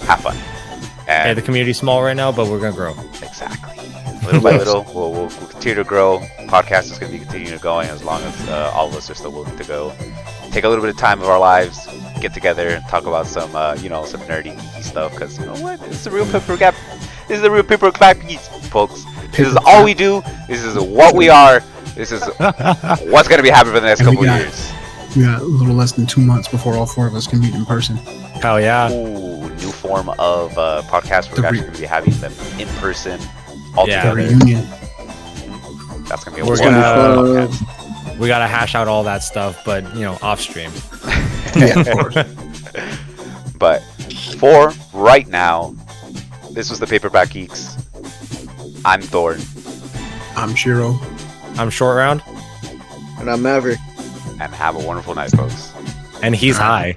Speaker 1: have fun.
Speaker 2: Hey,
Speaker 1: And
Speaker 2: the community's small right now, but we're gonna grow.
Speaker 1: exactly. Little by little, we'll continue to grow. Podcast is going to be continuing to going as long as all of us are still willing to go. Take a little bit of time of our lives, get together, and talk about some, some nerdy, geeky stuff. Because you know what? It's the real paper gap. This is the real paper clap, folks. This is all we do. This is what we are. This is what's going to be happening for the next
Speaker 3: And we
Speaker 1: couple
Speaker 3: got-
Speaker 1: years.
Speaker 3: We got a little less than 2 months before all four of us can meet in person.
Speaker 2: Hell yeah.
Speaker 1: Ooh, new form of podcast. We're
Speaker 3: The
Speaker 1: actually
Speaker 3: re-
Speaker 1: going to be having them in person all
Speaker 2: Yeah.
Speaker 3: The
Speaker 1: together.
Speaker 3: reunion.
Speaker 1: That's going to be a
Speaker 2: We're
Speaker 1: wonderful
Speaker 2: gonna-
Speaker 1: podcast.
Speaker 2: We gotta hash out all that stuff, but off stream.
Speaker 3: Yeah, of course.
Speaker 1: But for right now, this was the Paperback Geeks. I'm Thor,
Speaker 3: I'm Shiro.
Speaker 2: I'm short round,
Speaker 8: And I'm Maverick.
Speaker 1: and have a wonderful night, folks.
Speaker 2: and he's high.